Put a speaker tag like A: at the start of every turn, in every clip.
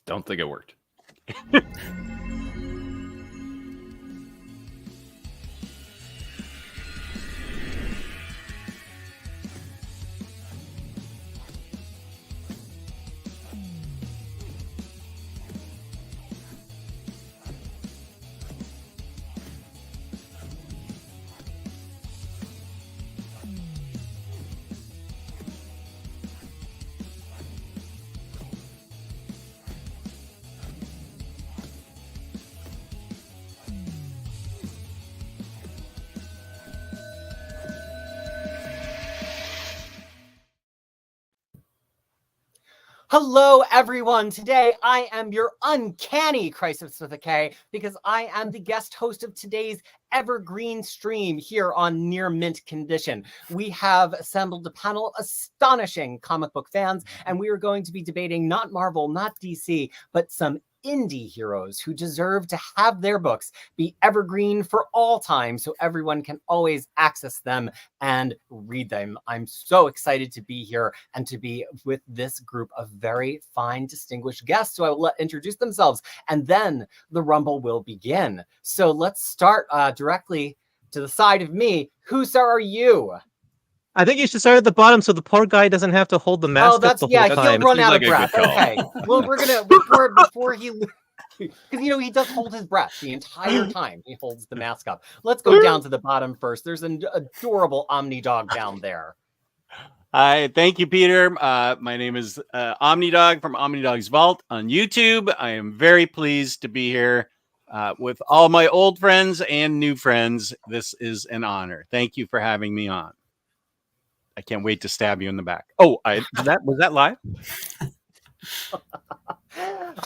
A: Don't think it worked.
B: Hello, everyone. Today, I am your uncanny Crisis with a K because I am the guest host of today's Evergreen stream here on Near Mint Condition. We have assembled a panel of astonishing comic book fans, and we are going to be debating not Marvel, not DC, but some indie heroes who deserve to have their books be evergreen for all time so everyone can always access them and read them. I'm so excited to be here and to be with this group of very fine, distinguished guests who I will let introduce themselves, and then the rumble will begin. So let's start directly to the side of me. Who, sir, are you?
C: I think you should start at the bottom so the poor guy doesn't have to hold the mask up the whole time.
B: He'll run out of breath. Okay. Well, we're gonna before he, because he does hold his breath the entire time he holds the mask up. Let's go down to the bottom first. There's an adorable OmniDog down there.
D: Hi, thank you, Peter. My name is OmniDog from OmniDog's Vault on YouTube. I am very pleased to be here with all my old friends and new friends. This is an honor. Thank you for having me on. I can't wait to stab you in the back. Oh, was that live?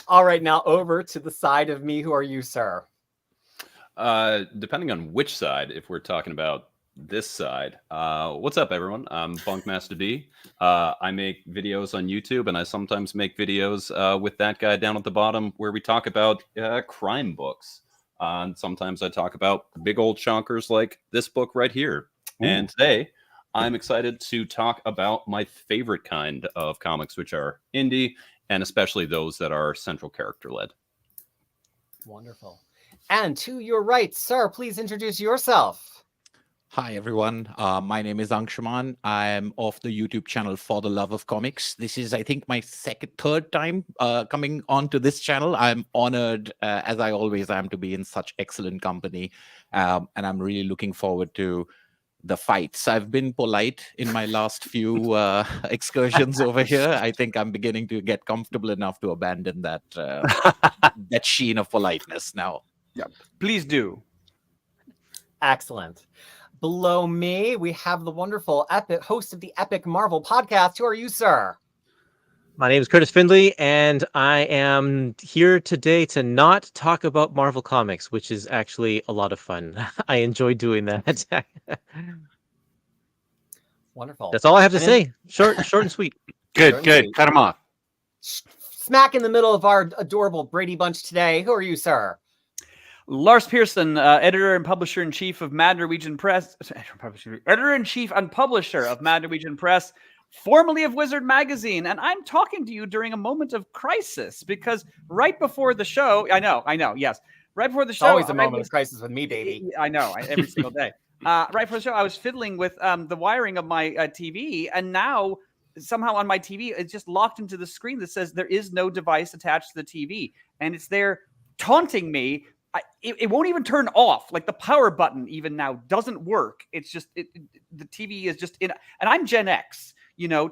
B: All right, now over to the side of me. Who are you, sir?
A: Depending on which side, if we're talking about this side, what's up, everyone? I'm BunkMaster B. I make videos on YouTube, and I sometimes make videos with that guy down at the bottom where we talk about crime books. And sometimes I talk about big old chonkers like this book right here. Ooh. And today, I'm excited to talk about my favorite kind of comics, which are indie, and especially those that are central character-led.
B: Wonderful. And to your right, sir, please introduce yourself.
E: Hi, everyone. My name is Angshuman. I'm of the YouTube channel For the Love of Comics. This is, I think, my third time coming onto this channel. I'm honored, as I always am, to be in such excellent company. And I'm really looking forward to the fights. I've been polite in my last few excursions over here. I think I'm beginning to get comfortable enough to abandon that that sheen of politeness now.
D: Yeah, please do.
B: Excellent. Below me, we have the wonderful host of the Epic Marvel podcast. Who are you, sir?
C: My name is Curtis Findlay, and I am here today to not talk about Marvel Comics, which is actually a lot of fun. I enjoy doing that.
B: Wonderful.
C: That's all I have to say. Short and sweet.
D: Good. Cut him off.
B: Smack in the middle of our adorable Brady Bunch today. Who are you, sir?
F: Lars Pearson, editor and publisher-in-chief of Mad Norwegian Press. Editor-in-chief and publisher of Mad Norwegian Press, formerly of Wizard Magazine, and I'm talking to you during a moment of crisis because right before the show, I know, yes, right before the show,
B: it's always a moment of crisis with me, baby.
F: I know, every single day. Right before the show, I was fiddling with the wiring of my TV, and now somehow on my TV, it's just locked into the screen that says there is no device attached to the TV, and it's there taunting me. It won't even turn off. Like the power button even now doesn't work. It's just the TV is just in, and I'm Gen X.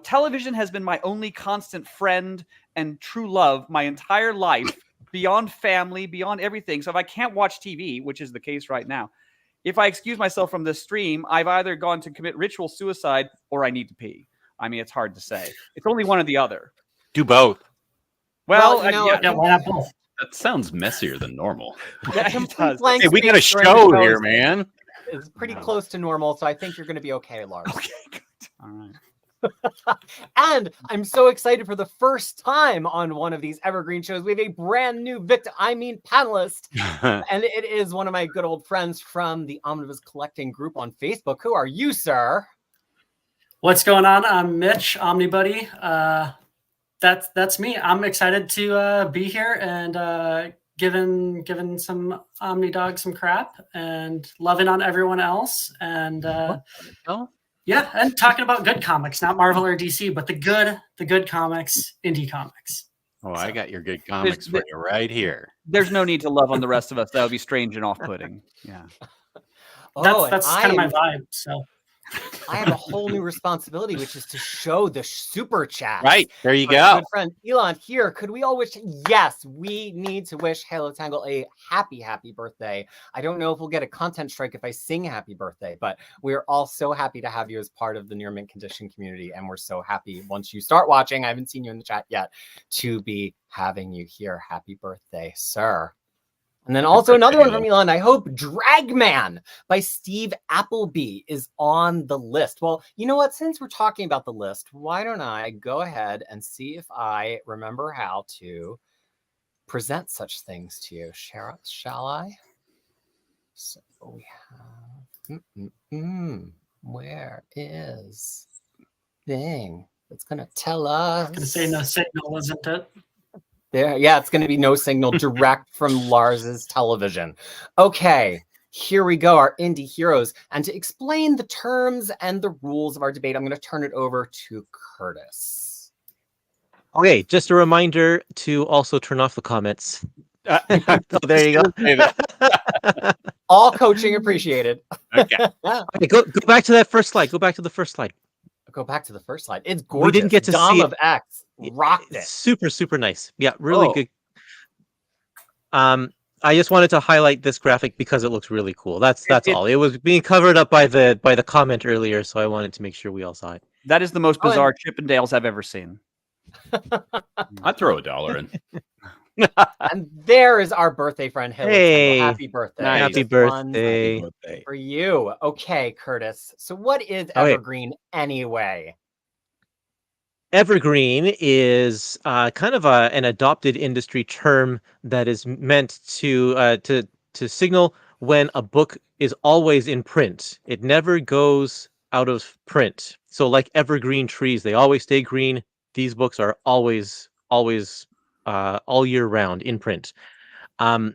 F: Television has been my only constant friend and true love my entire life, beyond family, beyond everything. So if I can't watch TV, which is the case right now, if I excuse myself from this stream, I've either gone to commit ritual suicide or I need to pee. I mean, it's hard to say. It's only one or the other.
D: Do both.
F: Well,
G: why not both?
A: That sounds messier than normal.
F: Yeah, it does.
D: Hey, we got a show here, man.
B: It's pretty close to normal, so I think you're going to be okay, Lars.
F: Okay, good. All right.
B: And I'm so excited for the first time on one of these Evergreen shows. We have a brand new panelist. And it is one of my good old friends from the Omnibus Collecting group on Facebook. Who are you, sir?
G: What's going on? I'm Mitch, OmniBuddy. That's me. I'm excited to be here and giving some OmniDog some crap and loving on everyone else and yeah, and talking about good comics, not Marvel or DC, but the good comics, indie comics.
D: Oh, I got your good comics for you right here.
F: There's no need to love on the rest of us. That would be strange and off-putting. Yeah.
G: That's kind of my vibe. So
B: I have a whole new responsibility, which is to show the super chat.
D: Right. There you
B: Our
D: go.
B: good friend Elon here. Could we all wish? Yes, we need to wish Halo Tangle a happy birthday. I don't know if we'll get a content strike if I sing happy birthday, but we're all so happy to have you as part of the Near Mint Condition community. And we're so happy once you start watching, I haven't seen you in the chat yet, to be having you here. Happy birthday, sir. And then also another one from Elon. I hope Dragman by Steve Appleby is on the list. Well, you know what? Since we're talking about the list, why don't I go ahead and see if I remember how to present such things to you. Shall I? So we have... Where is thing that's going to tell us?
G: I'm going to say no signal, isn't it?
B: There, yeah, it's going to be no signal direct from Lars's television. Okay, here we go, our indie heroes. And to explain the terms and the rules of our debate, I'm going to turn it over to Curtis.
C: Okay, just a reminder to also turn off the comments. Oh, there you go.
B: All coaching appreciated.
D: Okay.
C: Okay, go back to that first slide. Go back to the first slide.
B: Go back to the first slide. It's gorgeous.
C: We didn't get to
B: Dom
C: see
B: of X rocked it.
C: Super nice. Yeah, really good. I just wanted to highlight this graphic because it looks really cool. That's all. It was being covered up by the comment earlier, so I wanted to make sure we all saw it.
F: That is the most bizarre Chippendales I've ever seen.
A: I'd throw $1 in.
B: And there is our birthday friend, Halo
C: Hey,
B: Tangle. Happy birthday.
C: nice. Happy birthday
B: for you. Okay, Curtis. So what is Evergreen anyway?
C: Evergreen is kind of an adopted industry term that is meant to signal when a book is always in print. It never goes out of print. So like evergreen trees, they always stay green. These books are always all year round in print. We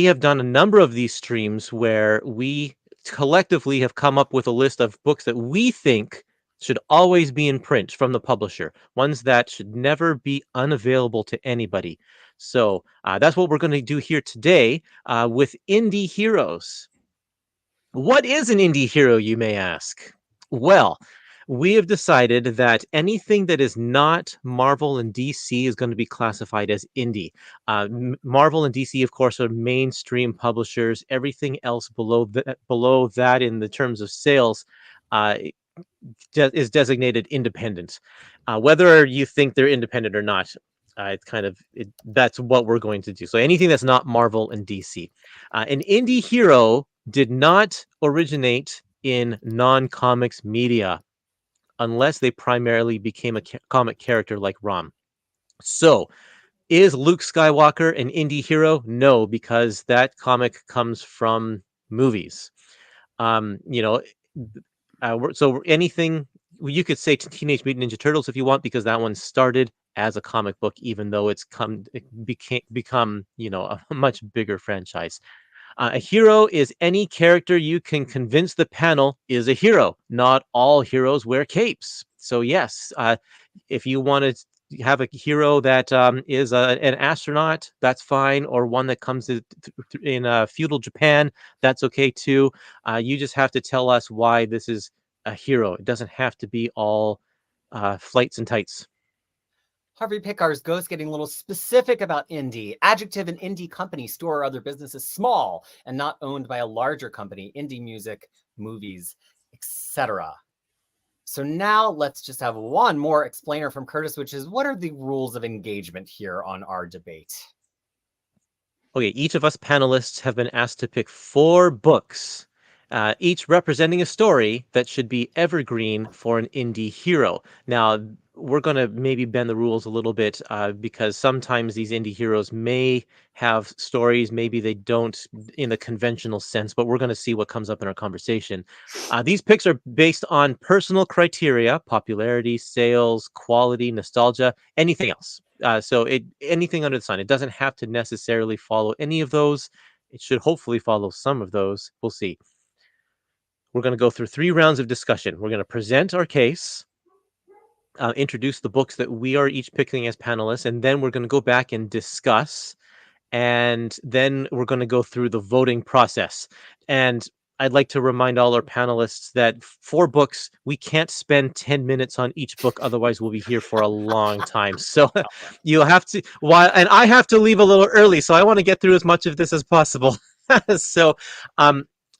C: have done a number of these streams where we collectively have come up with a list of books that we think should always be in print from the publisher, ones that should never be unavailable to anybody. So that's what we're going to do here today with Indie Heroes. What is an indie hero, you may ask? Well, we have decided that anything that is not Marvel and DC is going to be classified as indie. Marvel and DC, of course, are mainstream publishers. Everything else below that in the terms of sales is designated independent. Whether you think they're independent or not, that's what we're going to do. So anything that's not Marvel and DC. An indie hero did not originate in non-comics media, unless they primarily became a comic character like Rom. So, is Luke Skywalker an indie hero? No, because that comic comes from movies. So anything, you could say Teenage Mutant Ninja Turtles if you want, because that one started as a comic book, even though it become a much bigger franchise. A hero is any character you can convince the panel is a hero. Not all heroes wear capes. So yes, if you want to have a hero that is an astronaut, that's fine, or one that comes in feudal Japan, that's okay too. You just have to tell us why this is a hero. It doesn't have to be all flights and tights.
B: Harvey Pickar's Ghost getting a little specific about indie. Adjective, an indie company, store, or other business is small and not owned by a larger company. Indie music, movies, etc. So now let's just have one more explainer from Curtis, which is what are the rules of engagement here on our debate?
C: Okay, each of us panelists have been asked to pick 4 books, each representing a story that should be evergreen for an indie hero. Now, we're going to maybe bend the rules a little bit because sometimes these indie heroes may have stories, maybe they don't in the conventional sense, but we're going to see what comes up in our conversation. These picks are based on personal criteria: popularity, sales, quality, nostalgia, anything else. So anything under the sun. It doesn't have to necessarily follow any of those. It should hopefully follow some of those. We'll see. We're going to go through 3 rounds of discussion. We're going to present our case, introduce the books that we are each picking as panelists, and then we're going to go back and discuss, and then we're going to go through the voting process. And I'd like to remind all our panelists that 4 books, we can't spend 10 minutes on each book, otherwise we'll be here for a long time. So you'll have to, and I have to leave a little early, so I want to get through as much of this as possible. So,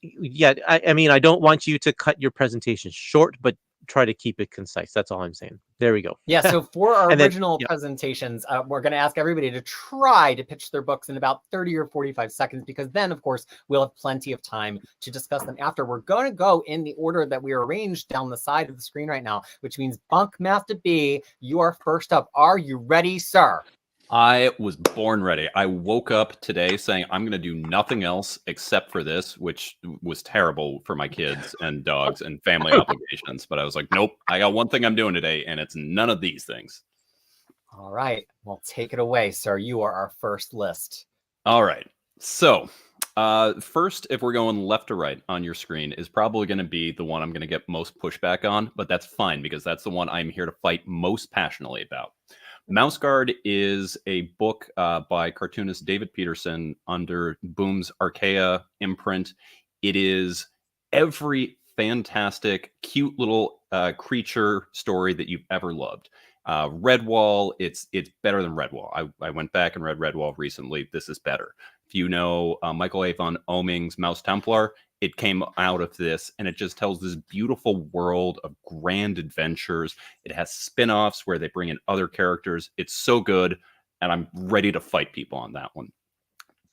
C: yeah, I mean, I don't want you to cut your presentation short, but try to keep it concise. That's all I'm saying. There we go.
B: Yeah, so for our
C: And then-
B: original presentations, we're going to ask everybody to try to pitch their books in about 30 or 45 seconds, because then, of course, we'll have plenty of time to discuss them after. We're going to go in the order that we are arranged down the side of the screen right now, which means BunkMaster B, you are first up. Are you ready, sir?
A: I was born ready. I woke up today saying I'm going to do nothing else except for this, which was terrible for my kids and dogs and family obligations. But I was like, nope, I got one thing I'm doing today, and it's none of these things.
B: All right. Well, take it away, sir. You are our first list.
A: All right. So first, if we're going left to right on your screen, is probably going to be the one I'm going to get most pushback on. But that's fine, because that's the one I'm here to fight most passionately about. Mouse Guard is a book by cartoonist David Peterson under Boom's Archaea imprint. It is every fantastic, cute little creature story that you've ever loved. Redwall, it's better than Redwall. I went back and read Redwall recently. This is better. If you know Michael A. von Oming's Mouse Templar, it came out of this, and it just tells this beautiful world of grand adventures. It has spin-offs where they bring in other characters. It's so good, and I'm ready to fight people on that one.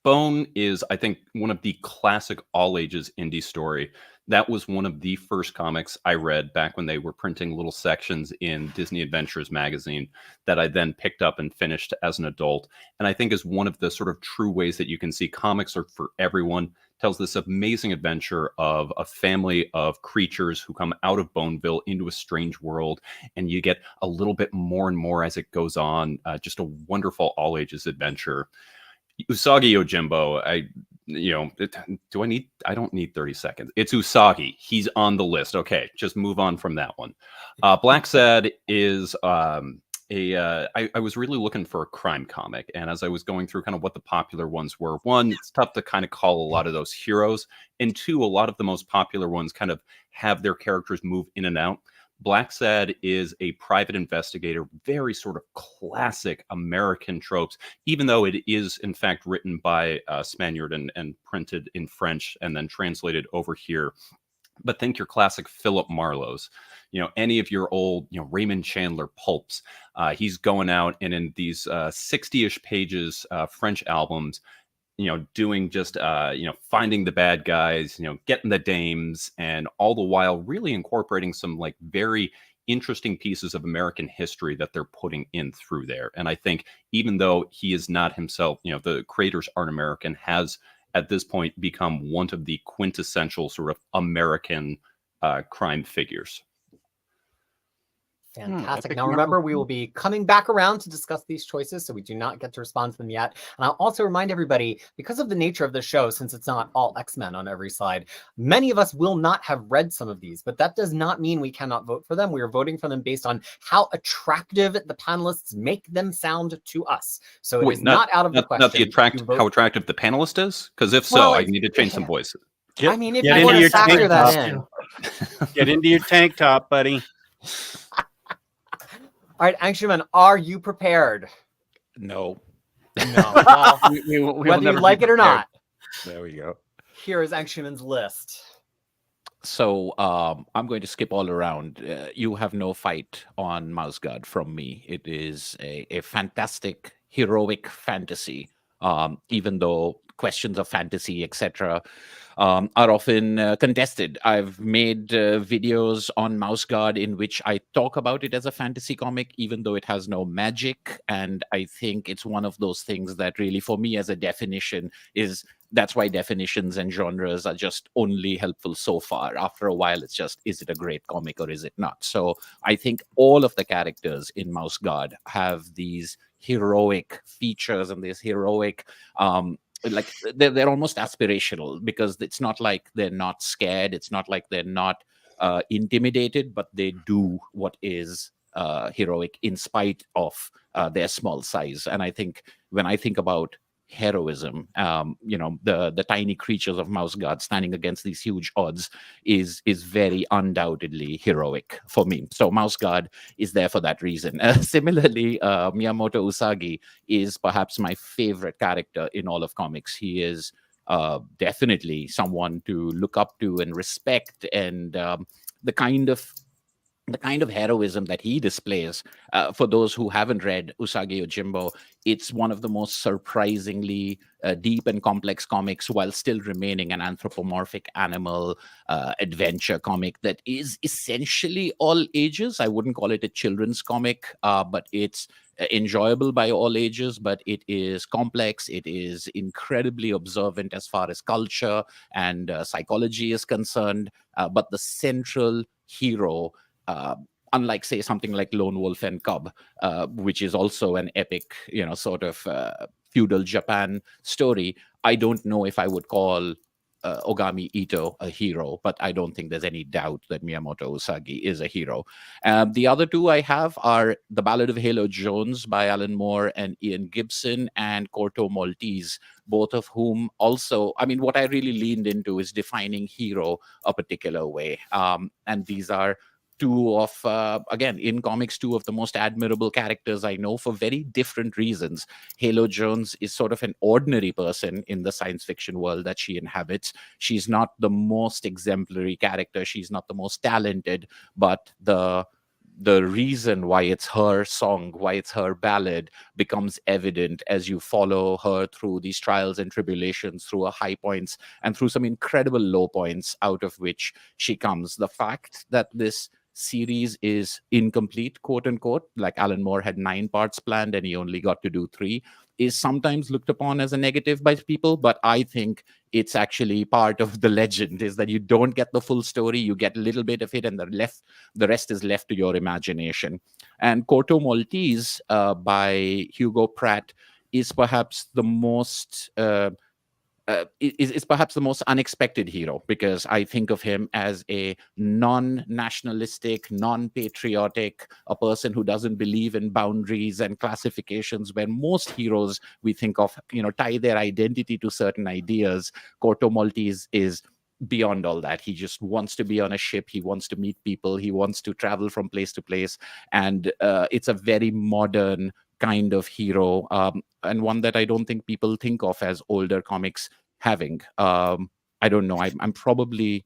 A: Bone is, I think, one of the classic all-ages indie story. That was one of the first comics I read back when they were printing little sections in Disney Adventures magazine that I then picked up and finished as an adult. And I think is one of the sort of true ways that you can see comics are for everyone. Tells this amazing adventure of a family of creatures who come out of Boneville into a strange world, and you get a little bit more and more as it goes on. Just a wonderful all-ages adventure. Usagi Yojimbo, I don't need 30 seconds. It's Usagi. He's on the list. Okay, just move on from that one. Black Sad is I was really looking for a crime comic, and as I was going through kind of what the popular ones were, one, it's tough to kind of call a lot of those heroes, and two, a lot of the most popular ones kind of have their characters move in and out. Black Sad is a private investigator, very sort of classic American tropes, even though it is in fact written by a Spaniard and printed in French and then translated over here. But think your classic Philip Marlowe's, any of your old, Raymond Chandler pulps. He's going out and in these 60-ish pages French albums, doing just, finding the bad guys, getting the dames, and all the while really incorporating some like very interesting pieces of American history that they're putting in through there. And I think even though he is not himself, the creators aren't American, has at this point become one of the quintessential sort of American crime figures.
B: Fantastic. Now, remember, we will be coming back around to discuss these choices, so we do not get to respond to them yet. And I'll also remind everybody, because of the nature of the show, since it's not all X-Men on every slide, many of us will not have read some of these, but that does not mean we cannot vote for them. We are voting for them based on how attractive the panelists make them sound to us. So it's not out of the question.
A: How attractive the panelist is? Because if so, I need to change some voices.
B: I mean, if you want to factor that in.
D: Get into your tank top, buddy.
B: All right, Angshuman, are you prepared?
E: No.
B: No. Well, whether you like it or not.
E: There we go.
B: Here is Angshuman's list.
E: So I'm going to skip all around. You have no fight on Mouse Guard from me. It is a fantastic, heroic fantasy even though questions of fantasy, etc., are often contested. I've made videos on Mouse Guard in which I talk about it as a fantasy comic, even though it has no magic. And I think it's one of those things that really, for me as a definition, that's why definitions and genres are just only helpful so far. After a while, it's just, is it a great comic or is it not? So I think all of the characters in Mouse Guard have these heroic features and this heroic like they're almost aspirational, because it's not like they're not scared, it's not like they're not intimidated, but they do what is heroic in spite of their small size. And I think when I think about heroism, the tiny creatures of Mouse Guard standing against these huge odds is very undoubtedly heroic for me. So Mouse Guard is there for that reason. Similarly, Miyamoto Usagi is perhaps my favorite character in all of comics. He is definitely someone to look up to and respect, and the kind of heroism that he displays, for those who haven't read Usagi Yojimbo, it's one of the most surprisingly deep and complex comics, while still remaining an anthropomorphic animal adventure comic that is essentially all ages. I wouldn't call it a children's comic, but it's enjoyable by all ages, but it is complex. It is incredibly observant as far as culture and psychology is concerned. But the central hero, unlike, say, something like Lone Wolf and Cub, which is also an epic, sort of feudal Japan story, I don't know if I would call Ogami Ito a hero, but I don't think there's any doubt that Miyamoto Usagi is a hero. The other two I have are The Ballad of Halo Jones by Alan Moore and Ian Gibson, and Corto Maltese, both of whom also, I mean, what I really leaned into is defining hero a particular way. And these are two of, again, in comics, two of the most admirable characters I know for very different reasons. Halo Jones is sort of an ordinary person in the science fiction world that she inhabits. She's not the most exemplary character. She's not the most talented, but the reason why it's her song, why it's her ballad, becomes evident as you follow her through these trials and tribulations, through her high points and through some incredible low points out of which she comes. The fact that this series is incomplete, quote unquote, like Alan Moore had 9 parts planned and he only got to do 3, is sometimes looked upon as a negative by people, but I think it's actually part of the legend, is that you don't get the full story, you get a little bit of it, and the rest is left to your imagination. And Corto Maltese by Hugo Pratt is perhaps the most is perhaps the most unexpected hero, because I think of him as a non-nationalistic, non-patriotic, a person who doesn't believe in boundaries and classifications, where most heroes we think of, tie their identity to certain ideas. Corto Maltese is beyond all that. He just wants to be on a ship. He wants to meet people. He wants to travel from place to place. And it's a very modern kind of hero, and one that I don't think people think of as older comics having. I don't know. I'm probably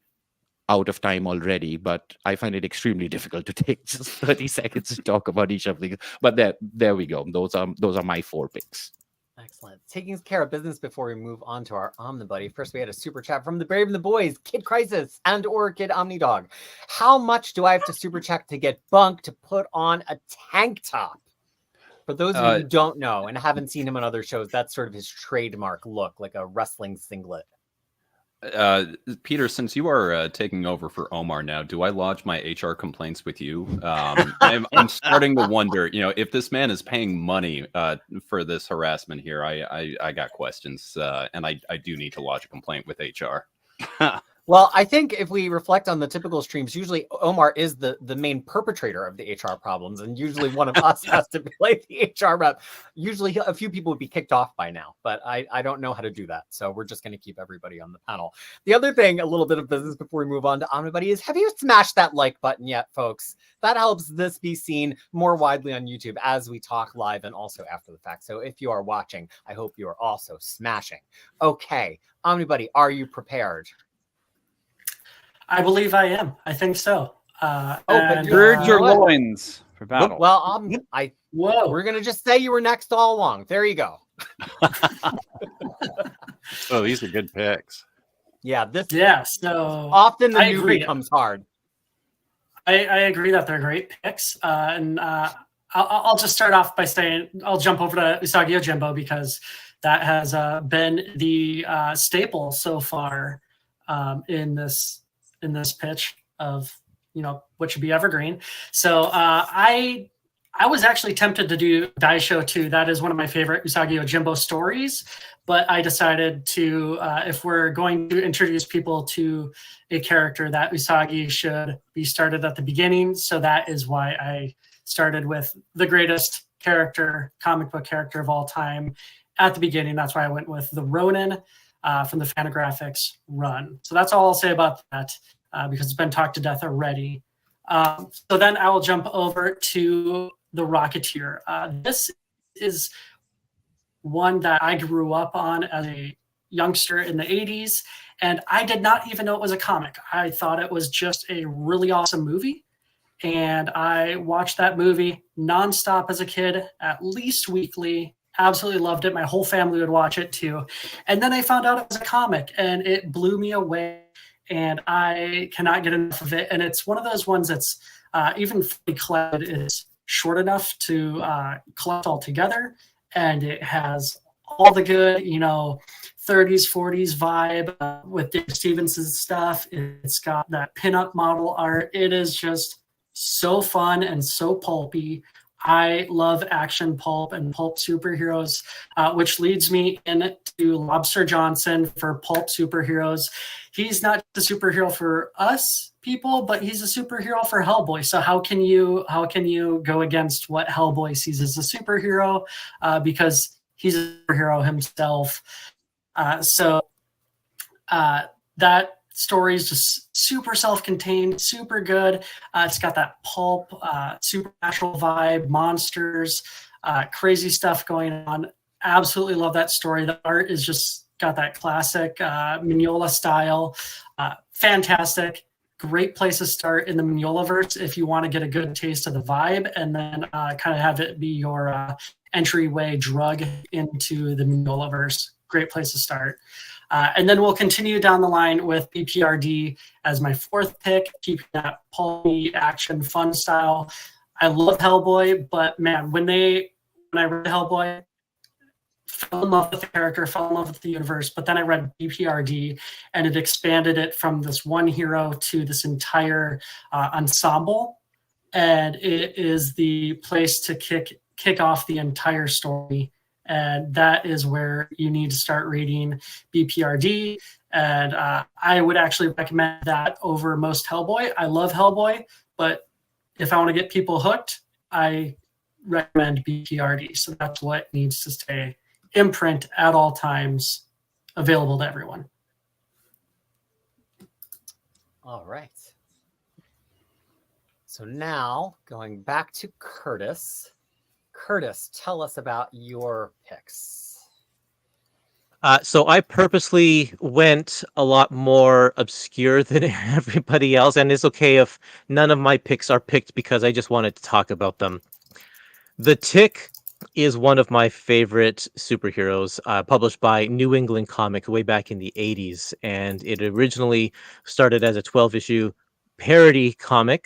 E: out of time already, but I find it extremely difficult to take just 30 seconds to talk about each of these. But there we go. Those are my 4 picks.
B: Excellent. Taking care of business before we move on to our OmniBuddy. First, we had a super chat from the Brave and the Boys, Kid Crisis and or Kid OmniDog. How much do I have to super chat to get Bunk to put on a tank top? For those of you who don't know and haven't seen him on other shows, that's sort of his trademark look, like a wrestling singlet.
A: Peter, since you are taking over for Omar now, do I lodge my HR complaints with you? I'm starting to wonder, if this man is paying money for this harassment here, I got questions, and I do need to lodge a complaint with HR.
B: Well, I think if we reflect on the typical streams, usually Omar is the main perpetrator of the HR problems, and usually one of us has to play the HR rep. Usually a few people would be kicked off by now, but I don't know how to do that. So we're just going to keep everybody on the panel. The other thing, a little bit of business before we move on to OmniBuddy, is have you smashed that like button yet, folks? That helps this be seen more widely on YouTube as we talk live and also after the fact. So if you are watching, I hope you are also smashing. Okay, OmniBuddy, are you prepared?
G: I believe I am. I think so.
B: But
F: gird your loins for battle.
B: Well, we're going to just say you were next all along. There you go.
D: Oh, these are good picks.
B: Yeah, this
G: Yeah, so
B: often the
G: I
B: newbie
G: agree.
B: comes hard.
G: I agree that they're great picks. I'll just start off by saying I'll jump over to Usagi Yojimbo because that has been the staple so far in this pitch of what should be evergreen. So I was actually tempted to do Daisho too. That is one of my favorite Usagi Yojimbo stories, but I decided to if we're going to introduce people to a character, that Usagi should be started at the beginning. So that is why I started with the greatest comic book character of all time at the beginning. That's why I went with the Ronin from the Fantagraphics run. So that's all I'll say about that because it's been talked to death already. So then I will jump over to the Rocketeer. This is one that I grew up on as a youngster in the 80s, and I did not even know it was a comic. I thought it was just a really awesome movie, and I watched that movie nonstop as a kid, at least weekly. Absolutely loved it. My whole family would watch it too. And then I found out it was a comic, and it blew me away, and I cannot get enough of it. And it's one of those ones that's even fully collected is short enough to collect all together, and it has all the good 30s 40s vibe with Dave Stevenson's stuff. It's got that pinup model art. It is just so fun and so pulpy. I love action pulp and pulp superheroes, which leads me into Lobster Johnson for pulp superheroes. He's not the superhero for us people, but he's a superhero for Hellboy. So how can you go against what Hellboy sees as a superhero? Because he's a superhero himself. That story is just super self-contained, super good. It's got that pulp, supernatural vibe, monsters, crazy stuff going on. Absolutely love that story. The art is just got that classic Mignola style. Fantastic. Great place to start in the Mignolaverse if you want to get a good taste of the vibe, and then kind of have it be your entryway drug into the Mignolaverse. Great place to start. And then we'll continue down the line with BPRD as my fourth pick, keeping that pulpy action fun style. I love Hellboy, but man, when I read Hellboy, fell in love with the character, fell in love with the universe, but then I read BPRD and it expanded it from this one hero to this entire ensemble. And it is the place to kick off the entire story. And that is where you need to start reading BPRD. And I would actually recommend that over most Hellboy. I love Hellboy, but if I want to get people hooked, I recommend BPRD. So that's what needs to stay in print at all times, available to everyone.
B: All right. So now going back to Curtis. Curtis, tell us about your picks.
C: So I purposely went a lot more obscure than everybody else, and it's okay if none of my picks are picked because I just wanted to talk about them. The Tick is one of my favorite superheroes, published by New England Comic way back in the 80s, and it originally started as a 12-issue parody comic,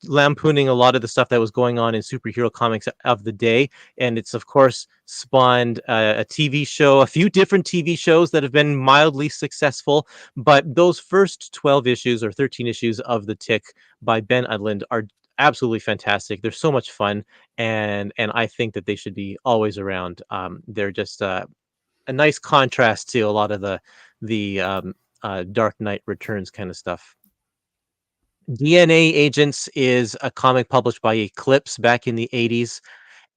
C: lampooning a lot of the stuff that was going on in superhero comics of the day. And it's, of course, spawned a TV show, a few different TV shows that have been mildly successful. But those first 12 issues or 13 issues of The Tick by Ben Udland are absolutely fantastic. They're so much fun. And I think that they should be always around. They're just a nice contrast to a lot of the Dark Knight Returns kind of stuff. DNA Agents is a comic published by Eclipse back in the 80s,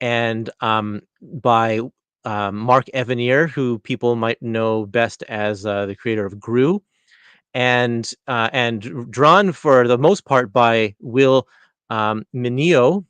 C: and by Mark Evanier, who people might know best as the creator of Gru, and drawn for the most part by Will Mineo,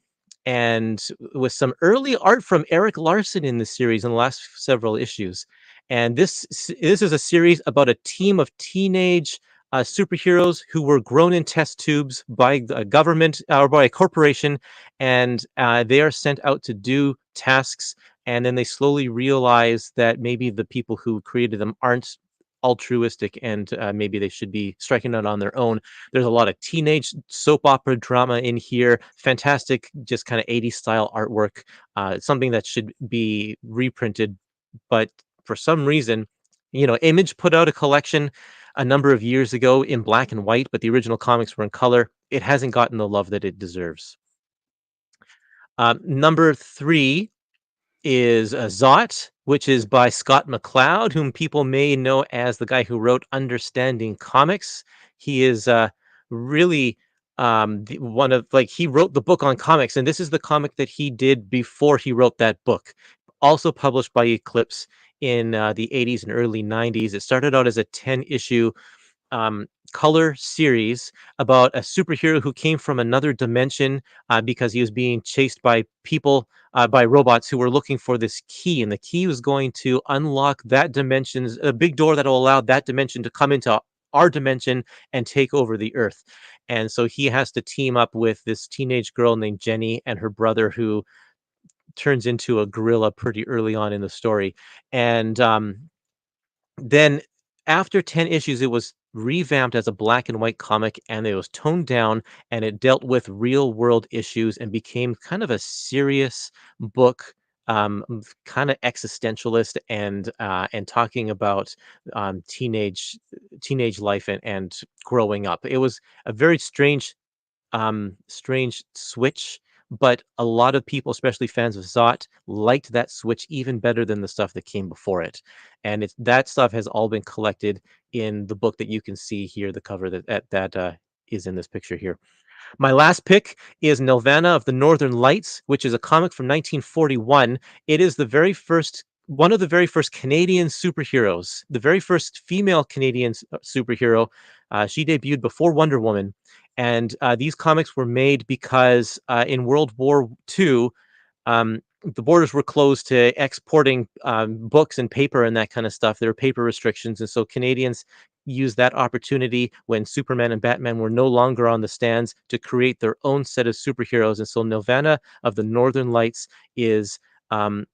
C: and with some early art from Eric Larson in the series in the last several issues. And this is a series about a team of teenage superheroes who were grown in test tubes by a government or by a corporation, and they are sent out to do tasks, and then they slowly realize that maybe the people who created them aren't altruistic, and maybe they should be striking out on their own. There's a lot of teenage soap opera drama in here, fantastic just kind of 80s style artwork. It's something that should be reprinted, but for some reason, Image put out a collection a number of years ago in black and white, but the original comics were in color. It hasn't gotten the love that it deserves. Number 3 is Zot, which is by Scott McCloud, whom people may know as the guy who wrote Understanding Comics. He is really one of, like, he wrote the book on comics, and this is the comic that he did before he wrote that book. Also published by Eclipse in the 80s and early 90s. It started out as a 10-issue color series about a superhero who came from another dimension because he was being chased by people, by robots who were looking for this key, and the key was going to unlock that dimension's a big door that will allow that dimension to come into our dimension and take over the Earth. And so he has to team up with this teenage girl named Jenny and her brother, who turns into a gorilla pretty early on in the story. And then after 10 issues, it was revamped as a black and white comic, and it was toned down, and it dealt with real world issues and became kind of a serious book, kind of existentialist, and talking about teenage life and growing up. It was a very strange switch, but a lot of people, especially fans of Zot, liked that switch even better than the stuff that came before it. And that stuff has all been collected in the book that you can see here, the cover that is in this picture here. My last pick is Nelvana of the Northern Lights, which is a comic from 1941. It is one of the very first Canadian superheroes, the very first female Canadian superhero. She debuted before Wonder Woman. And these comics were made because in World War II, the borders were closed to exporting books and paper and that kind of stuff. There were paper restrictions. And so Canadians used that opportunity when Superman and Batman were no longer on the stands to create their own set of superheroes. And so Nelvana of the Northern Lights is a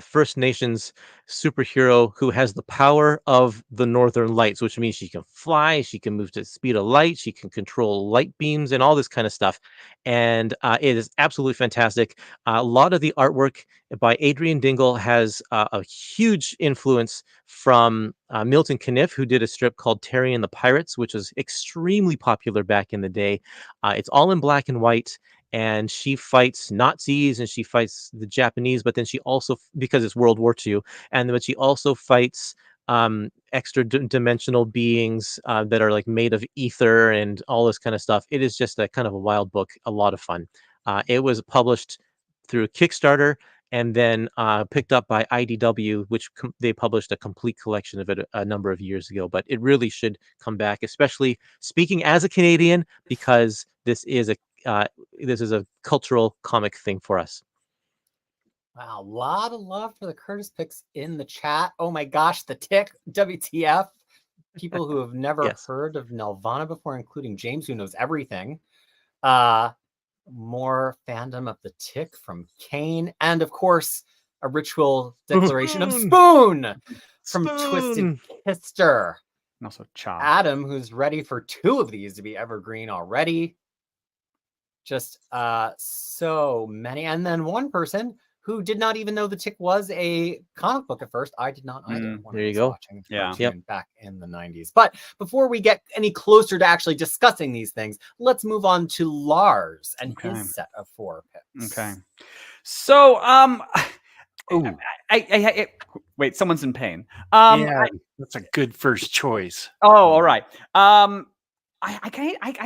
C: First Nations superhero who has the power of the Northern Lights, which means she can fly, she can move to the speed of light, she can control light beams and all this kind of stuff. And it is absolutely fantastic. A lot of the artwork by Adrian Dingle has a huge influence from Milton Caniff, who did a strip called Terry and the Pirates, which was extremely popular back in the day. It's all in black and white, and she fights Nazis and she fights the Japanese, but then she also, because it's World War II, but she also fights extra dimensional beings that are like made of ether and all this kind of stuff. It is just a kind of a wild book, a lot of fun. It was published through Kickstarter and then picked up by IDW, which they published a complete collection of it a number of years ago. But it really should come back, especially speaking as a Canadian, because this is a cultural comic thing for us.
B: Wow, a lot of love for the Curtis picks in the chat. Oh my gosh, the Tick, WTF. People who have never
C: Yes.
B: heard of Nelvana before, including James, who knows everything. More fandom of the Tick from Kane, and of course, a ritual declaration of Spoon from Twisted Kister.
F: And also Cha.
B: Adam, who's ready for 2 of these to be evergreen already. Just so many. And then one person who did not even know the Tick was a comic book at first. I did not either.
C: There you go.
B: Watching
F: Yeah.
B: back in the 90s. But before we get any closer to actually discussing these things, let's move on to Lars and his set of 4 picks.
F: Okay. So, I wait, someone's in pain.
D: Yeah, that's a good first choice.
F: All right. I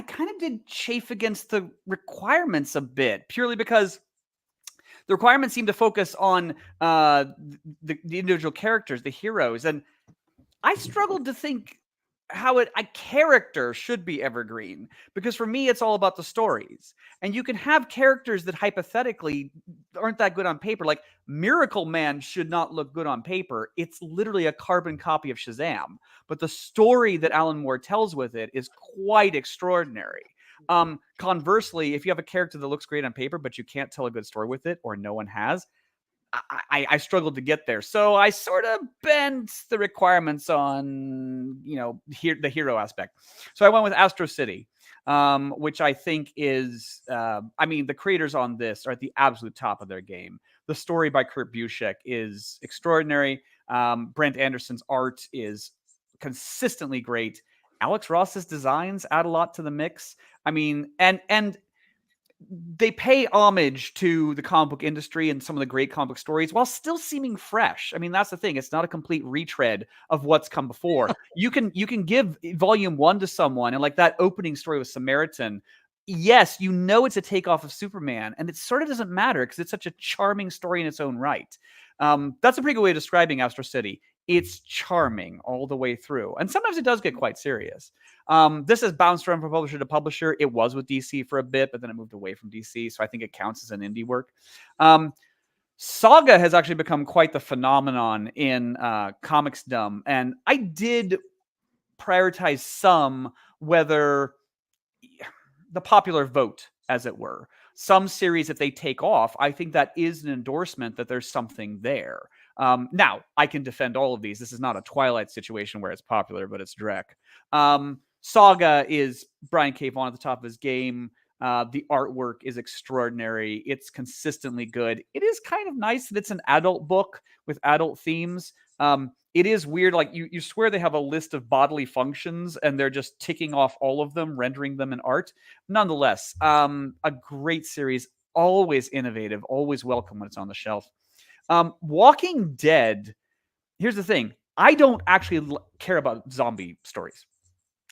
F: kind of did chafe against the requirements a bit, purely because the requirements seem to focus on the individual characters, the heroes, and I struggled to think a character should be evergreen, because for me it's all about the stories, and you can have characters that hypothetically aren't that good on paper. Like Miracle Man should not look good on paper. It's literally a carbon copy of Shazam, but the story that Alan Moore tells with it is quite extraordinary. Conversely, if you have a character that looks great on paper but you can't tell a good story with it, or no one has, I struggled to get there. So I sort of bent the requirements on, the hero aspect. So I went with Astro City, which I think is, the creators on this are at the absolute top of their game. The story by Kurt Busiek is extraordinary. Brent Anderson's art is consistently great. Alex Ross's designs add a lot to the mix. And they pay homage to the comic book industry and some of the great comic book stories while still seeming fresh. That's the thing. It's not a complete retread of what's come before. You can give volume 1 to someone, and like that opening story with Samaritan, yes, it's a takeoff of Superman, and it sort of doesn't matter because it's such a charming story in its own right. That's a pretty good way of describing Astro City. It's charming all the way through, and sometimes it does get quite serious. This has bounced around from publisher to publisher. It was with DC for a bit, but then it moved away from DC, so I think it counts as an indie work. Saga has actually become quite the phenomenon in comicsdom, and I did prioritize some, whether the popular vote, as it were. Some series, if they take off, I think that is an endorsement that there's something there. Now, I can defend all of these. This is not a Twilight situation where it's popular, but it's Drek. Saga is Brian K. Vaughan at the top of his game. The artwork is extraordinary. It's consistently good. It is kind of nice that it's an adult book with adult themes. It is weird. Like you swear they have a list of bodily functions and they're just ticking off all of them, rendering them in art. Nonetheless, a great series, always innovative, always welcome when it's on the shelf. Walking Dead, here's the thing. I don't actually care about zombie stories.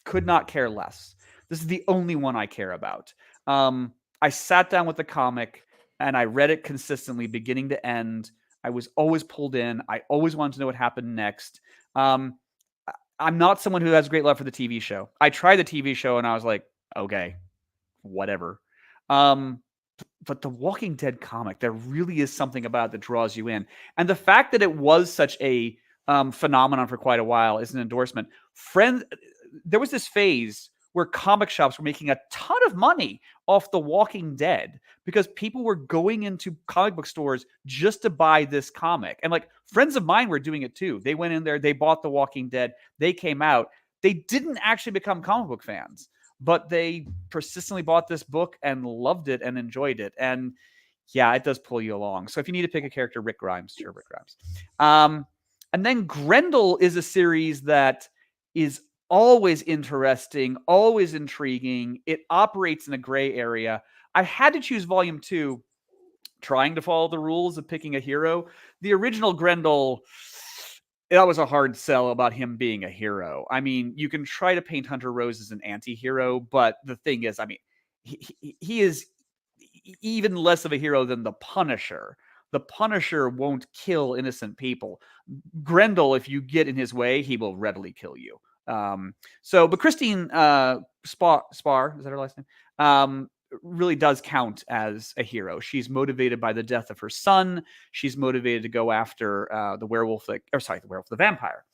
F: Could not care less. This is the only one I care about. I sat down with the comic and I read it consistently, beginning to end. I was always pulled in. I always wanted to know what happened next. I'm not someone who has great love for the TV show. I tried the TV show and I was like, okay, whatever. But the Walking Dead comic, there really is something about it that draws you in. And the fact that it was such a phenomenon for quite a while is an endorsement. There was this phase where comic shops were making a ton of money off The Walking Dead because people were going into comic book stores just to buy this comic. And like friends of mine were doing it too. They went in there, they bought The Walking Dead, they came out. They didn't actually become comic book fans, but they persistently bought this book and loved it and enjoyed it. And yeah, it does pull you along. So if you need to pick a character, Rick Grimes, sure, Rick Grimes. And then Grendel is a series that is always interesting, always intriguing. It operates in a gray area. I had to choose volume 2, trying to follow the rules of picking a hero. The original Grendel, that was a hard sell about him being a hero. You can try to paint Hunter Rose as an anti-hero, but the thing is, he is even less of a hero than the Punisher. The Punisher won't kill innocent people. Grendel, if you get in his way, he will readily kill you. But Christine Spar, is that her last name? Really does count as a hero. She's motivated by the death of her son. She's motivated to go after the vampire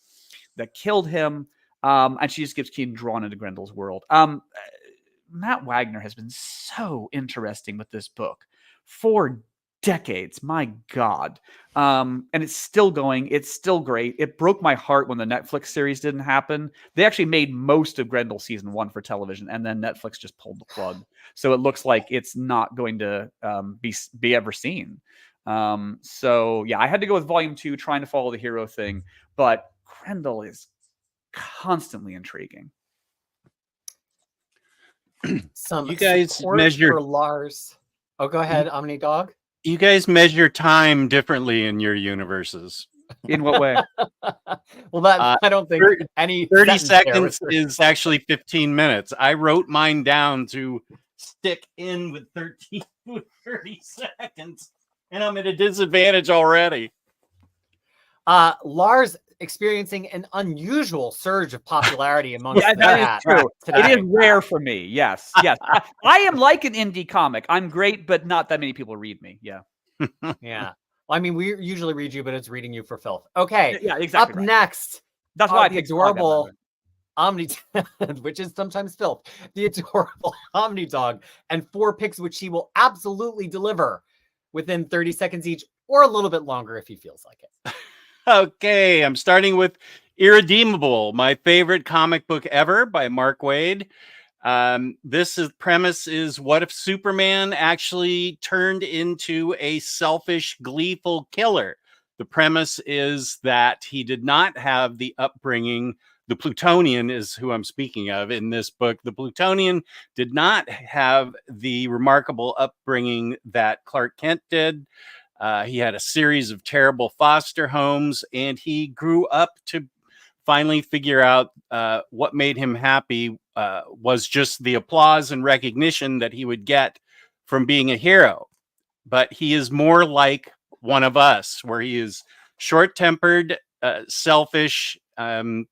F: that killed him. And she just gets drawn into Grendel's world. Matt Wagner has been so interesting with this book for decades. My God. And it's still going. It's still great. It broke my heart when the Netflix series didn't happen. They actually made most of Grendel season 1 for television, and then Netflix just pulled the plug. So it looks like it's not going to be ever seen. So yeah, I had to go with volume 2, trying to follow the hero thing, but Grendel is constantly intriguing.
B: Some
D: you guys
B: support
D: measure
B: for Lars. Oh, go ahead, OmniDog.
D: You guys measure time differently in your universes.
F: In what way?
B: Well, that I don't think any
D: 30 seconds is actually 15 minutes. I wrote mine down to stick in with 30 seconds, and I'm at a disadvantage already.
B: Lars, experiencing an unusual surge of popularity amongst
F: Yeah,
B: the
F: that
B: chat
F: is true.
B: today.
F: It is rare for me. Yes, yes. I am like an indie comic. I'm great, but not that many people read me. Yeah.
B: Yeah. Well, I mean, we usually read you, but it's reading you for filth. Okay.
F: Yeah, exactly.
B: Up
F: Right.
B: next,
F: That's why I
B: the
F: picked Slug, by the
B: adorable
F: way.
B: which is sometimes filth. The adorable OmniDog, and 4 picks which he will absolutely deliver within 30 seconds each, or a little bit longer if he feels like it.
D: Okay, I'm starting with Irredeemable, my favorite comic book ever by Mark Waid. Premise is, what if Superman actually turned into a selfish, gleeful killer? The premise is that he did not have the upbringing. The Plutonian is who I'm speaking of in this book. The Plutonian did not have the remarkable upbringing that Clark Kent did. He had a series of terrible foster homes, and he grew up to finally figure out what made him happy was just the applause and recognition that he would get from being a hero. But he is more like one of us, where he is short-tempered, selfish.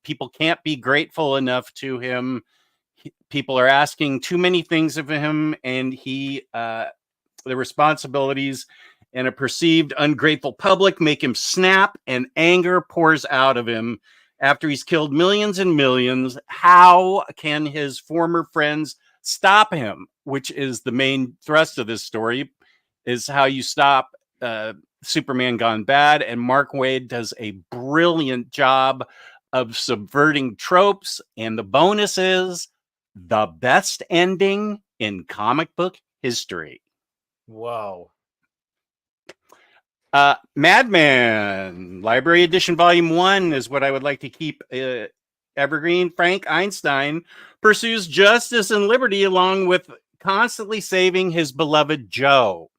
D: People can't be grateful enough to him. People are asking too many things of him, and the responsibilities and a perceived ungrateful public make him snap, and anger pours out of him after he's killed millions and millions. How can his former friends stop him? Which is the main thrust of this story, is how you stop Superman gone bad. And Mark Waid does a brilliant job of subverting tropes. And the bonus is the best ending in comic book history.
B: Whoa.
D: Madman, Library Edition Volume 1 is what I would like to keep evergreen. Frank Einstein pursues justice and liberty along with constantly saving his beloved Joe.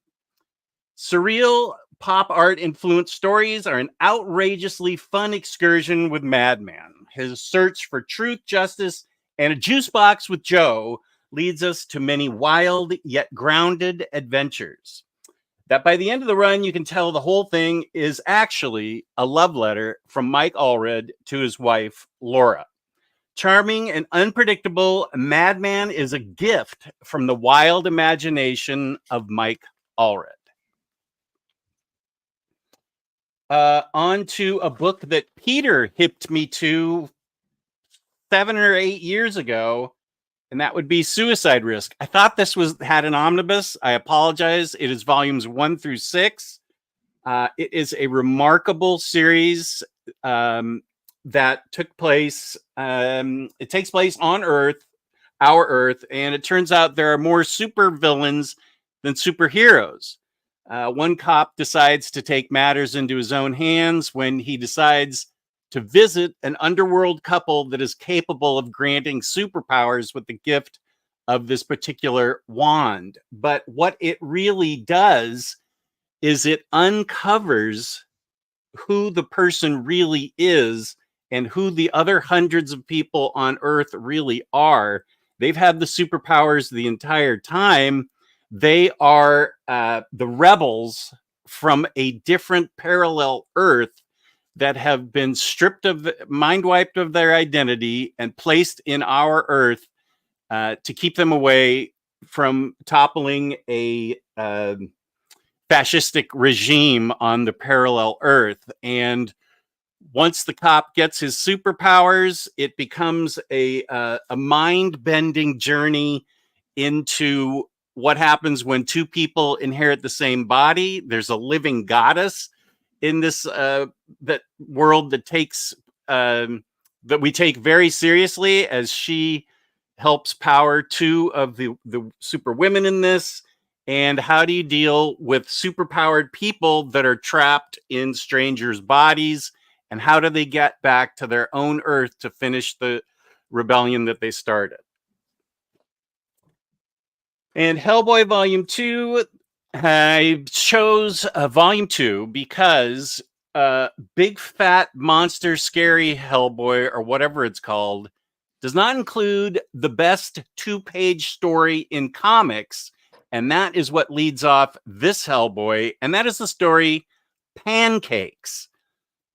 D: Surreal pop art influenced stories are an outrageously fun excursion with Madman. His search for truth, justice, and a juice box with Joe leads us to many wild yet grounded adventures that by the end of the run, you can tell the whole thing is actually a love letter from Mike Allred to his wife, Laura. Charming and unpredictable, Madman is a gift from the wild imagination of Mike Allred. On to a book that Peter hipped me to 7 or 8 years ago, and that would be Suicide Risk. I thought this had an omnibus. I apologize. It is volumes 1 through 6. It is a remarkable series that took place. It takes place on Earth, our Earth, and it turns out there are more super villains than superheroes. One cop decides to take matters into his own hands when he decides to visit an underworld couple that is capable of granting superpowers with the gift of this particular wand. But what it really does is it uncovers who the person really is and who the other hundreds of people on Earth really are. They've had the superpowers the entire time. They are the rebels from a different parallel Earth that have been stripped of, mind wiped of their identity and placed in our Earth to keep them away from toppling a fascistic regime on the parallel Earth. And once the cop gets his superpowers, it becomes a mind-bending journey into what happens when two people inherit the same body. There's a living goddess in this that world that takes that we take very seriously, as she helps power 2 of the super women in this. And how do you deal with superpowered people that are trapped in strangers' bodies? And how do they get back to their own Earth to finish the rebellion that they started? And Hellboy Volume 2, I chose Volume 2 because Big Fat Monster Scary Hellboy, or whatever it's called, does not include the best 2-page story in comics. And that is what leads off this Hellboy. And that is the story Pancakes.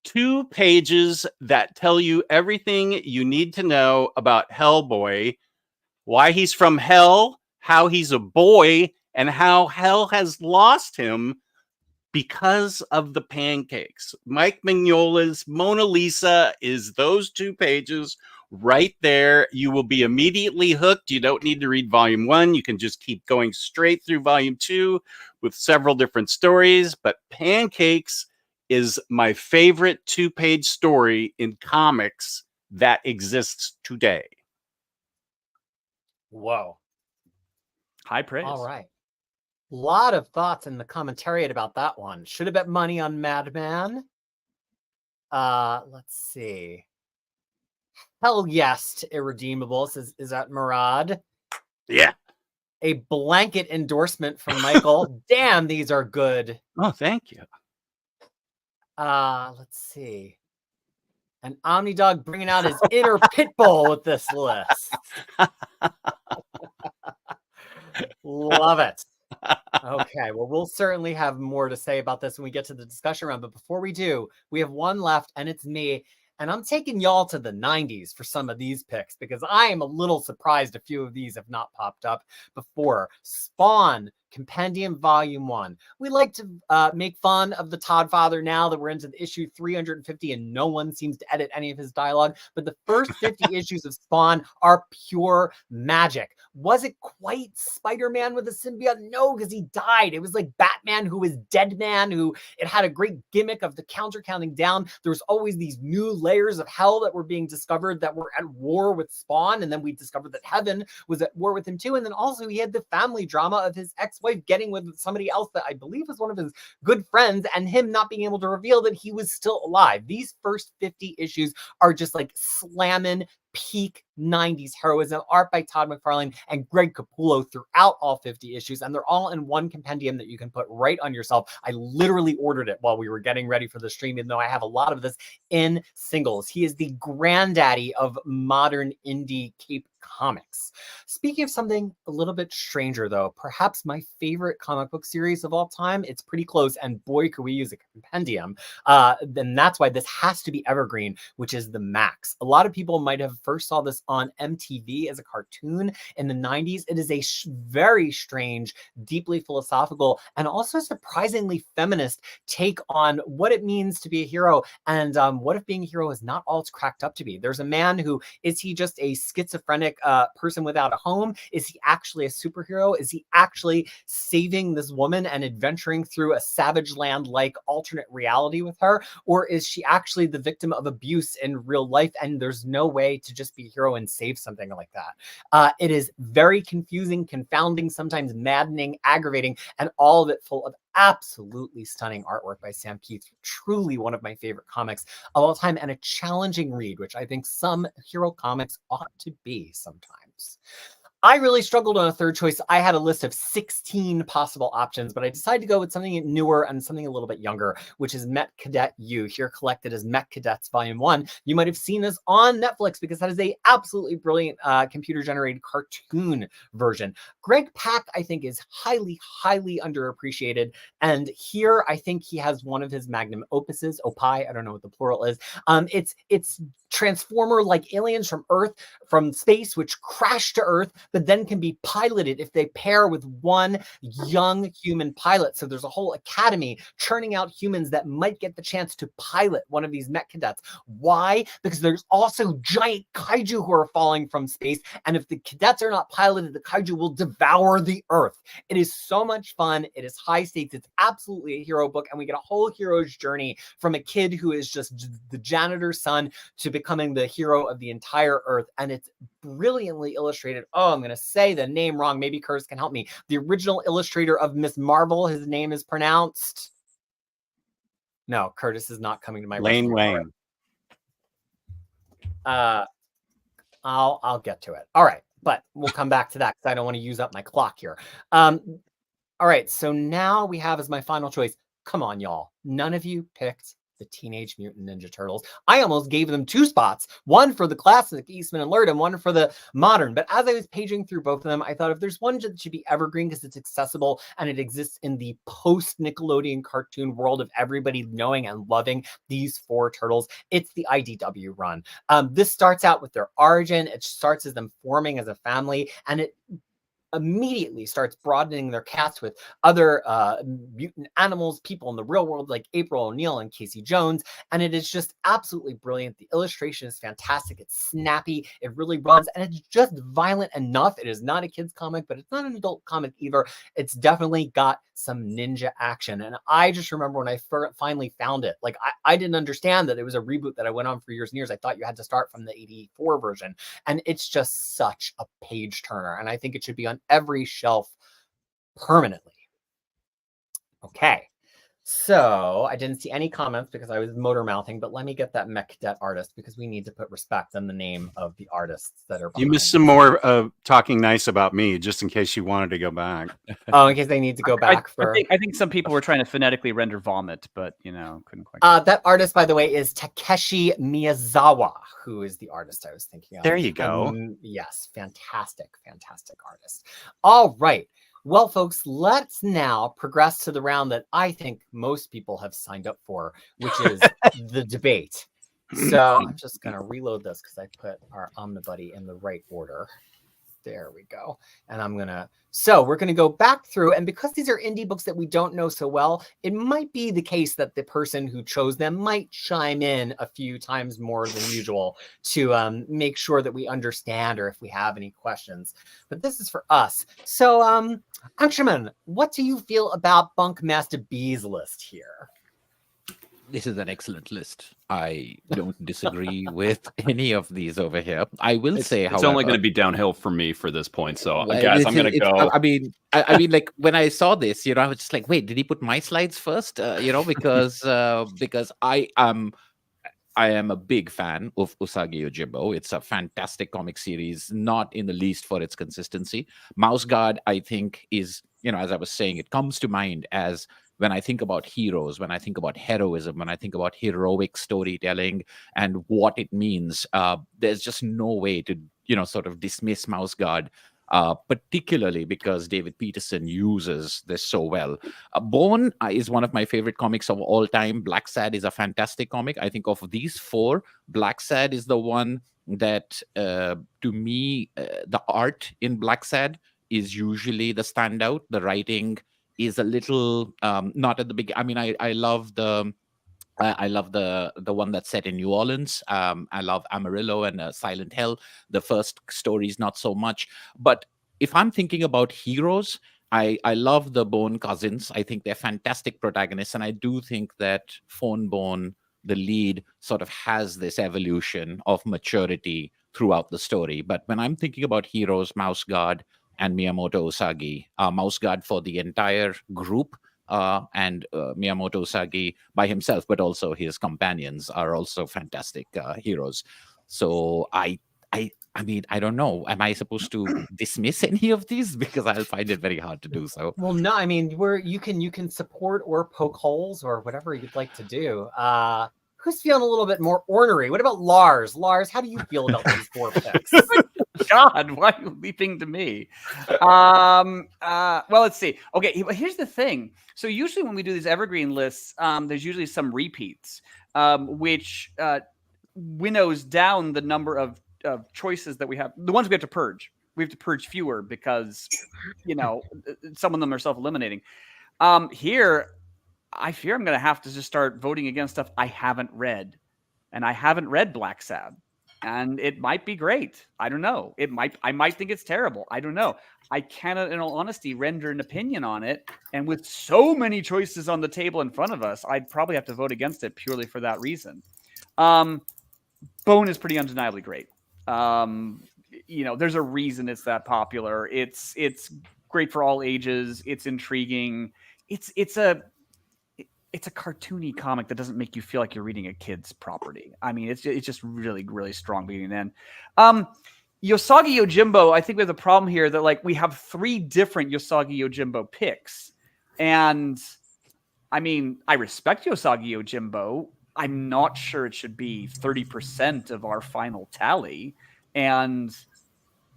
D: 2 pages that tell you everything you need to know about Hellboy, why he's from hell, how he's a boy, and how hell has lost him because of the pancakes. Mike Mignola's Mona Lisa is those 2 pages right there. You will be immediately hooked. You don't need to read volume 1. You can just keep going straight through volume 2 with several different stories. But Pancakes is my favorite 2-page story in comics that exists today.
B: Whoa.
F: High praise.
B: All right. A lot of thoughts in the commentariat about that one. Should have bet money on Madman. Let's see. Hell yes to Irredeemables. Is that Murad?
D: Yeah.
B: A blanket endorsement from Michael. Damn, these are good.
D: Oh, thank you.
B: Let's see. And OmniDog bringing out his inner pit bull with this list. Love it. Okay, well, we'll certainly have more to say about this when we get to the discussion round. But before we do, we have one left, and it's me. And I'm taking y'all to the 90s for some of these picks because I am a little surprised a few of these have not popped up before. Spawn Compendium Volume 1. We like to make fun of the Todd Father now that we're into the issue 350 and no one seems to edit any of his dialogue. But the first 50 issues of Spawn are pure magic. Was it quite Spider-Man with a symbiote? No, because he died. It was like Batman who was Dead Man, who it had a great gimmick of the counter counting down. There was always these new layers of hell that were being discovered that were at war with Spawn. And then we discovered that heaven was at war with him too. And then also he had the family drama of his ex-wife getting with somebody else that I believe was one of his good friends and him not being able to reveal that he was still alive. These first 50 issues are just like slamming peak 90s heroism, art by Todd McFarlane and Greg Capullo throughout all 50 issues, and they're all in one compendium that you can put right on yourself. I literally ordered it while we were getting ready for the stream, even though I have a lot of this in singles. He is the granddaddy of modern indie cape comics. Speaking of something a little bit stranger, though, perhaps my favorite comic book series of all time, it's pretty close, and boy, could we use a compendium. Then that's why this has to be Evergreen, which is the Max. A lot of people might have first saw this on MTV as a cartoon in the 90s. It is a very strange, deeply philosophical, and also surprisingly feminist take on what it means to be a hero and what if being a hero is not all it's cracked up to be. There's a man who, is he just a schizophrenic person without a home? Is he actually a superhero? Is he actually saving this woman and adventuring through a savage land-like alternate reality with her? Or is she actually the victim of abuse in real life and there's no way to just be a hero and save something like that? It is very confusing, confounding, sometimes maddening, aggravating, and all of it full of absolutely stunning artwork by Sam Keith. Truly one of my favorite comics of all time and a challenging read, which I think some hero comics ought to be sometimes. I really struggled on a third choice. I had a list of 16 possible options, but I decided to go with something newer and something a little bit younger, which is Met Cadet U, here collected as Met Cadets Volume 1. You might have seen this on Netflix because that is a absolutely brilliant computer-generated cartoon version. Greg Pak, I think, is highly, highly underappreciated. And here, I think he has one of his magnum opuses, Opie, I don't know what the plural is. It's Transformer-like aliens from Earth, from space, which crash to Earth, but then can be piloted if they pair with one young human pilot. So there's a whole academy churning out humans that might get the chance to pilot one of these Met Cadets. Why? Because there's also giant kaiju who are falling from space. And if the cadets are not piloted, the kaiju will devour the Earth. It is so much fun. It is high stakes. It's absolutely a hero book. And we get a whole hero's journey from a kid who is just the janitor's son to becoming the hero of the entire Earth. And it's brilliantly illustrated. Oh, I'm going to say the name wrong. Maybe Curtis can help me. The original illustrator of Miss Marvel, his name is pronounced... No, Curtis is not coming to my...
D: Lane Wayne.
B: I'll get to it. All right, but we'll come back to that because I don't want to use up my clock here. All right, so now we have as my final choice. Come on, y'all. None of you picked the Teenage Mutant Ninja Turtles. I almost gave them 2 spots, one for the classic Eastman and Laird and one for the modern. But as I was paging through both of them, I thought if there's one that should be evergreen because it's accessible and it exists in the post-Nickelodeon cartoon world of everybody knowing and loving these 4 turtles, it's the IDW run. This starts out with their origin. It starts as them forming as a family, and it immediately starts broadening their cast with other mutant animals, people in the real world like April O'Neil and Casey Jones, and it is just absolutely brilliant. The illustration is fantastic. It's snappy. It really runs, and it's just violent enough. It is not a kid's comic, but it's not an adult comic either. It's definitely got some ninja action, and I just remember when I finally found it, like I didn't understand that it was a reboot that I went on for years and years. I thought you had to start from the 84 version, and it's just such a page turner, and I think it should be on every shelf permanently. Okay, so I didn't see any comments because I was motor mouthing, but let me get that mech debt artist because we need to put respect on the name of the artists that are behind.
D: You missed some more talking nice about me, just in case you wanted to go back.
B: Oh, in case they need to go back
F: I think some people were trying to phonetically render vomit, but couldn't quite.
B: That artist, by the way, is Takeshi Miyazawa, who is the artist I was thinking of.
D: There you go.
B: Yes, fantastic artist. All right. Well, folks, let's now progress to the round that I think most people have signed up for, which is the debate. So I'm just going to reload this because I put our Omnibuddy in the right order. There we go. And we're going to go back through, and because these are indie books that we don't know so well, it might be the case that the person who chose them might chime in a few times more than usual to make sure that we understand or if we have any questions. But this is for us. So, Angshuman, what do you feel about BunkMaster B's list here?
E: This is an excellent list. I don't disagree with any of these over here. I will say,
A: it's only going to be downhill for me for this point. So, guys, I'm going to go.
E: I mean, like when I saw this, I was just like, wait, did he put my slides first? Because I am a big fan of Usagi Yojimbo. It's a fantastic comic series, not in the least for its consistency. Mouse Guard, I think, is, as I was saying, it comes to mind as when I think about heroes, when I think about heroism, when I think about heroic storytelling and what it means. There's just no way to, sort of dismiss Mouse Guard, particularly because David Peterson uses this so well. Bone is one of my favorite comics of all time. Black Sad is a fantastic comic. I think of these 4, Black Sad is the one that, to me, the art in Black Sad is usually the standout. The writing is a little not at the big. I mean, I love the one that's set in New Orleans. I love Amarillo and Silent Hell. The first story is not so much. But if I'm thinking about heroes, I love the Bone cousins. I think they're fantastic protagonists. And I do think that Phone Bone, the lead, sort of has this evolution of maturity throughout the story. But when I'm thinking about heroes, Mouse Guard and Miyamoto Usagi, Mouse Guard for the entire group, and Miyamoto Usagi by himself, but also his companions are also fantastic heroes. So I mean, I don't know. Am I supposed to dismiss any of these? Because I'll find it very hard to do so.
B: Well, no, I mean, you can support or poke holes or whatever you'd like to do. Who's feeling a little bit more ornery? What about Lars? Lars, how do you feel about these 4 picks?
F: God, why are you leaping to me? Well, let's see. Okay, here's the thing. So usually when we do these evergreen lists, there's usually some repeats, which winnows down the number of choices that we have. The ones we have to purge. We have to purge fewer because, some of them are self-eliminating. Here, I fear I'm going to have to just start voting against stuff I haven't read. And I haven't read Black Sad. And it might be great. I don't know. I might think it's terrible. I don't know. I cannot, in all honesty, render an opinion on it. And with so many choices on the table in front of us, I'd probably have to vote against it purely for that reason. Bone is pretty undeniably great. There's a reason it's that popular. It's great for all ages. It's intriguing. It's a cartoony comic that doesn't make you feel like you're reading a kid's property. I mean, it's just really, really strong beginning and end. Usagi Yojimbo, I think we have the problem here that we have 3 different Usagi Yojimbo picks. And I mean, I respect Usagi Yojimbo. I'm not sure it should be 30% of our final tally. And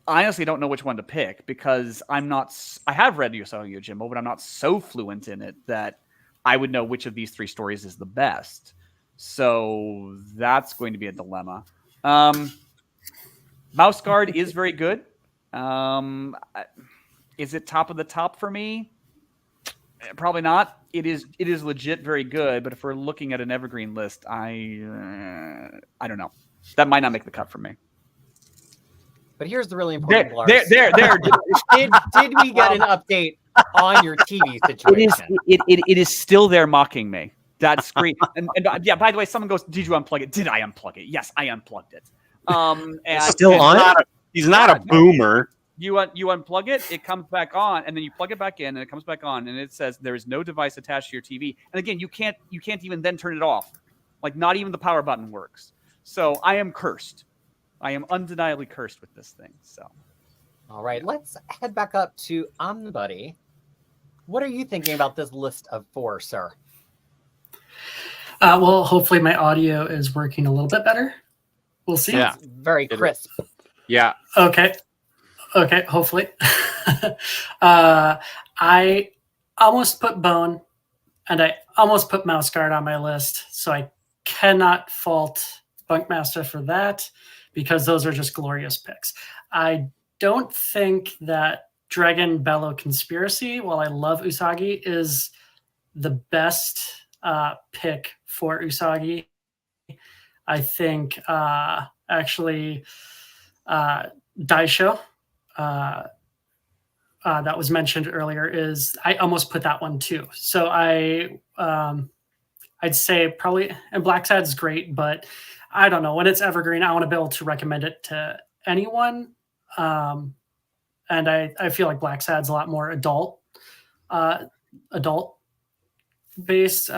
F: I honestly don't know which one to pick because I have read Usagi Yojimbo, but I'm not so fluent in it that I would know which of these three stories is the best. So that's going to be a dilemma. Mouse Guard is very good. Is it top of the top for me? Probably not. It is legit very good, but if we're looking at an evergreen list, I don't know. That might not make the cut for me.
B: But here's the really important part.
F: There.
B: Did we get an update on your TV situation?
F: It is still there mocking me. That screen. and yeah, by the way, someone goes, "Did you unplug it?" Did I unplug it? Yes, I unplugged it. And
C: Still on?
D: He's not a boomer.
F: You unplug it, it comes back on, and then you plug it back in, and it comes back on, and it says there is no device attached to your TV. And again, you can't even then turn it off. Like, not even the power button works. So I am cursed. I am undeniably cursed with this thing. So,
B: all right, let's head back up to OmniBuddy. What are you thinking about this list of 4, sir?
G: Well, hopefully my audio is working a little bit better. We'll see.
D: Yeah.
B: It's very crisp.
D: Yeah.
G: Okay, hopefully. I almost put Bone and I almost put Mouse Guard on my list, so I cannot fault BunkMaster for that because those are just glorious picks. I don't think that Dragon Bellow Conspiracy, while I love Usagi, is the best pick for Usagi. I think actually Daisho, that was mentioned earlier, is I almost put that one too. So I'd say probably, and Black Sad is great, but I don't know, when it's evergreen, I want to be able to recommend it to anyone. And I feel like Black Sad's a lot more adult based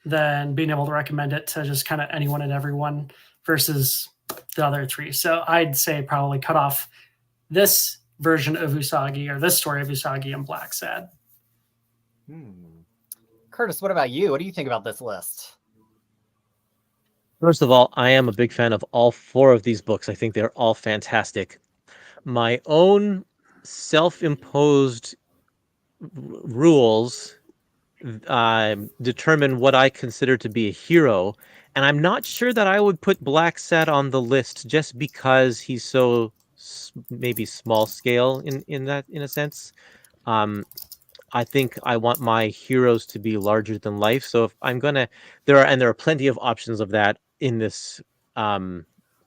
G: than being able to recommend it to just kind of anyone and everyone versus the other 3. So I'd say probably cut off this version of Usagi, or this story of Usagi and Black Sad.
B: Curtis, what about you? What do you think about this list?
C: First of all, I am a big fan of all 4 of these books. I think they're all fantastic. My own self-imposed rules determine what I consider to be a hero, and I'm not sure that I would put Black Sad on the list just because he's so maybe small scale in a sense. I think I want my heroes to be larger than life. So if I'm gonna, there are plenty of options of that in this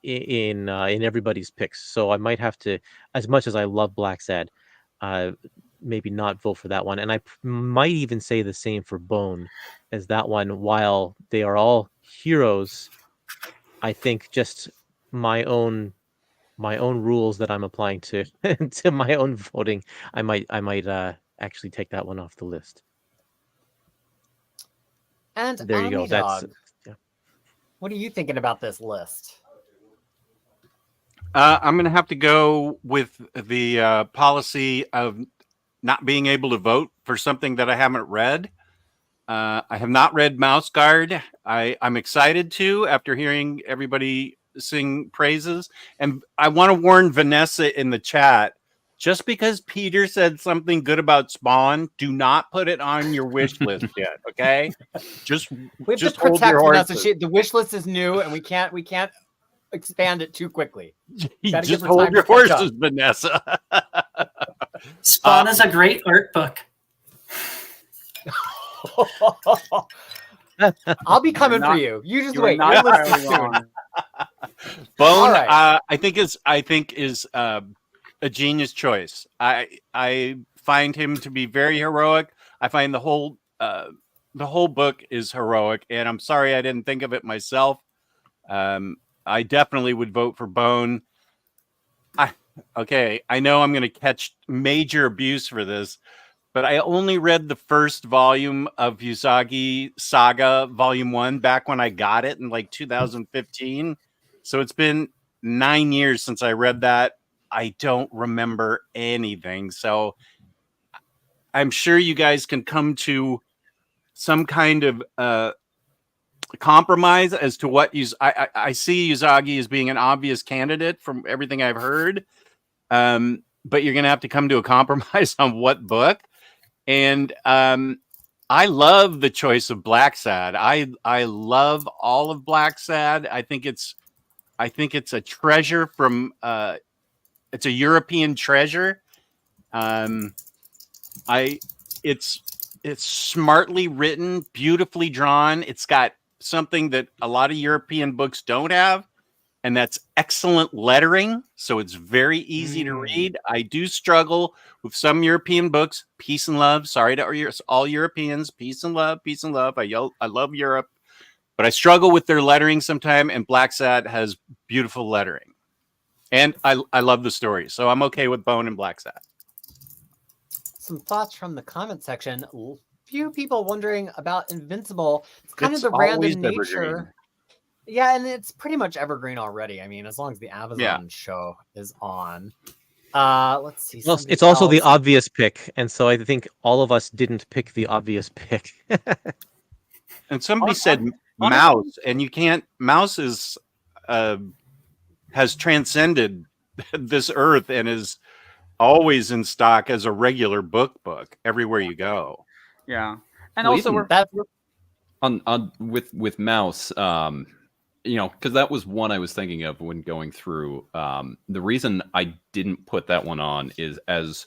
C: in everybody's picks. So I might have to, as much as I love Black Sad, maybe not vote for that one. And I might even say the same for Bone, as that one, while they are all heroes, I think just my own rules that I'm applying to to my own voting, I might actually take that one off the list.
B: And
C: there you go. That's
B: yeah. What are you thinking about this list?
D: I'm going to have to go with the policy of not being able to vote for something that I haven't read. I have not read Mouse Guard. I'm excited to, after hearing everybody sing praises. And I want to warn Vanessa in the chat, just because Peter said something good about Spawn, do not put it on your wish list yet, okay? Just
B: we have
D: just
B: to protect
D: hold your
B: Vanessa.
D: horses.
B: The wish list is new, and we can't expand it too quickly.
D: Just hold your horses, Vanessa.
G: Spawn is a great art book.
B: I'll be coming for you. You just wait.
F: Not entirely wrong.
D: Bone,
B: right.
D: I think is a genius choice. I find him to be very heroic. I find the whole book is heroic, and I'm sorry I didn't think of it myself. I definitely would vote for Bone. I know I'm going to catch major abuse for this, but I only read the first volume of Usagi Saga Volume 1 back when I got it in like 2015. So it's been 9 years since I read that. I don't remember anything. So I'm sure you guys can come to some kind of compromise as to what I see Usagi as being an obvious candidate from everything I've heard. But you're going to have to come to a compromise on what book. And I love the choice of Black Sad. I love all of Black Sad. I think it's a treasure from it's a European treasure. It's smartly written, beautifully drawn. It's got something that a lot of European books don't have, and that's excellent lettering. So it's very easy to read. I do struggle with some European books. Peace and love. Sorry to all Europeans. Peace and love. Peace and love. I love Europe, but I struggle with their lettering sometimes. And Black Sad has beautiful lettering, and I love the story. So I'm okay with Bone and Black Sad.
B: Some thoughts from the comment section. Few people wondering about Invincible. It's kind
D: It's
B: of the
D: always
B: random nature.
D: evergreen.
B: Yeah, and it's pretty much evergreen already. I mean, as long as the Amazon show is on. Let's see.
C: Well, it's also the obvious pick, and so I think all of us didn't pick the obvious pick.
D: And somebody said Mouse, and you can't. Mouse is has transcended this earth and is always in stock as a regular book everywhere you go.
F: Yeah, and
A: Well,
F: also
A: with Mouse, because that was one I was thinking of when going through. The reason I didn't put that one on is as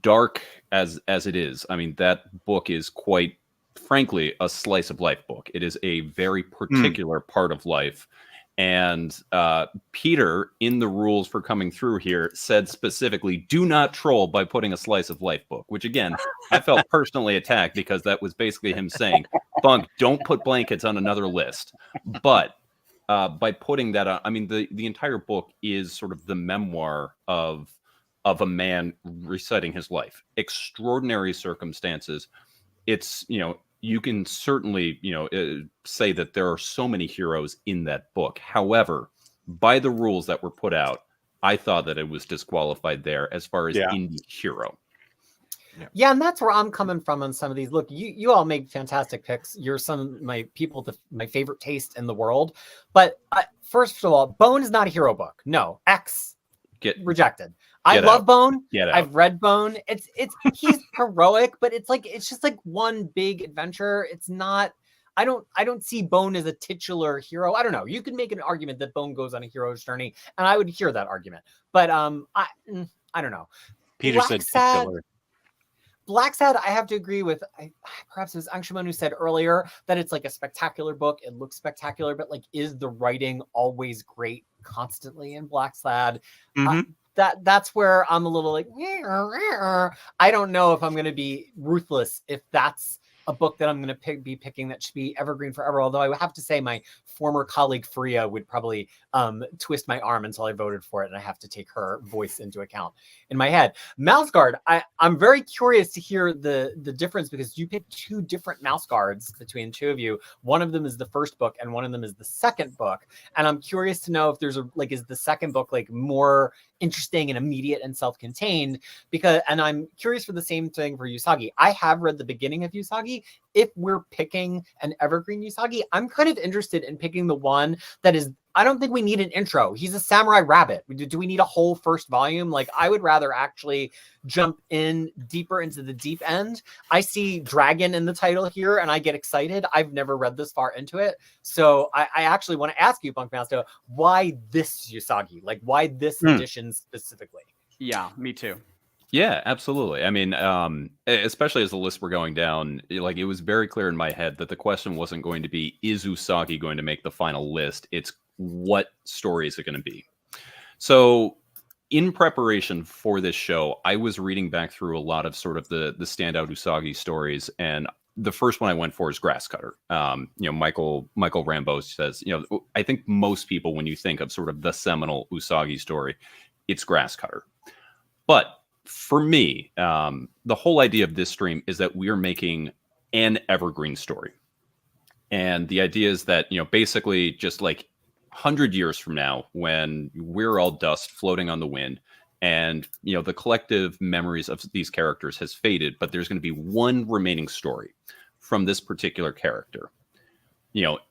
A: dark as it is. I mean, that book is quite frankly a slice of life book. It is a very particular part of life. And Peter, in the rules for coming through here, said specifically, do not troll by putting a slice of life book, which again, I felt personally attacked because that was basically him saying, Bunk, don't put blankets on another list. But by putting that on, I mean, the entire book is sort of the memoir of a man reciting his life. Extraordinary circumstances. It's, you can certainly, say that there are so many heroes in that book. However, by the rules that were put out, I thought that it was disqualified there as far as Indie Hero.
B: Yeah, and that's where I'm coming from on some of these. Look, you all make fantastic picks. You're some of my my favorite taste in the world. But first of all, Bone is not a hero book. No, rejected. I love Bone. I've read Bone. It's he's heroic, but it's just like one big adventure. It's not. I don't see Bone as a titular hero. I don't know. You could make an argument that Bone goes on a hero's journey, and I would hear that argument. But I don't know.
D: Peter said titular.
B: Black Sad, I have to agree with. Perhaps it was Angshuman who said earlier that it's like a spectacular book. It looks spectacular, but like, is the writing always great constantly in Black Sad? That's where I'm a little like, I don't know if I'm going to be ruthless if that's a book that I'm going to be picking that should be evergreen forever. Although I would have to say my former colleague Freya would probably twist my arm until I voted for it, and I have to take her voice into account in my head. Mouse Guard, I'm very curious to hear the difference, because you picked two different Mouse Guards between two of you. One of them is the first book, and one of them is the second book. And I'm curious to know if there's is the second book like more interesting and immediate and self-contained, and I'm curious for the same thing for Usagi. I have read the beginning of Usagi. If we're picking an evergreen Usagi, I'm kind of interested in picking the one that is, I don't think we need an intro. He's a samurai rabbit. Do we need a whole first volume? Like, I would rather actually jump in deeper into the deep end. I see dragon in the title here and I get excited. I've never read this far into it. So I actually want to ask you, BunkMaster, why this Usagi? Like, why this edition specifically?
F: Yeah, me too.
A: Yeah, absolutely. I mean, especially as the list were going down, like, it was very clear in my head that the question wasn't going to be, is Usagi going to make the final list? It's, what story is it going to be? So in preparation for this show, I was reading back through a lot of sort of the standout Usagi stories, and the first one I went for is Grasscutter. Michael Rambeau says, I think most people, when you think of sort of the seminal Usagi story, it's Grasscutter. But for me, the whole idea of this stream is that we're making an evergreen story. And the idea is that, basically just like 100 years from now, when we're all dust floating on the wind, and, the collective memories of these characters has faded, but there's going to be one remaining story from this particular character.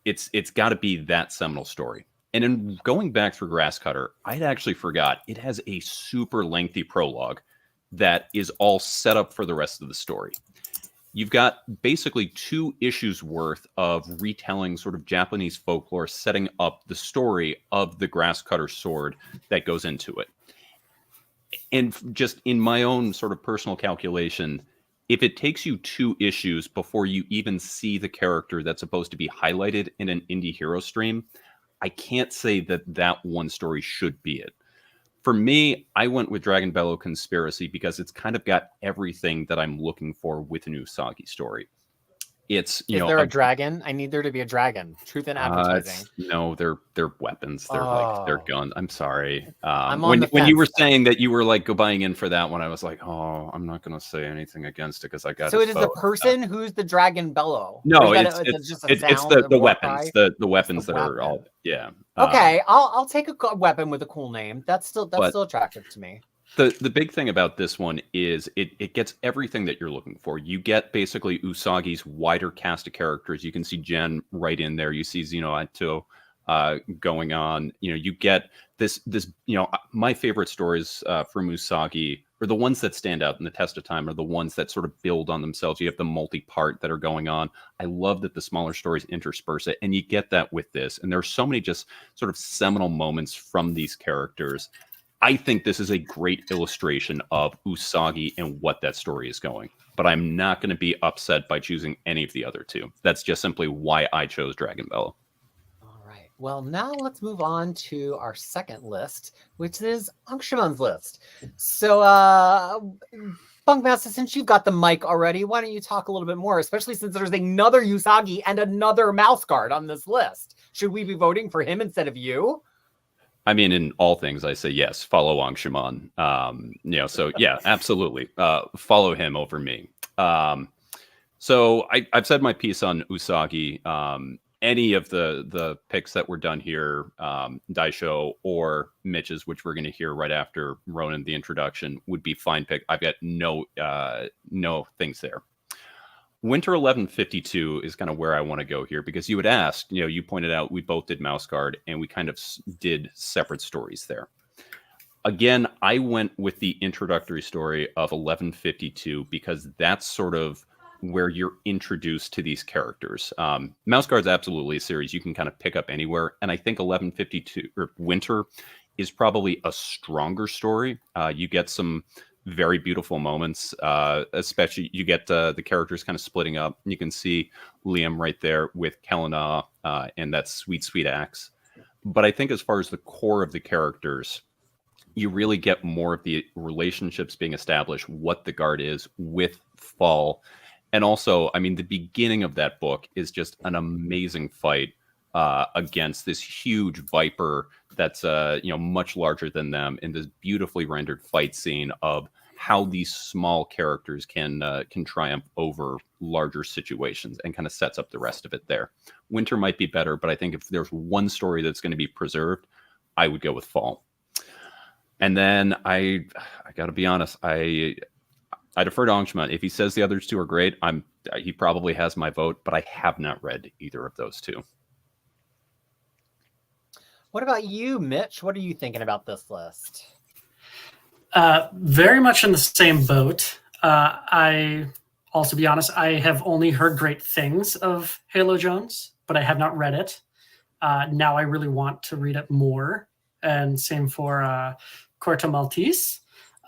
A: it's got to be that seminal story. And in going back through Grasscutter, I'd actually forgot it has a super lengthy prologue that is all set up for the rest of the story. You've got basically 2 issues worth of retelling sort of Japanese folklore, setting up the story of the Grasscutter sword that goes into it. And just in my own sort of personal calculation, if it takes you 2 issues before you even see the character that's supposed to be highlighted in an Indie Hero stream, I can't say that one story should be it. For me, I went with Dragon Bellow Conspiracy because it's kind of got everything that I'm looking for with an Usagi story. Is
B: there a dragon? I need there to be a dragon. Truth in advertising.
A: No, they're weapons. They're like they're guns. I'm sorry.
B: I'm on the
A: when you were
B: fence.
A: saying that you were like buying in for that one, I was like, oh, I'm not going to say anything against it because I got.
B: So it is the person who's the Dragon Bellow.
A: No,
B: it's
A: the weapons. The weapons that are all
B: Okay, I'll take a weapon with a cool name. That's still attractive to me.
A: The big thing about this one is it gets everything that you're looking for. You get basically Usagi's wider cast of characters. You can see Jen right in there. You see Xenoito going on. You get this. My favorite stories from Usagi, or the ones that stand out in the test of time, are the ones that sort of build on themselves. You have the multi-part that are going on. I love that the smaller stories intersperse it, and you get that with this. And there's so many just sort of seminal moments from these characters. I think this is a great illustration of Usagi and what that story is going. But I'm not going to be upset by choosing any of the other 2. That's just simply why I chose Dragon Bellow.
B: All right. Well, now let's move on to our second list, which is Angshuman's list. So, BunkMaster, since you've got the mic already, why don't you talk a little bit more, especially since there's another Usagi and another mouse guard on this list. Should we be voting for him instead of you?
A: I mean, in all things, I say yes. Follow Angshuman. So yeah, absolutely. Follow him over me. So I've said my piece on Usagi. Any of the picks that were done here, Daisho or Mitch's, which we're going to hear right after Ronan, the introduction, would be fine pick. I've got no things there. Winter 1152 is kind of where I want to go here because you had asked, you pointed out we both did Mouse Guard and we kind of did separate stories there. Again, I went with the introductory story of 1152 because that's sort of where you're introduced to these characters. Mouse Guard's absolutely a series you can kind of pick up anywhere. And I think 1152 or Winter is probably a stronger story. You get some very beautiful moments, especially you get the characters kind of splitting up. You can see Liam right there with Kelena and that sweet axe. But I think as far as the core of the characters, you really get more of the relationships being established, what the guard is with Fall. And also, I mean, the beginning of that book is just an amazing fight against this huge viper that's much larger than them, in this beautifully rendered fight scene of how these small characters can triumph over larger situations, and kind of sets up the rest of it there. Winter might be better, but I think if there's one story that's going to be preserved, I would go with Fall. And then I got to be honest, I defer to Angshuman. If he says the other 2 are great, he probably has my vote, but I have not read either of those 2.
B: What about you, Mitch? What are you thinking about this list?
G: Very much in the same boat. I also, be honest, I have only heard great things of Halo Jones, but I have not read it. Now I really want to read it more. And same for Corto Maltese.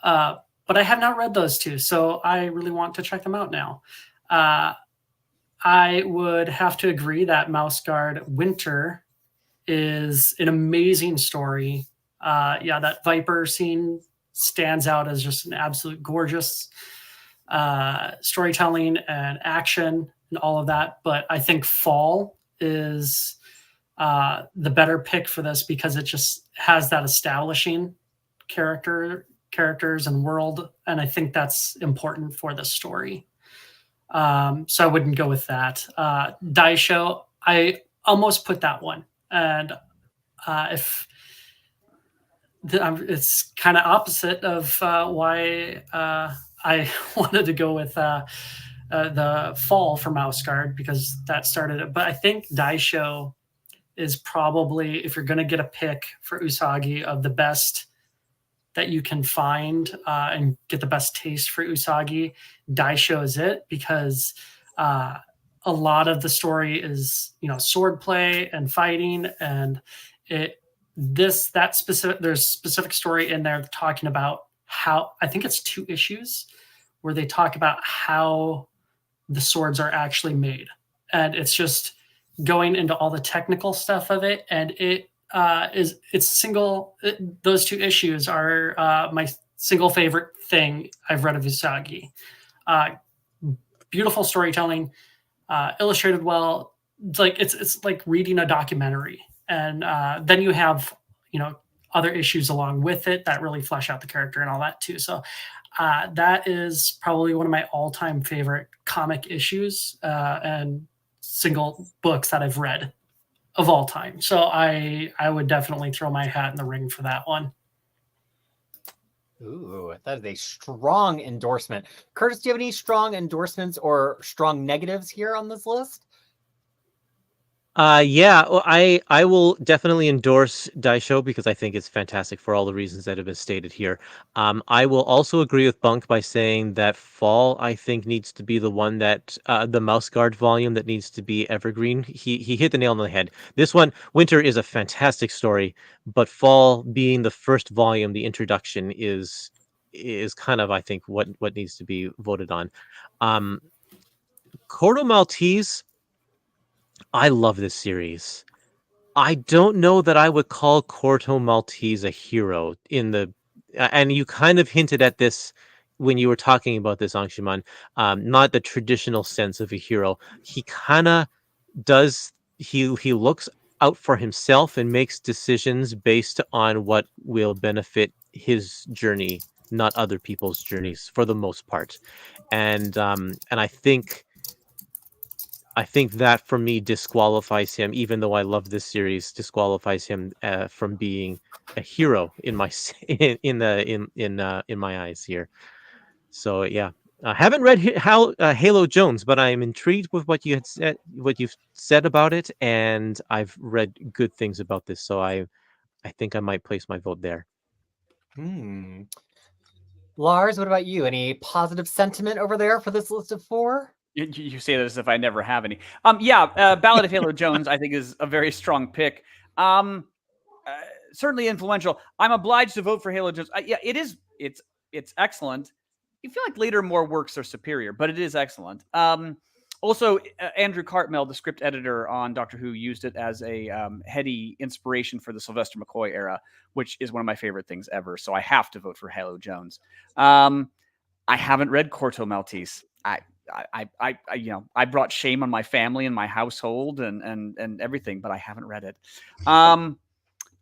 G: But I have not read those 2, so I really want to check them out now. I would have to agree that Mouse Guard Winter is an amazing story. That Viper scene stands out as just an absolute gorgeous storytelling and action and all of that. But I think Fall is the better pick for this because it just has that establishing characters and world, and I think that's important for the story. So I wouldn't go with that. Daisho, I almost put that one, and it's kind of opposite of why I wanted to go with the Fall for Mouse Guard, because that started it. But I think Daisho is probably, if you're going to get a pick for Usagi of the best that you can find and get the best taste for Usagi, Daisho is it, because a lot of the story is, swordplay and fighting, and there's specific story in there talking about how, I think it's 2 issues where they talk about how the swords are actually made, and it's just going into all the technical stuff of it, and those 2 issues are my single favorite thing I've read of Usagi. Beautiful storytelling, illustrated well. It's like reading a documentary, and then you have other issues along with it that really flesh out the character and all that too. So that is probably one of my all-time favorite comic issues and single books that I've read of all time. So I would definitely throw my hat in the ring for that one.
B: Ooh, that is a strong endorsement. Curtis, do you have any strong endorsements or strong negatives here on this list?
C: Yeah, well, I will definitely endorse Daisho because I think it's fantastic for all the reasons that have been stated here. I will also agree with Bunk by saying that Fall, I think, needs to be the one that the Mouse Guard volume that needs to be evergreen. He hit the nail on the head. This one, Winter, is a fantastic story, but Fall being the first volume, the introduction is kind of, I think, what needs to be voted on. Corto Maltese, I love this series. I don't know that I would call Corto Maltese a hero and you kind of hinted at this when you were talking about this, Angshuman. Not the traditional sense of a hero. He kind of does. He looks out for himself and makes decisions based on what will benefit his journey, not other people's journeys, for the most part. And I think that for me disqualifies him, even though I love this series, disqualifies him from being a hero in my in my eyes here. So yeah, I haven't read Halo Jones, but I am intrigued with what you've said about it, and I've read good things about this. So I think I might place my vote there.
B: Lars, what about you? Any positive sentiment over there for this list of 4?
F: You say that as if I never have any. Ballad of Halo Jones, I think, is a very strong pick. Certainly influential. I'm obliged to vote for Halo Jones. It is. It's excellent. You feel like later more works are superior, but it is excellent. Also, Andrew Cartmel, the script editor on Doctor Who, used it as a heady inspiration for the Sylvester McCoy era, which is one of my favorite things ever. So I have to vote for Halo Jones. I haven't read Corto Maltese. I brought shame on my family and my household and everything, but I haven't read it. And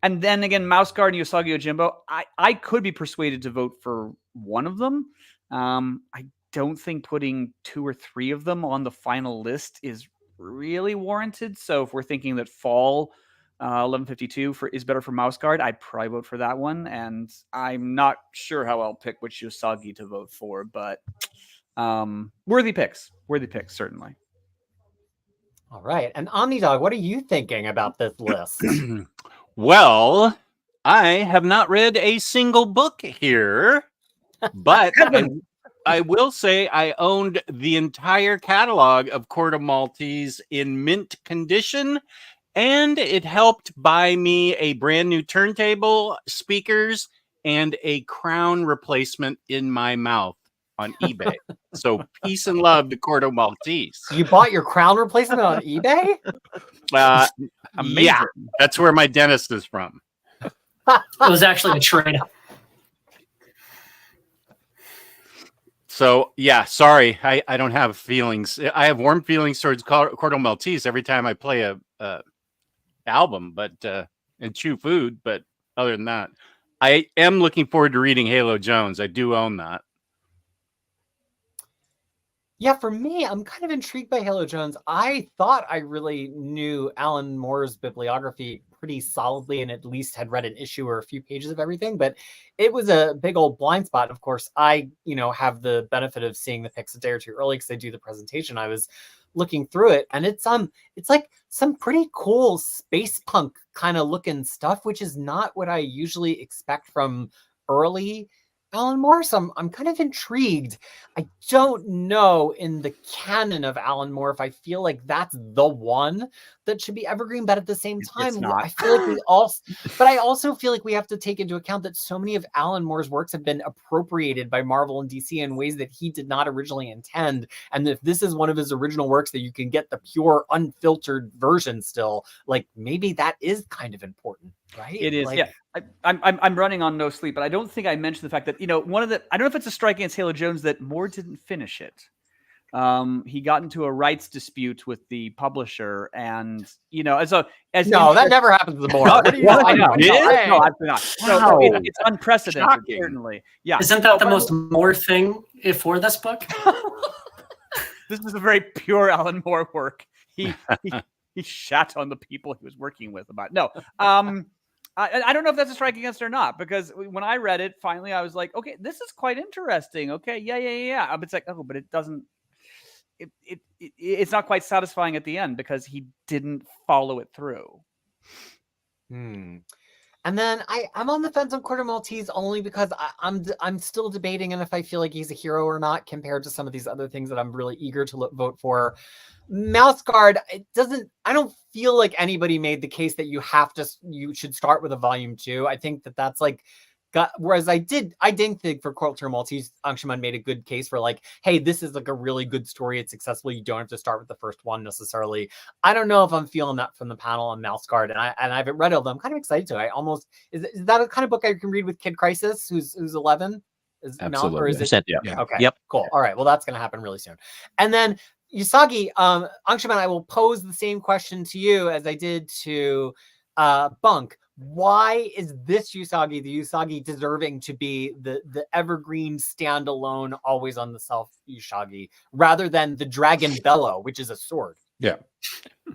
F: then again, Mouse Guard and Usagi Yojimbo, I could be persuaded to vote for one of them. I don't think putting 2 or 3 of them on the final list is really warranted. So if we're thinking that Fall 1152 is better for Mouse Guard, I'd probably vote for that one. And I'm not sure how I'll pick which Usagi to vote for, but worthy picks, certainly.
B: All right. And OmniDog, what are you thinking about this list?
D: Well, I have not read a single book here, but I will say I owned the entire catalog of Corto Maltese in mint condition, and it helped buy me a brand new turntable, speakers, and a crown replacement in my mouth on eBay. So peace and love to Corto Maltese.
B: You bought your crown replacement on eBay?
F: Amazing.
D: Yeah, that's where my dentist is from.
G: It was actually a trade.
D: So yeah, sorry, I don't have feelings. I have warm feelings towards Corto Maltese every time I play a album, but and chew food. But other than that, I am looking forward to reading Halo Jones. I do own that.
B: Yeah, for me, I'm kind of intrigued by Halo Jones. I thought I really knew Alan Moore's bibliography pretty solidly and at least had read an issue or a few pages of everything, but it was a big old blind spot. Of course, I, have the benefit of seeing the pics a day or two early because I do the presentation. I was looking through it, and it's like some pretty cool space punk kind of looking stuff, which is not what I usually expect from early Alan Moore. So I'm kind of intrigued. I don't know in the canon of Alan Moore if I feel like that's the one that should be evergreen, but at the same time, I feel like I also feel like we have to take into account that so many of Alan Moore's works have been appropriated by Marvel and DC in ways that he did not originally intend. And if this is one of his original works that you can get the pure unfiltered version still, like maybe that is kind of important, right?
F: It is,
B: like,
F: yeah. I'm running on no sleep, but I don't think I mentioned the fact that I don't know if it's a strike against Halo Jones that Moore didn't finish it. He got into a rights dispute with the publisher, and
B: that never happens to Moore. What do you
F: I know. No, absolutely not. So it's unprecedented,
D: Shocking.
F: certainly. Yeah.
G: Isn't that the most Moore thing for this book?
F: This is a very pure Alan Moore work. He shat on the people he was working with about. No. I don't know if that's a strike against or not, because when I read it, finally I was like, okay, this is quite interesting. Okay, yeah. But it's like, oh, but it doesn't. It's not quite satisfying at the end because he didn't follow it through.
B: And then I'm on the fence on Quarter Maltese only because I'm still debating and if I feel like he's a hero or not compared to some of these other things that I'm really eager to vote for. Mouse Guard, I don't feel like anybody made the case that you should start with a volume 2. I think that's like, whereas I didn't think for Quarter Maltese, Angshuman made a good case for like, hey, this is like a really good story. It's successful. You don't have to start with the first one necessarily. I don't know if I'm feeling that from the panel on Mouse Guard, and I haven't read it, although I'm kind of excited to. Is that a kind of book I can read with Kid Crisis, who's 11?
A: Absolutely.
B: Or is it?
C: Yeah.
B: Okay.
C: Yep.
B: Cool. All right. Well, that's going to happen really soon. And then Usagi, Angshuman, I will pose the same question to you as I did to Bunk. Why is this Usagi, the Usagi, deserving to be the evergreen standalone, always on the self Usagi, rather than the Dragon Bellow, which is a sword?
E: Yeah.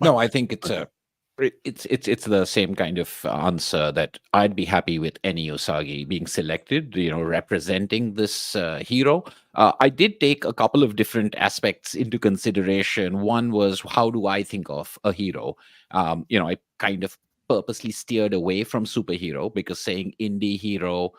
E: No, I think it's the same kind of answer that I'd be happy with any Usagi being selected, representing this hero. I did take a couple of different aspects into consideration. One was, how do I think of a hero? I kind of purposely steered away from superhero because saying indie hero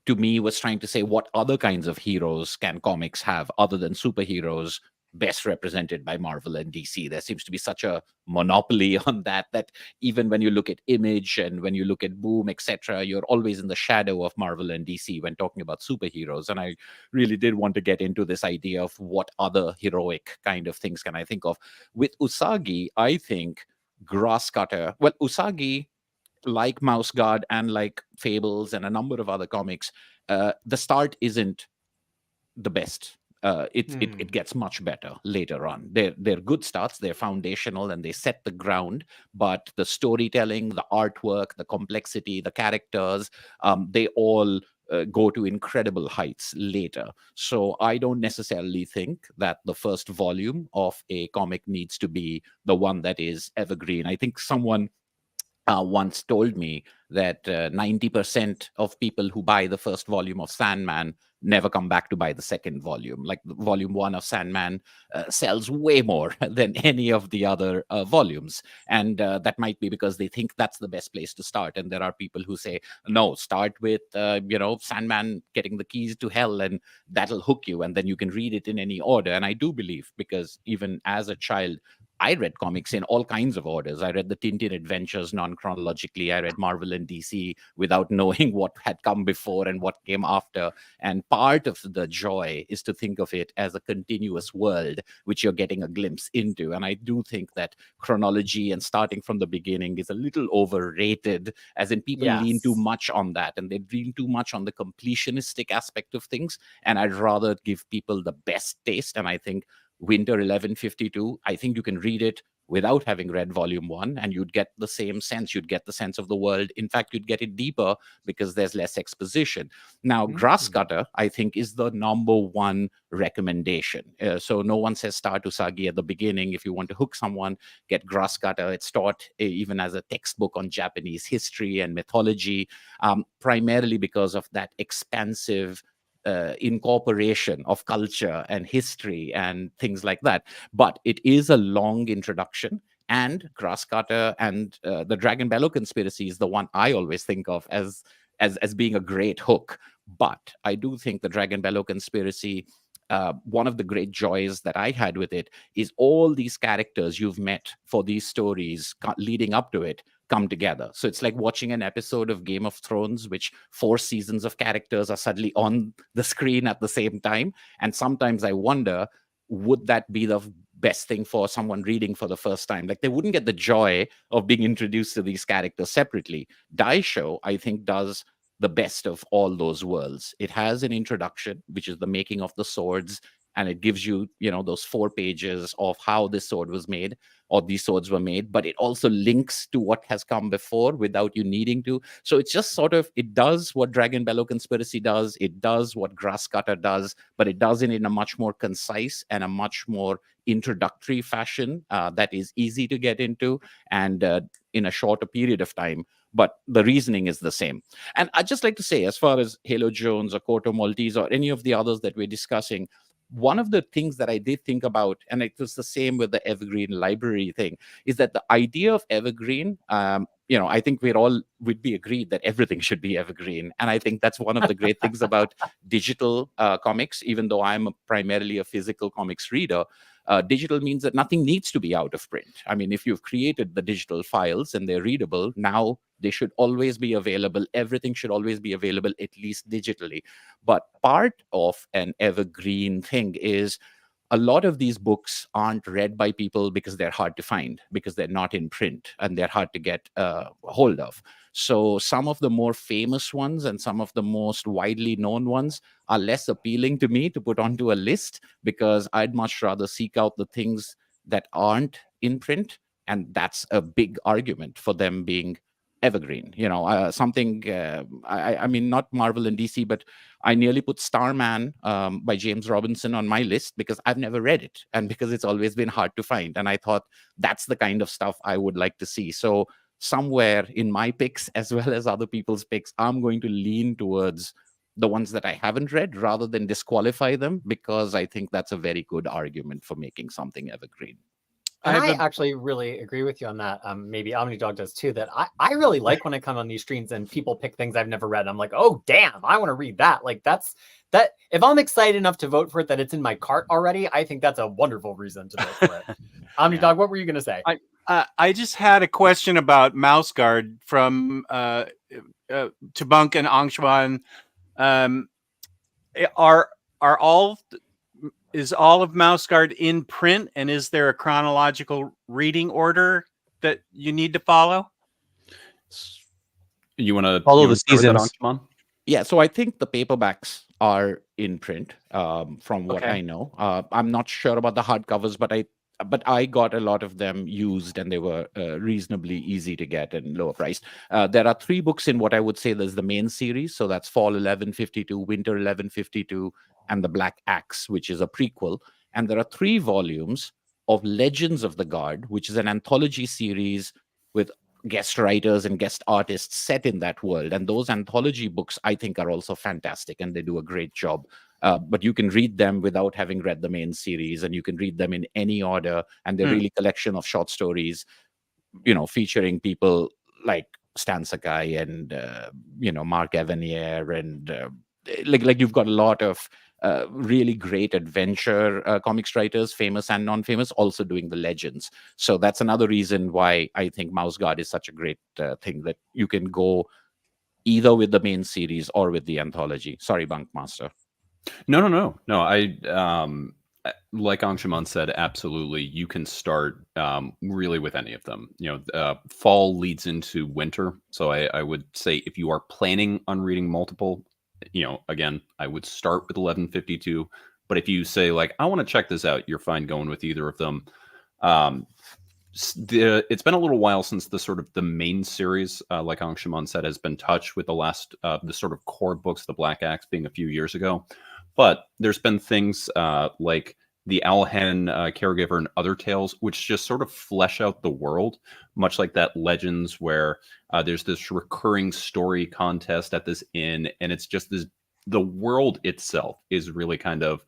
E: to me was trying to say what other kinds of heroes can comics have other than superheroes, best represented by Marvel and DC. There seems to be such a monopoly on that even when you look at Image and when you look at Boom, etc., you're always in the shadow of Marvel and DC when talking about superheroes. And I really did want to get into this idea of what other heroic kind of things can I think of. With Usagi, I think Grasscutter, well, Usagi, like Mouse Guard and like Fables and a number of other comics, the start isn't the best. It gets much better later on. They're good starts, they're foundational, and they set the ground. But the storytelling, the artwork, the complexity, the characters, they all go to incredible heights later. So I don't necessarily think that the first volume of a comic needs to be the one that is evergreen. I think someone once told me that 90% of people who buy the first volume of Sandman never come back to buy the second volume. Like volume 1 of Sandman sells way more than any of the other volumes. And that might be because they think that's the best place to start. And there are people who say, no, start with, Sandman getting the keys to hell and that'll hook you. And then you can read it in any order. And I do believe, because even as a child, I read comics in all kinds of orders. I read the Tintin Adventures non-chronologically. I read Marvel and DC without knowing what had come before and what came after. And part of the joy is to think of it as a continuous world, which you're getting a glimpse into. And I do think that chronology and starting from the beginning is a little overrated, as in people lean too much on that. And they lean too much on the completionistic aspect of things. And I'd rather give people the best taste. And I think Winter 1152, I think you can read it without having read volume 1, and you'd get the same sense. You'd get the sense of the world. In fact, you'd get it deeper because there's less exposition. Now, Grasscutter, I think, is the number one recommendation. So no one says Star to Sagi at the beginning. If you want to hook someone, get Grasscutter. It's taught even as a textbook on Japanese history and mythology, primarily because of that expansive incorporation of culture and history and things like that. But it is a long introduction, and Grasscutter and the Dragon Bellow Conspiracy is the one I always think of as being a great hook. But I do think the Dragon Bellow Conspiracy, one of the great joys that I had with it is all these characters you've met for these stories leading up to it come together. So it's like watching an episode of Game of Thrones, which 4 seasons of characters are suddenly on the screen at the same time. And sometimes I wonder, would that be the best thing for someone reading for the first time? Like, they wouldn't get the joy of being introduced to these characters separately. Daisho, I think, does the best of all those worlds. It has an introduction, which is the making of the swords, and it gives you, those 4 pages of how this sword was made, or these swords were made, but it also links to what has come before without you needing to. So it's just sort of, it does what Dragon Bellow Conspiracy does, it does what Grasscutter does, but it does it in a much more concise and a much more introductory fashion that is easy to get into, and in a shorter period of time. But the reasoning is the same. And I'd just like to say, as far as Halo Jones or Koto Maltese or any of the others that we're discussing, one of the things that I did think about, and it was the same with the Evergreen library thing, is that the idea of Evergreen, I think we'd be agreed that everything should be Evergreen. And I think that's one of the great things about digital comics, even though I'm primarily a physical comics reader. Digital means that nothing needs to be out of print. I mean, if you've created the digital files and they're readable, now they should always be available. Everything should always be available, at least digitally. But part of an evergreen thing is a lot of these books aren't read by people because they're hard to find, because they're not in print and they're hard to get hold of. So some of the more famous ones and some of the most widely known ones are less appealing to me to put onto a list, because I'd much rather seek out the things that aren't in print. And that's a big argument for them being evergreen. I mean, not Marvel and DC, but I nearly put Starman by James Robinson on my list because I've never read it and because it's always been hard to find. And I thought that's the kind of stuff I would like to see. So somewhere in my picks, as well as other people's picks, I'm going to lean towards the ones that I haven't read rather than disqualify them, because I think that's a very good argument for making something evergreen.
B: And I actually really agree with you on that. Maybe OmniDog does too, that I really like when I come on these streams and people pick things I've never read. I'm like, oh, damn, I want to read that. Like, that. If I'm excited enough to vote for it, that it's in my cart already, I think that's a wonderful reason to vote for it. OmniDog, what were you going to say?
D: I just had a question about Mouse Guard from Tabunk and Angshuman. Is all of Mouse Guard in print, and is there a chronological reading order that you need to follow?
A: You want to
C: follow the seasons?
E: Yeah, so I think the paperbacks are in print, from what I know. I'm not sure about the hardcovers, but I got a lot of them used, and they were reasonably easy to get and lower priced. There are 3 books in what I would say there's the main series. So that's Fall 1152, Winter 1152, and The Black Axe, which is a prequel. And there are 3 volumes of Legends of the Guard, which is an anthology series with guest writers and guest artists set in that world. And those anthology books, I think, are also fantastic, and they do a great job. But you can read them without having read the main series, and you can read them in any order. And they're really a collection of short stories, featuring people like Stan Sakai and, Mark Evanier. And like you've got a lot of really great adventure comics writers, famous and non-famous, also doing the Legends. So that's another reason why I think Mouse Guard is such a great thing, that you can go either with the main series or with the anthology. Sorry, BunkMaster.
A: No. I like Angshuman said, absolutely. You can start really with any of them. Fall leads into winter, so I would say if you are planning on reading multiple, again, I would start with 1152. But if you say, like, I want to check this out, you're fine going with either of them. it's been a little while since the sort of the main series, like Angshuman said, has been touched, with the last the sort of core books, the Black Axe, being a few years ago. But there's been things like the Owlhen Caregiver and other tales, which just sort of flesh out the world, much like that Legends, where there's this recurring story contest at this inn, and it's just this. The world itself is really kind of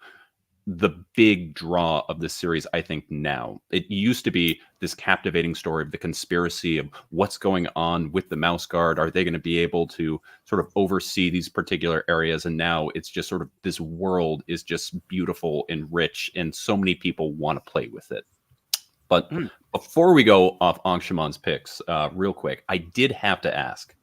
A: the big draw of the series, I think. Now, it used to be this captivating story of the conspiracy of what's going on with the Mouse Guard. Are they going to be able to sort of oversee these particular areas? And now it's just sort of, this world is just beautiful and rich, and so many people want to play with it. But before we go off Angshuman's picks, real quick, I did have to ask,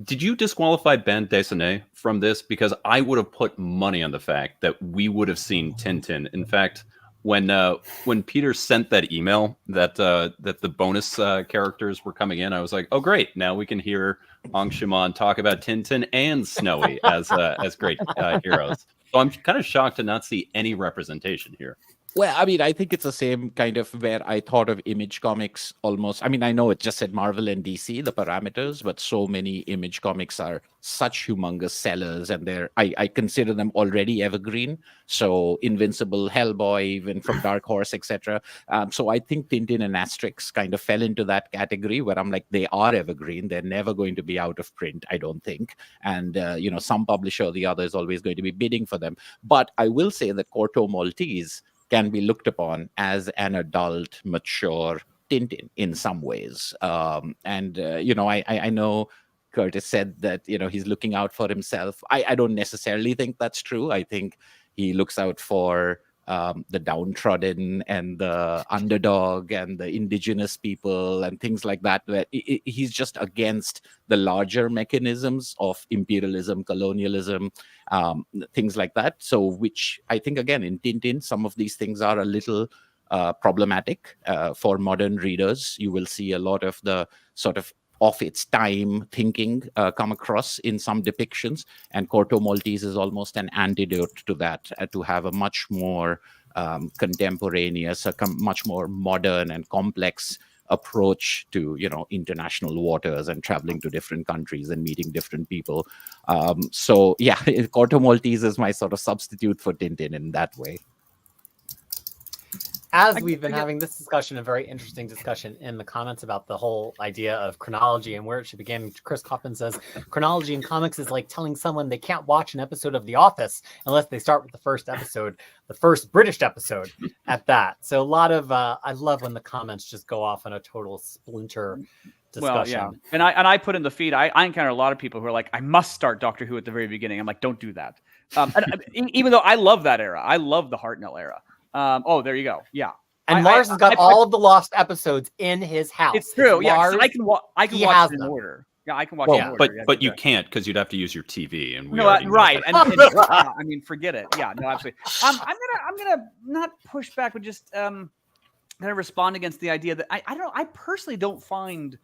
A: did you disqualify Ben Desanet from this? Because I would have put money on the fact that we would have seen Tintin. In fact, when Peter sent that email that that the bonus characters were coming in, I was like, oh great, now we can hear Angshuman talk about Tintin and Snowy as great heroes. So I'm kind of shocked to not see any representation here.
E: Well, I mean, I think it's the same kind of where I thought of Image Comics almost. I mean, I know it just said Marvel and DC, the parameters, but so many Image Comics are such humongous sellers, and I consider them already evergreen. So Invincible, Hellboy, even from Dark Horse, etc. So I think Tintin and Asterix kind of fell into that category where I'm like, they are evergreen. They're never going to be out of print, I don't think. And, some publisher or the other is always going to be bidding for them. But I will say that Corto Maltese can be looked upon as an adult, mature Tintin in some ways. I know Curtis said that, he's looking out for himself. I don't necessarily think that's true. I think he looks out for the downtrodden and the underdog and the indigenous people and things like that. Where he's just against the larger mechanisms of imperialism, colonialism, things like that. So, which I think, again, in Tintin, some of these things are a little problematic for modern readers. You will see a lot of the sort of its time thinking come across in some depictions, and Corto Maltese is almost an antidote to that, to have a much more contemporaneous, much more corn and complex approach to international waters and traveling to different countries and meeting different people. So yeah, Corto Maltese is my sort of substitute for Tintin in that way.
B: As we've been having this discussion, a very interesting discussion in the comments about the whole idea of chronology and where it should begin. Chris Coppin says, chronology in comics is like telling someone they can't watch an episode of The Office unless they start with the first episode, the first British episode at that. So a lot of, I love when the comments just go off on a total splinter discussion.
F: Well, yeah. And I put in the feed, I encounter a lot of people who are like, I must start Doctor Who at the very beginning. I'm like, don't do that. Even though I love that era. I love the Hartnell era. There you go. Yeah.
B: And Lars has got all of the lost episodes in his house.
F: It's true.
B: Lars,
F: yeah. I can watch it in order. Yeah, I can watch it in order.
A: But you can't, because you'd have to use your TV. And
F: right. And I mean, forget it. Yeah, no, absolutely. I'm gonna not push back, but just kind of respond against the idea that I don't know. I personally don't find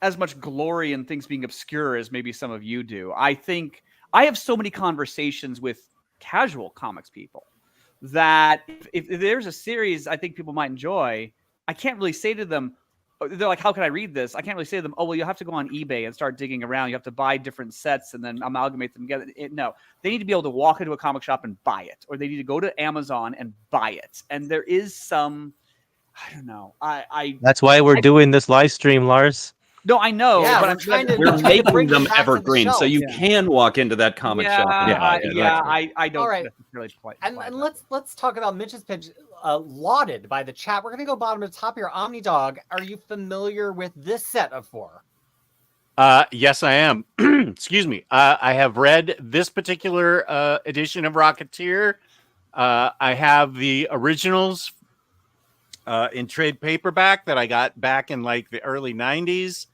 F: as much glory in things being obscure as maybe some of you do. I think I have so many conversations with casual comics people that if there's a series I think people might enjoy, I can't really say to them, they're like, how can I read this? I can't really say to them, oh, well, you'll have to go on eBay and start digging around. You have to buy different sets and then amalgamate them together. No, they need to be able to walk into a comic shop and buy it, or they need to go to Amazon and buy it. And there is some, I don't know.
C: That's why we're doing this live stream, Lars.
F: No, I know,
B: yeah,
F: but
A: we're making them evergreen, so you can walk into that comic shop.
F: I don't.
B: All right.
F: Necessarily quite.
B: And let's talk about Mitch's pitch, lauded by the chat. We're gonna go bottom to top here. OmniDog, are you familiar with this set of 4?
D: Yes, I am. Excuse me. I have read this particular edition of Rocketeer. I have the originals in trade paperback that I got back in like the early 90s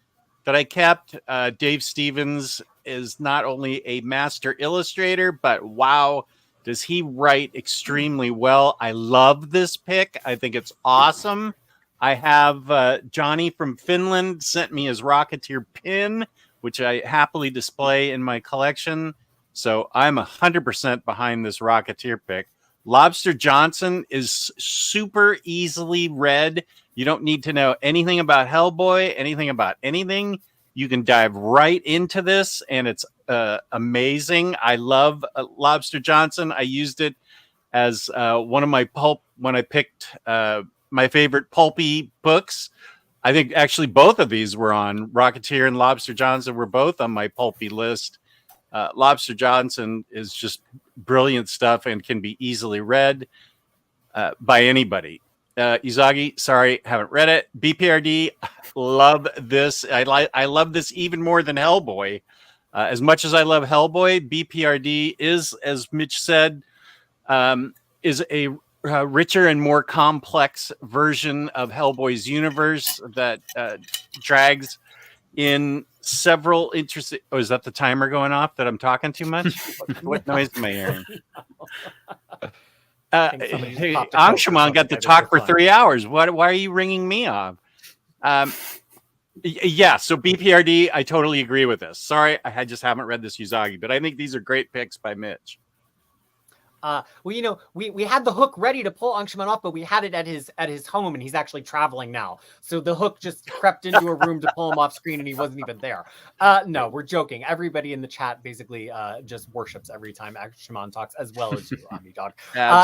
D: that I kept. Dave Stevens is not only a master illustrator, but wow, does he write extremely well. I love this pick. I think it's awesome. I have Johnny from Finland sent me his Rocketeer pin, which I happily display in my collection. So I'm 100% behind this Rocketeer pick. Lobster Johnson is super easily read. You don't need to know anything about Hellboy, anything about anything. You can dive right into this, and it's amazing. I love Lobster Johnson. I used it as one of my pulp when I picked my favorite pulpy books. I think actually both of these were on Rocketeer, and Lobster Johnson were both on my pulpy list. Lobster Johnson is just brilliant stuff and can be easily read by anybody. Izagi, sorry, haven't read it. BPRD, love this. I love this even more than Hellboy. As much as I love Hellboy, BPRD is, as Mitch said, is a richer and more complex version of Hellboy's universe that drags in several interesting. Oh, is that the timer going off that I'm talking too much? What noise am I hearing? Angshuman got to talk for 3 hours. Why are you ringing me off? Yeah, so BPRD, I totally agree with this. Sorry, I just haven't read this Usagi, but I think these are great picks by Mitch.
B: Well, you know, we had the hook ready to pull Angshuman off, but we had it at his home, and he's actually traveling now. So the hook just crept into a room to pull him off screen, and he wasn't even there. No, we're joking. Everybody in the chat basically just worships every time Angshuman talks, as well as you, OmniDog.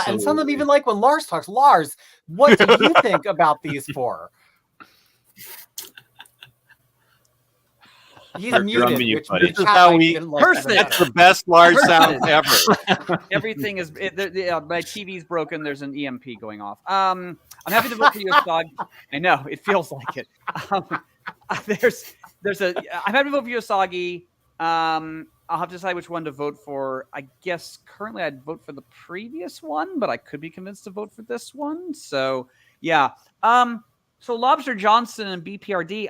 B: And some of them even like when Lars talks. Lars, what do you think about these four? He's muted.
D: This is how we. That's the best Lars sound ever.
F: Everything is. My TV's broken. There's an EMP going off. I'm happy to vote for Usagi. I know it feels like it. There's a. I'm happy to vote for Usagi. I'll have to decide which one to vote for. I guess currently I'd vote for the previous one, but I could be convinced to vote for this one. So yeah. So Lobster Johnson and BPRD.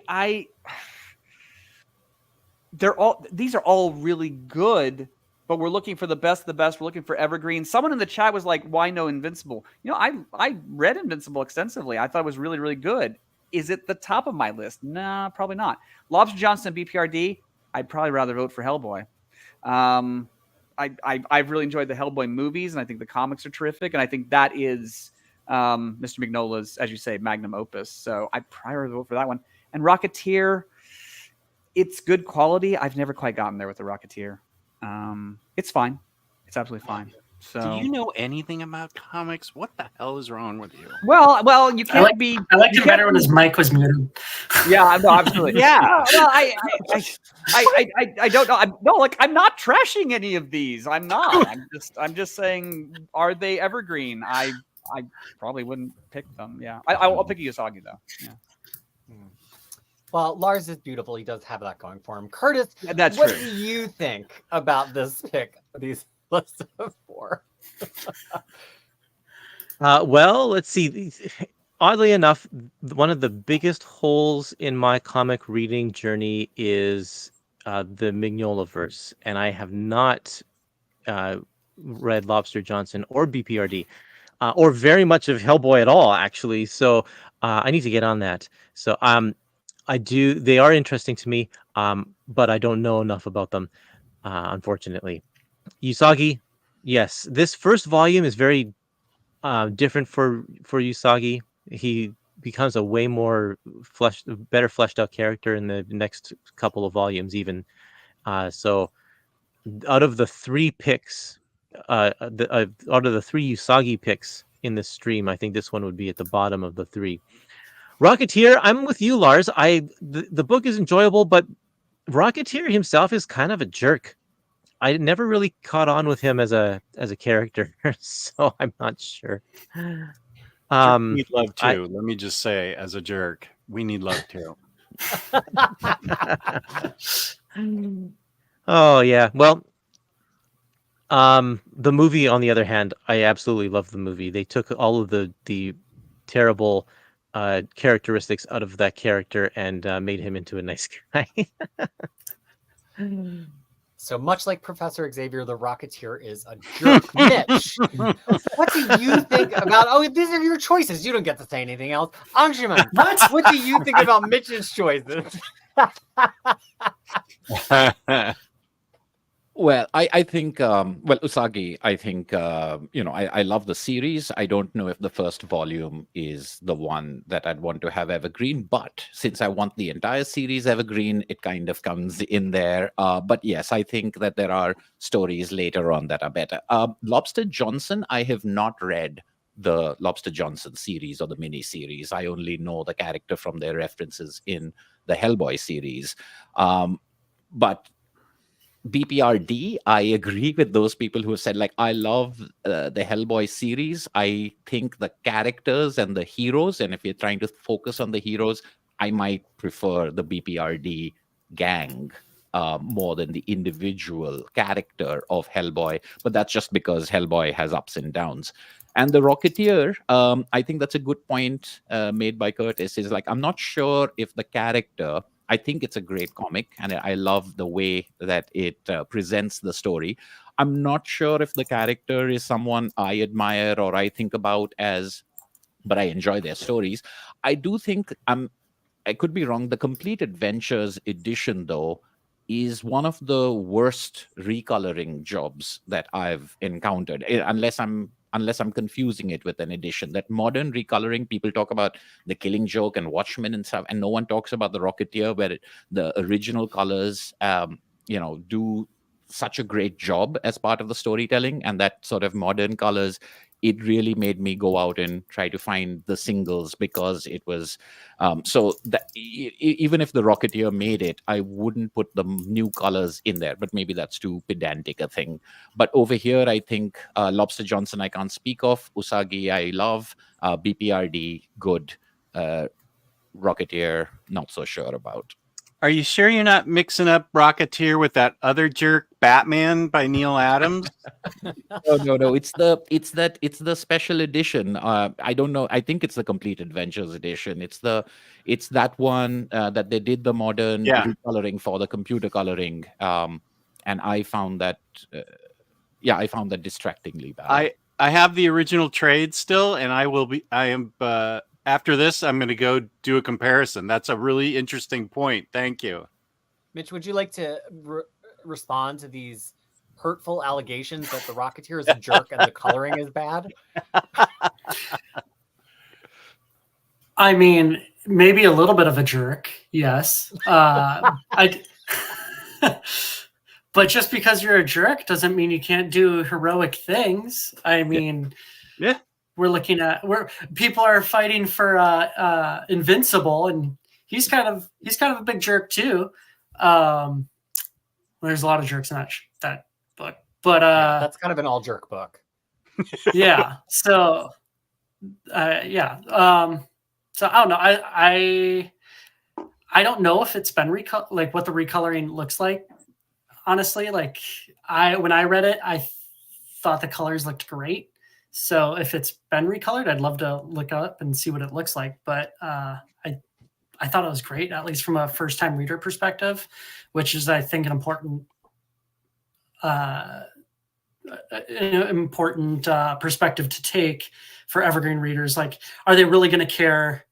F: These are all really good, but we're looking for the best of the best. We're looking for Evergreen. Someone in the chat was like, why no Invincible? You know, I read Invincible extensively. I thought it was really, really good. Is it the top of my list? Nah, probably not. Lobster Johnson, BPRD, I'd probably rather vote for Hellboy. I've really enjoyed the Hellboy movies, and I think the comics are terrific, and I think that is Mr. Mignola's, as you say, magnum opus. So I'd probably vote for that one. And Rocketeer, it's good quality. I've never quite gotten there with the Rocketeer. It's fine. It's absolutely fine. So,
D: do you know anything about comics? What the hell is wrong with you?
F: Well, you can't be.
G: I liked it better when his mic was muted.
F: Yeah, no, absolutely. Yeah. Well, I don't know. I'm not trashing any of these. I'm not. I'm just saying, are they evergreen? I probably wouldn't pick them. Yeah. I'll pick Usagi though. Yeah.
B: Well, Lars is beautiful. He does have that going for him. Curtis,
F: that's
B: what
F: true.
B: do you think about this pick? These lists of four.
C: Well, let's see. Oddly enough, one of the biggest holes in my comic reading journey is the Mignola verse, and I have not read Lobster Johnson or BPRD, or very much of Hellboy at all, actually. So I need to get on that. So I do. They are interesting to me, but I don't know enough about them, unfortunately. Usagi, yes. This first volume is very different for Usagi. He becomes a way more better fleshed out character in the next couple of volumes, even. So, out of the three picks, out of the three Usagi picks in this stream, I think this one would be at the bottom of the three. Rocketeer, I'm with you, Lars. The book is enjoyable, but Rocketeer himself is kind of a jerk. I never really caught on with him as a character, so I'm not sure.
D: We need love too. Let me just say, as a jerk, we need love too.
C: Oh yeah. Well, the movie, on the other hand, I absolutely love the movie. They took all of the terrible characteristics out of that character and made him into a nice guy.
B: So much like Professor Xavier, the Rocketeer is a jerk. Mitch, what do you think about? Oh, these are your choices. You don't get to say anything else. Angshuman, what do you think about Mitch's choices?
E: Well, I think, well, Usagi, I think, I love the series. I don't know if the first volume is the one that I'd want to have evergreen, but since I want the entire series evergreen, it kind of comes in there. But yes, I think that there are stories later on that are better. Lobster Johnson, I have not read the Lobster Johnson series or the mini series. I only know the character from their references in the Hellboy series. But BPRD, I agree with those people who said, like, I love the Hellboy series. I think the characters and the heroes, and if you're trying to focus on the heroes, I might prefer the BPRD gang more than the individual character of Hellboy. But that's just because Hellboy has ups and downs. And the Rocketeer, I think that's a good point made by Curtis, is like, I'm not sure if the character, I think it's a great comic, and I love the way that it presents the story. I'm not sure if the character is someone I admire or I think about as, but I enjoy their stories. I do think I could be wrong. The Complete Adventures edition, though, is one of the worst recoloring jobs that I've encountered, unless I'm confusing it with an edition. That modern recoloring, people talk about the Killing Joke and Watchmen and stuff, and no one talks about the Rocketeer, where the original colors, do such a great job as part of the storytelling, and that sort of modern colors. It really made me go out and try to find the singles, because it was so that even if the Rocketeer made it, I wouldn't put the new colors in there. But maybe that's too pedantic a thing. But over here, I think Lobster Johnson I can't speak of. Usagi I love. BPRD good. Rocketeer not so sure about.
D: Are you sure you're not mixing up Rocketeer with that other jerk Batman by Neil Adams?
E: No. It's the special edition. I don't know. I think it's the Complete Adventures edition. It's that one that they did the modern recoloring for the computer coloring. And I found that, I found that distractingly bad.
D: I have the original trade still, and after this, I'm going to go do a comparison. That's a really interesting point. Thank you.
B: Mitch, would you like to respond to these hurtful allegations that the Rocketeer is a jerk and the coloring is bad?
G: I mean, maybe a little bit of a jerk, yes. But just because you're a jerk doesn't mean you can't do heroic things. I mean,
D: yeah.
G: We're looking at where people are fighting for Invincible, and he's kind of a big jerk too. There's a lot of jerks in that book, but
B: that's kind of an all jerk book.
G: Yeah. So so I don't know. I don't know if it's been like what the recoloring looks like. Honestly, like when I read it, I thought the colors looked great. So if it's been recolored, I'd love to look up and see what it looks like. But I thought it was great, at least from a first-time reader perspective, which is, I think, an important perspective to take for evergreen readers. Like, are they really going to care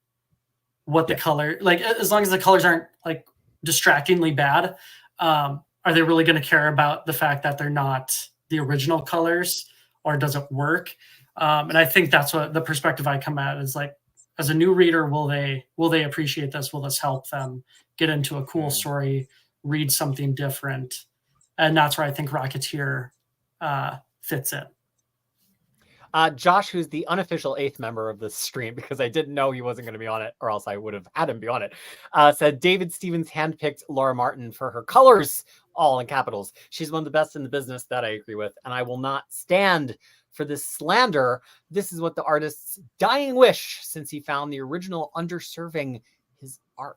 G: what the color? Like, as long as the colors aren't like distractingly bad, are they really going to care about the fact that they're not the original colors? Or does it work? And I think that's what the perspective I come at is like, as a new reader, will they appreciate this? Will this help them get into a cool story, read something different? And that's where I think Rocketeer fits in.
B: Josh, who's the unofficial 8th member of this stream, because I didn't know he wasn't going to be on it, or else I would have had him be on it, said David Stevens handpicked Laura Martin for her colors, all in capitals. She's one of the best in the business. That I agree with, and I will not stand for this slander. This is what the artist's dying wish, since he found the original underserving his art.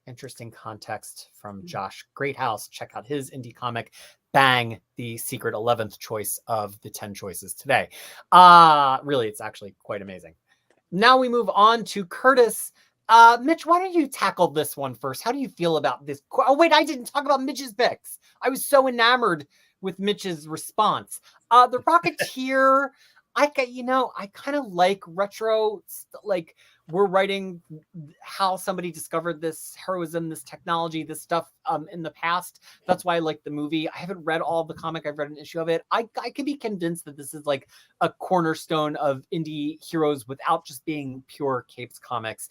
B: Interesting context from Josh Greathouse. Check out his indie comic, Bang, the secret 11th choice of the 10 choices today. Really, it's actually quite amazing. Now we move on to Curtis. Mitch, why don't you tackle this one first? How do you feel about this? Oh, wait, I didn't talk about Mitch's picks. I was so enamored with Mitch's response. The Rocketeer, I kind of like retro, like we're writing how somebody discovered this heroism, this technology, this stuff in the past. That's why I like the movie. I haven't read all of the comic. I've read an issue of it. I could be convinced that this is like a cornerstone of indie heroes without just being pure Capes comics.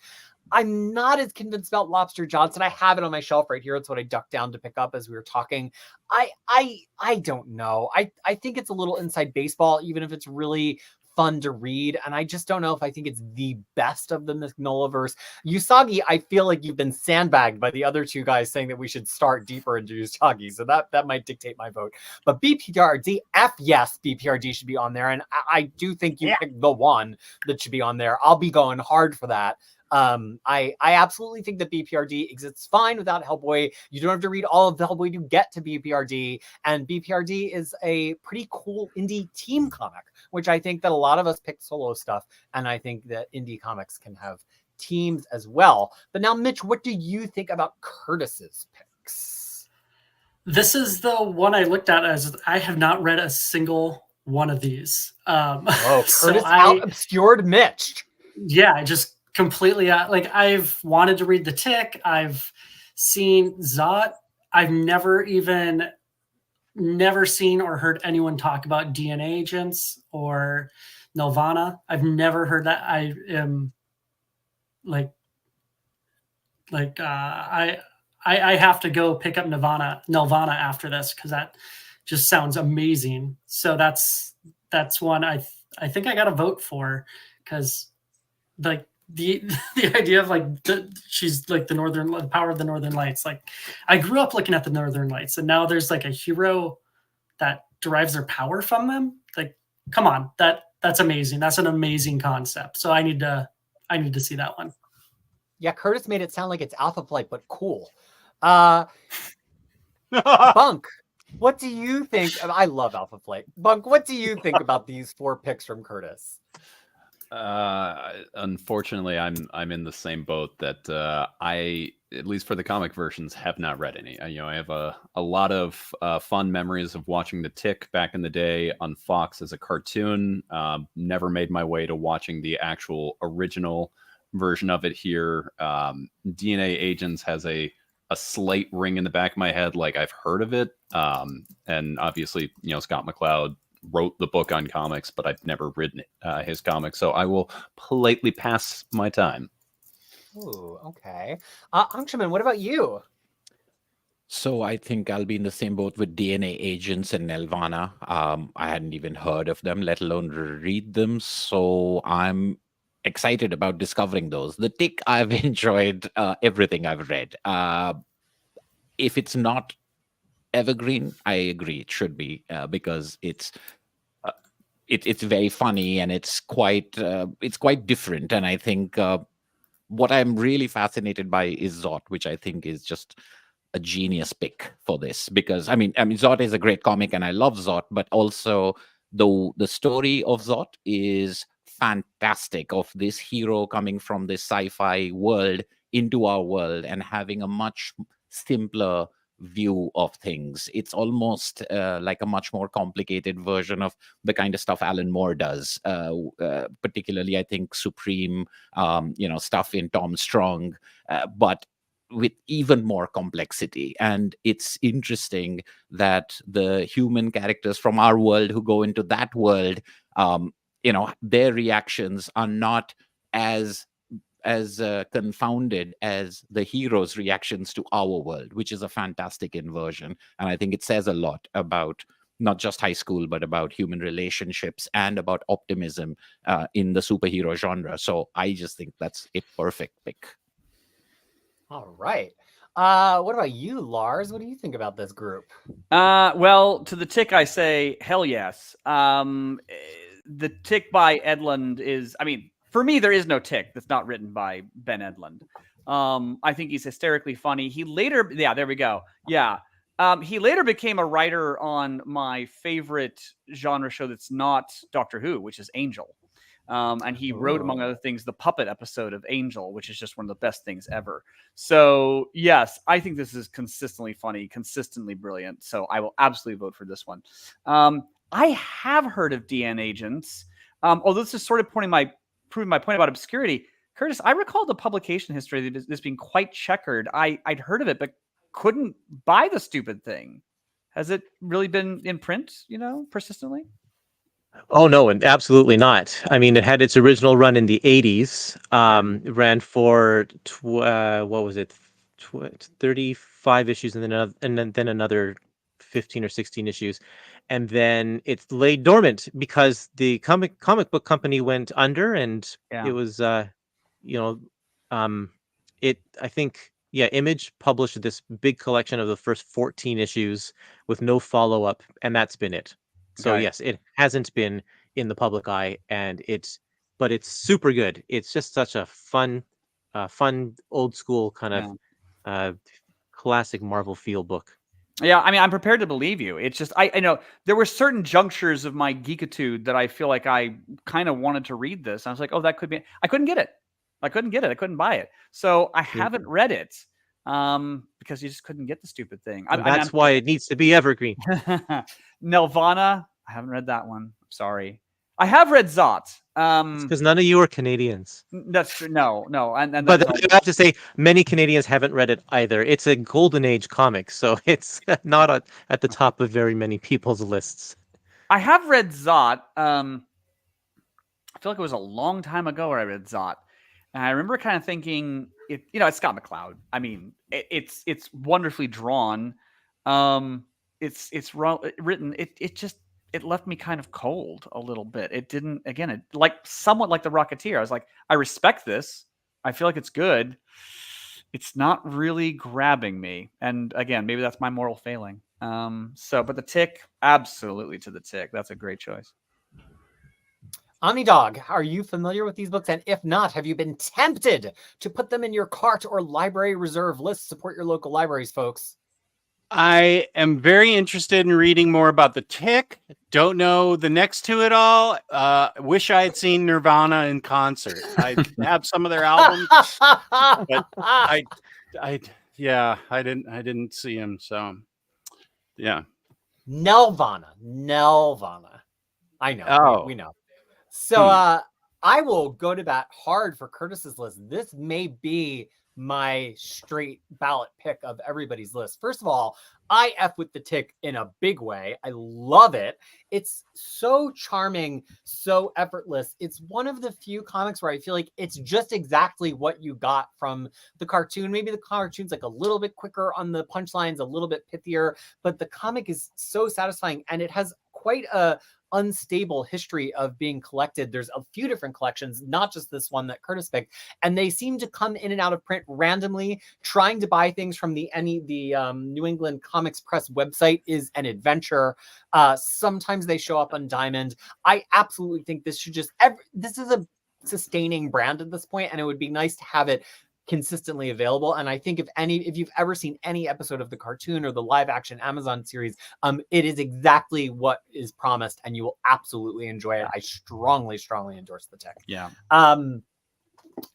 B: I'm not as convinced about Lobster Johnson. I have it on my shelf right here. It's what I ducked down to pick up as we were talking. I don't know. I think it's a little inside baseball, even if it's really fun to read. And I just don't know if I think it's the best of the Mignolaverse. Usagi, I feel like you've been sandbagged by the other two guys saying that we should start deeper into Usagi. So that might dictate my vote. But BPRD, yes, BPRD should be on there. And I do think you picked the one that should be on there. I'll be going hard for that. I absolutely think that BPRD exists fine without Hellboy. You don't have to read all of the Hellboy to get to BPRD, and BPRD is a pretty cool indie team comic, which I think that a lot of us pick solo stuff, and I think that indie comics can have teams as well. But now, Mitch, what do you think about Curtis's picks?
G: This is the one I looked at as I have not read a single one of these.
B: Curtis out obscured Mitch.
G: Yeah, I just completely like I've wanted to read The Tick. I've seen Zot. I've never seen or heard anyone talk about DNA agents or Nelvana. I've never heard that. I am I have to go pick up Nelvana after this because that just sounds amazing. So that's one I think I got to vote for because like the idea of like she's like the power of the Northern Lights. Like I grew up looking at the Northern Lights, and now there's like a hero that derives their power from them. Like, come on, that's amazing. That's an amazing concept. So I need to see that one.
B: Yeah, Curtis made it sound like it's Alpha Flight, but cool. Bunk, what do you think? I love Alpha Flight. Bunk, what do you think about these 4 picks from Curtis?
A: Unfortunately, I'm in the same boat that I, at least for the comic versions, have not read any. I have a lot of fun memories of watching The Tick back in the day on Fox as a cartoon. Never made my way to watching the actual original version of it here. DNA Agents has a slight ring in the back of my head, like I've heard of it. And obviously, Scott McCloud wrote the book on comics, but I've never written his comics, so I will politely pass my time.
B: Ooh, okay. Angshuman, what about you?
E: So I think I'll be in the same boat with DNA Agents and Nelvana. I hadn't even heard of them, let alone read them, so I'm excited about discovering those. The Tick, I've enjoyed everything I've read. If it's not Evergreen, I agree it should be because it's very funny and it's quite different. And I think what I'm really fascinated by is Zot, which I think is just a genius pick for this, because I mean Zot is a great comic and I love Zot, but also the story of Zot is fantastic, of this hero coming from this sci-fi world into our world and having a much simpler view of things. It's almost like a much more complicated version of the kind of stuff Alan Moore does, particularly I think Supreme, stuff in Tom Strong, but with even more complexity. And it's interesting that the human characters from our world who go into that world, their reactions are not as confounded as the hero's reactions to our world, which is a fantastic inversion. And I think it says a lot about not just high school, but about human relationships and about optimism in the superhero genre. So I just think that's a perfect pick.
B: All right. What about you, Lars? What do you think about this group?
F: Well, to The Tick, I say hell yes. The Tick by Edlund is, for me, there is no Tick that's not written by Ben Edlund. I think he's hysterically funny. He later, there we go. Yeah. He later became a writer on my favorite genre show that's not Doctor Who, which is Angel. And he wrote, among other things, the puppet episode of Angel, which is just one of the best things ever. So, yes, I think this is consistently funny, consistently brilliant. So I will absolutely vote for this one. I have heard of DNA Agents, although this is sort of proving my point about obscurity. Curtis, I recall the publication history that this being quite checkered. I'd heard of it, but couldn't buy the stupid thing. Has it really been in print, persistently?
C: Oh no, and absolutely not. I mean, it had its original run in the 80s. It ran for what was it, 35 issues, and then another 15 or 16 issues, and then it lay dormant because the comic book company went under, and it was I think Image published this big collection of the first 14 issues with no follow up, and that's been it. So yes, it hasn't been in the public eye, but it's super good. It's just such a fun old school kind of classic Marvel feel book.
F: Yeah, I mean, I'm prepared to believe you. It's just I know there were certain junctures of my geekitude that I feel like I kind of wanted to read this. I was like, oh, that could be. I couldn't get it. I couldn't buy it. So I haven't read it because you just couldn't get the stupid thing.
C: That's why it needs to be evergreen.
F: Nelvana, I haven't read that one. Sorry. I have read Zot.
C: Because none of you are Canadians.
F: That's true. No. And
C: but I have to say, many Canadians haven't read it either. It's a golden age comic, so it's not at the top of very many people's lists.
F: I have read Zot. I feel like it was a long time ago where I read Zot. And I remember kind of thinking, it's Scott McCloud. I mean, it's wonderfully drawn. It's written. It left me kind of cold a little bit. It didn't, again, somewhat like The Rocketeer. I was like, I respect this. I feel like it's good. It's not really grabbing me. And again, maybe that's my moral failing. But The Tick, absolutely to The Tick. That's a great choice.
B: OmniDog, are you familiar with these books? And if not, have you been tempted to put them in your cart or library reserve list? Support your local libraries, folks.
D: I am very interested in reading more about The Tick. Don't know the next two at all. Wish I had seen Nirvana in concert. I have some of their albums, but I didn't see him. So, yeah.
B: Nelvana. I know.
D: Oh.
B: We know. So I will go to bat hard for Curtis's list. This may be my straight ballot pick of everybody's list. First of all, I F with The Tick in a big way. I love it. It's so charming, so effortless. It's one of the few comics where I feel like it's just exactly what you got from the cartoon. Maybe the cartoon's like a little bit quicker on the punchlines, a little bit pithier, but the comic is so satisfying, and it has quite a unstable history of being collected. There's a few different collections, not just this one that Curtis picked, and they seem to come in and out of print randomly. Trying to buy things from the New England Comics Press website is an adventure. Sometimes they show up on Diamond. I absolutely think this should this is a sustaining brand at this point, and it would be nice to have it consistently available. And I think if you've ever seen any episode of the cartoon or the live action Amazon series, it is exactly what is promised, and you will absolutely enjoy it. I strongly endorse The Tick.
F: Yeah.
B: And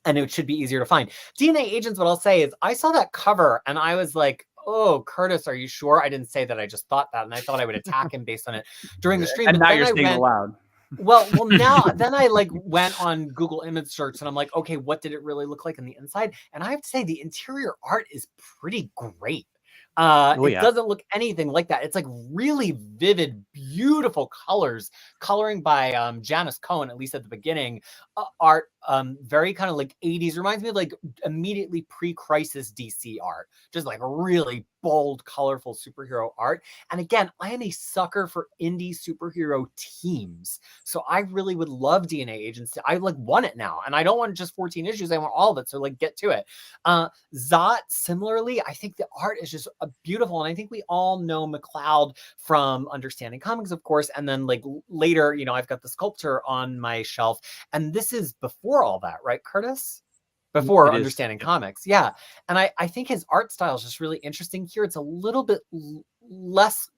B: it should be easier to find. DNA Agents, what I'll say is I saw that cover and I was like, oh, Curtis, are you sure? I didn't say that. I just thought that. And I thought I would attack him based on it during the stream.
F: And now you're saying it aloud.
B: Well, now then I went on Google image search and I'm like, okay, what did it really look like on the inside? And I have to say the interior art is pretty great. It doesn't look anything like that. It's like really vivid, beautiful coloring by Janice Cohen, at least at the beginning. Art, very kind of like 80s, reminds me of like immediately pre-crisis DC art, just like really bold, colorful superhero art. And again, I am a sucker for indie superhero teams, so I really would love DNA Agents. I want it now, and I don't want just 14 issues. I want all of it. So get to it. Zot, similarly, I think the art is just beautiful, and I think we all know McCloud from Understanding Comics, of course, and then later, I've got the sculptor on my shelf, and this is before all that, right, Curtis? Before Understanding Comics. Yeah. And I think his art style is just really interesting here. It's a little bit less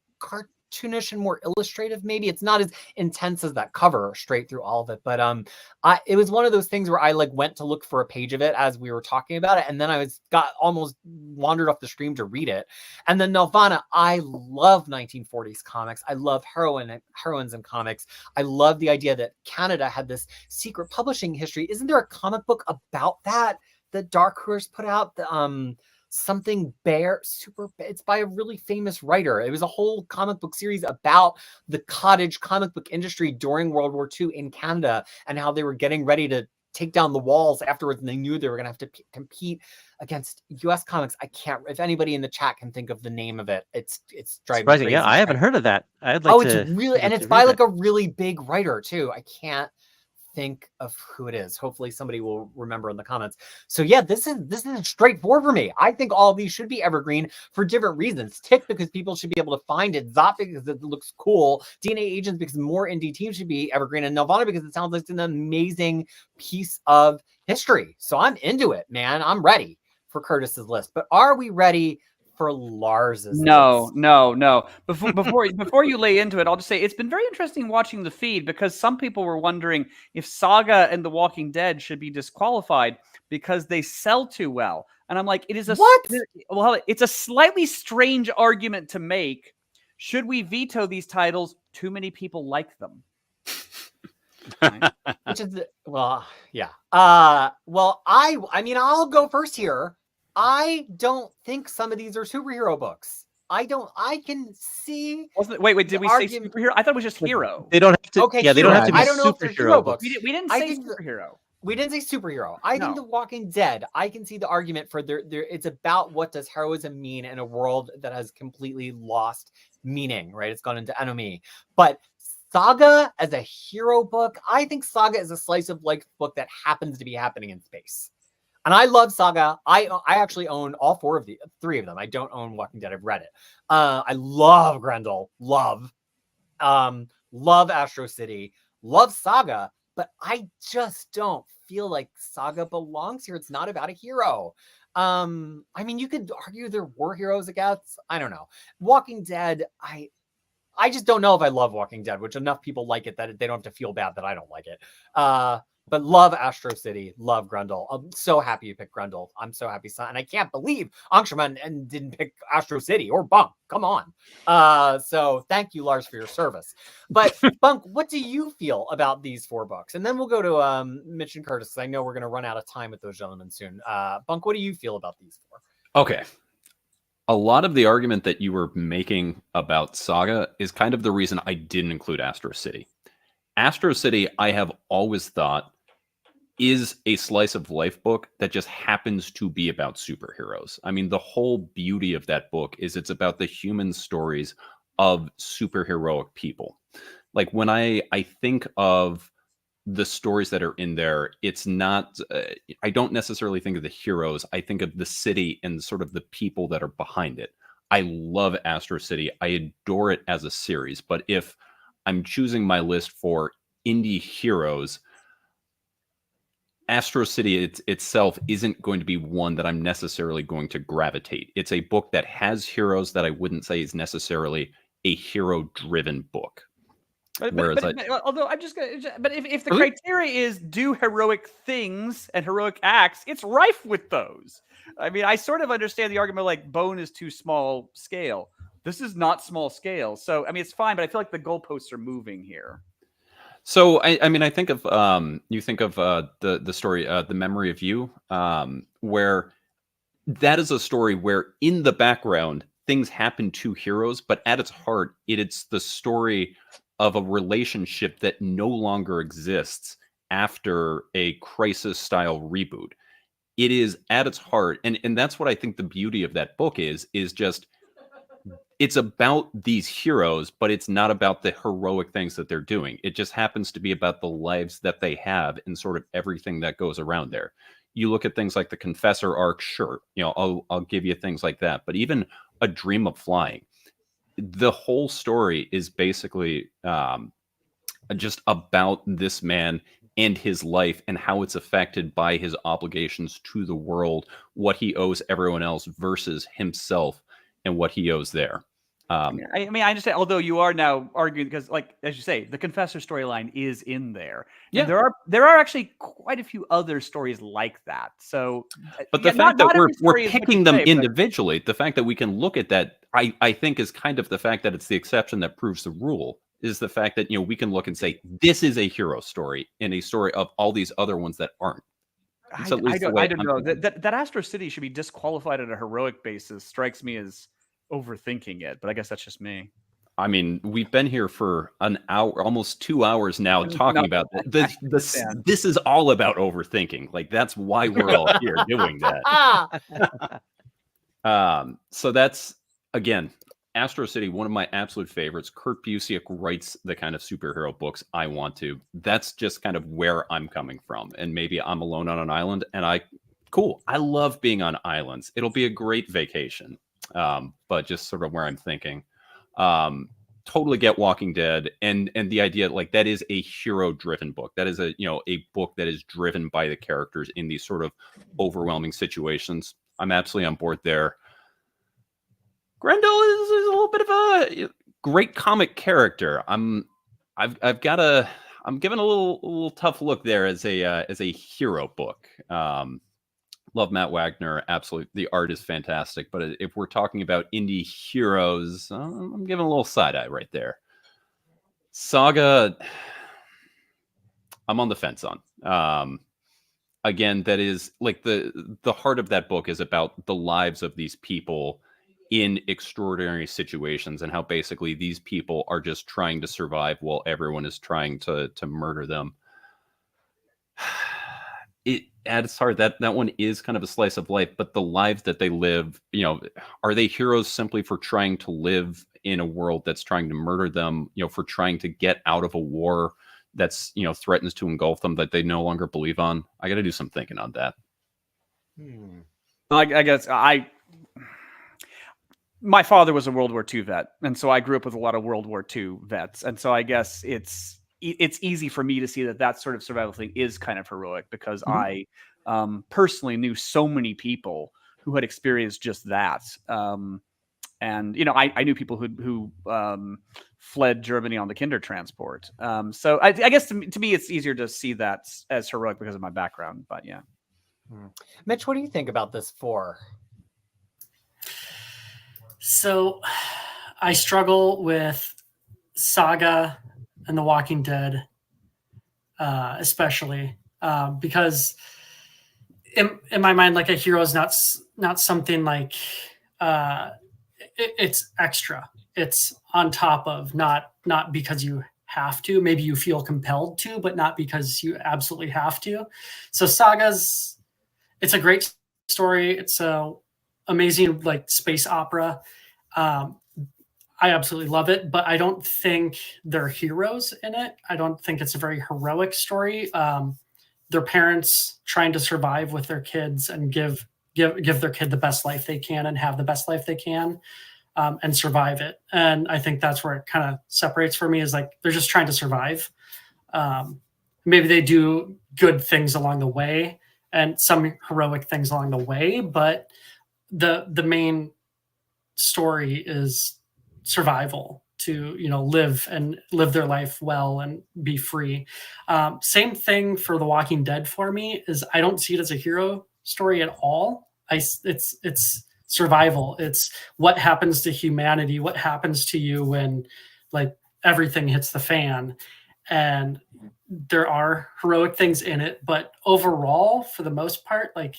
B: cartoonish and more illustrative. Maybe it's not as intense as that cover straight through all of it, but it was one of those things where I like went to look for a page of it as we were talking about it, and then I got almost wandered off the stream to read it. And then Nelvana, I love 1940s comics. I love heroines in comics. I love the idea that Canada had this secret publishing history. Isn't there a comic book about that Dark Horse put out? Something Bear Super. It's by a really famous writer. It was a whole comic book series about the cottage comic book industry during World War II in Canada and how they were getting ready to take down the walls afterwards, and they knew they were going to have to compete against U.S. comics. I can't. If anybody in the chat can think of the name of it, it's driving me crazy.
C: Yeah, I haven't heard of that. I'd like to.
B: It's really, and it's by like a really big writer too. I can't think of who it is. Hopefully somebody will remember in the comments. So yeah, this is straightforward for me. I think all of these should be evergreen for different reasons. Tick, because people should be able to find it. Zop, because it looks cool. DNA Agents, because more indie teams should be evergreen. And Nelvana, because it sounds like it's an amazing piece of history. So I'm into it, man. I'm ready for Curtis's list. But are we ready for Lars's list?
F: No. Before you lay into it, I'll just say it's been very interesting watching the feed, because some people were wondering if Saga and The Walking Dead should be disqualified because they sell too well. And I'm like, it is a well, it's a slightly strange argument to make. Should we veto these titles? Too many people like them.
B: Which is yeah. Well, I mean, I'll go first here. I don't think some of these are superhero books. I can see.
F: Wait, did we say superhero? I thought it was just hero.
C: They don't have to.
B: Okay,
C: yeah, they don't have to be
B: I don't know
C: superhero books.
F: We didn't say superhero.
B: We didn't say superhero. I think The Walking Dead, I can see the argument for there. It's about what does heroism mean in a world that has completely lost meaning, right? It's gone into enemy. But Saga as a hero book, I think Saga is a slice of life book that happens to be happening in space. And I love Saga. I actually own all three of them. I don't own Walking Dead. I've read it. I love Grendel. Love Astro City. Love Saga. But I just don't feel like Saga belongs here. It's not about a hero. I mean, you could argue there were heroes against. I don't know. Walking Dead, I just don't know if I love Walking Dead, which enough people like it that they don't have to feel bad that I don't like it. But love Astro City, love Grendel. I'm so happy you picked Grendel. I'm so happy, son. And I can't believe Angshuman didn't pick Astro City or Bunk. Come on. So thank you, Lars, for your service. But Bunk, what do you feel about these 4 books? And then we'll go to Mitch and Curtis, because I know we're going to run out of time with those gentlemen soon. Bunk, what do you feel about these 4?
A: Okay. A lot of the argument that you were making about Saga is kind of the reason I didn't include Astro City. Astro City, I have always thought, is a slice of life book that just happens to be about superheroes. I mean, the whole beauty of that book is it's about the human stories of superheroic people. Like when I think of the stories that are in there, it's not, I don't necessarily think of the heroes. I think of the city and sort of the people that are behind it. I love Astro City. I adore it as a series. But if I'm choosing my list for indie heroes, Astro City itself isn't going to be one that I'm necessarily going to gravitate. It's a book that has heroes that I wouldn't say is necessarily a hero-driven book.
F: Although I'm just gonna, but if the criteria is do heroic things and heroic acts, it's rife with those. I mean, I sort of understand the argument like Bone is too small scale. This is not small scale, so I mean it's fine, but I feel like the goalposts are moving here.
A: So I mean, I think of you think of the story, The Memory of You, where that is a story where in the background things happen to heroes, but at its heart, it's the story of a relationship that no longer exists after a crisis-style reboot. It is at its heart, and that's what I think the beauty of that book is just it's about these heroes, but it's not about the heroic things that they're doing. It just happens to be about the lives that they have and sort of everything that goes around there. You look at things like the Confessor arc, sure, you know, I'll give you things like that, but even A Dream of Flying, the whole story is basically just about this man and his life and how it's affected by his obligations to the world, what he owes everyone else versus himself and what he owes there.
F: I mean, I understand. Although you are now arguing because, like as you say, the Confessor storyline is in there.
A: Yeah.
F: And there are actually quite a few other stories like that. So,
A: but the
F: yeah,
A: fact
F: not
A: that
F: every
A: we're
F: story is what
A: picking
F: you
A: them
F: say, but-
A: individually, the fact that we can look at that, I think is kind of the fact that it's the exception that proves the rule. Is the fact that we can look and say this is a hero story in a story of all these other ones that aren't.
F: I don't know. That Astro City should be disqualified on a heroic basis strikes me as overthinking it, but I guess that's just me.
A: I mean, we've been here for an hour, almost 2 hours now, talking about this. This is all about overthinking. Like, that's why we're all here doing that. So that's, again, Astro City, one of my absolute favorites. Kurt Busiek writes the kind of superhero books I want to. That's just kind of where I'm coming from. And maybe I'm alone on an island, and cool. I love being on islands. It'll be a great vacation. But just sort of where I'm thinking. Totally get Walking Dead and the idea like that is a hero driven book. That is a book that is driven by the characters in these sort of overwhelming situations. I'm absolutely on board there. Grendel is a little bit of a great comic character. I'm giving a little tough look there as a hero book. Love Matt Wagner, absolutely. The art is fantastic. But if we're talking about indie heroes, I'm giving a little side eye right there. Saga, I'm on the fence on. Again, that is like the heart of that book is about the lives of these people in extraordinary situations and how basically these people are just trying to survive while everyone is trying to murder them. At its heart, that one is kind of a slice of life, but the lives that they live, are they heroes simply for trying to live in a world that's trying to murder them, for trying to get out of a war that's, threatens to engulf them that they no longer believe on? I got to do some thinking on that.
F: I guess my father was a World War II vet, and so I grew up with a lot of World War II vets, and so I guess it's easy for me to see that sort of survival thing is kind of heroic because I personally knew so many people who had experienced just that. And, I knew people who fled Germany on the Kinder transport. So I guess to me, it's easier to see that as heroic because of my background, but yeah.
B: Mitch, what do you think about this 4?
G: So I struggle with Saga and The Walking Dead, especially because in my mind, like a hero is not something like it's extra. It's on top of, not because you have to. Maybe you feel compelled to, but not because you absolutely have to. So it's a great story. It's a amazing like space opera. I absolutely love it, but I don't think they're heroes in it. I don't think it's a very heroic story. Their parents trying to survive with their kids and give their kid the best life they can and have the best life they can, and survive it. And I think that's where it kind of separates for me is like, they're just trying to survive. Maybe they do good things along the way and some heroic things along the way, but the main story is survival, to live their life well and be free. Same thing for The Walking Dead for me is I don't see it as a hero story at all. It's survival. It's what happens to humanity, what happens to you when like everything hits the fan. And there are heroic things in it, but overall, for the most part, like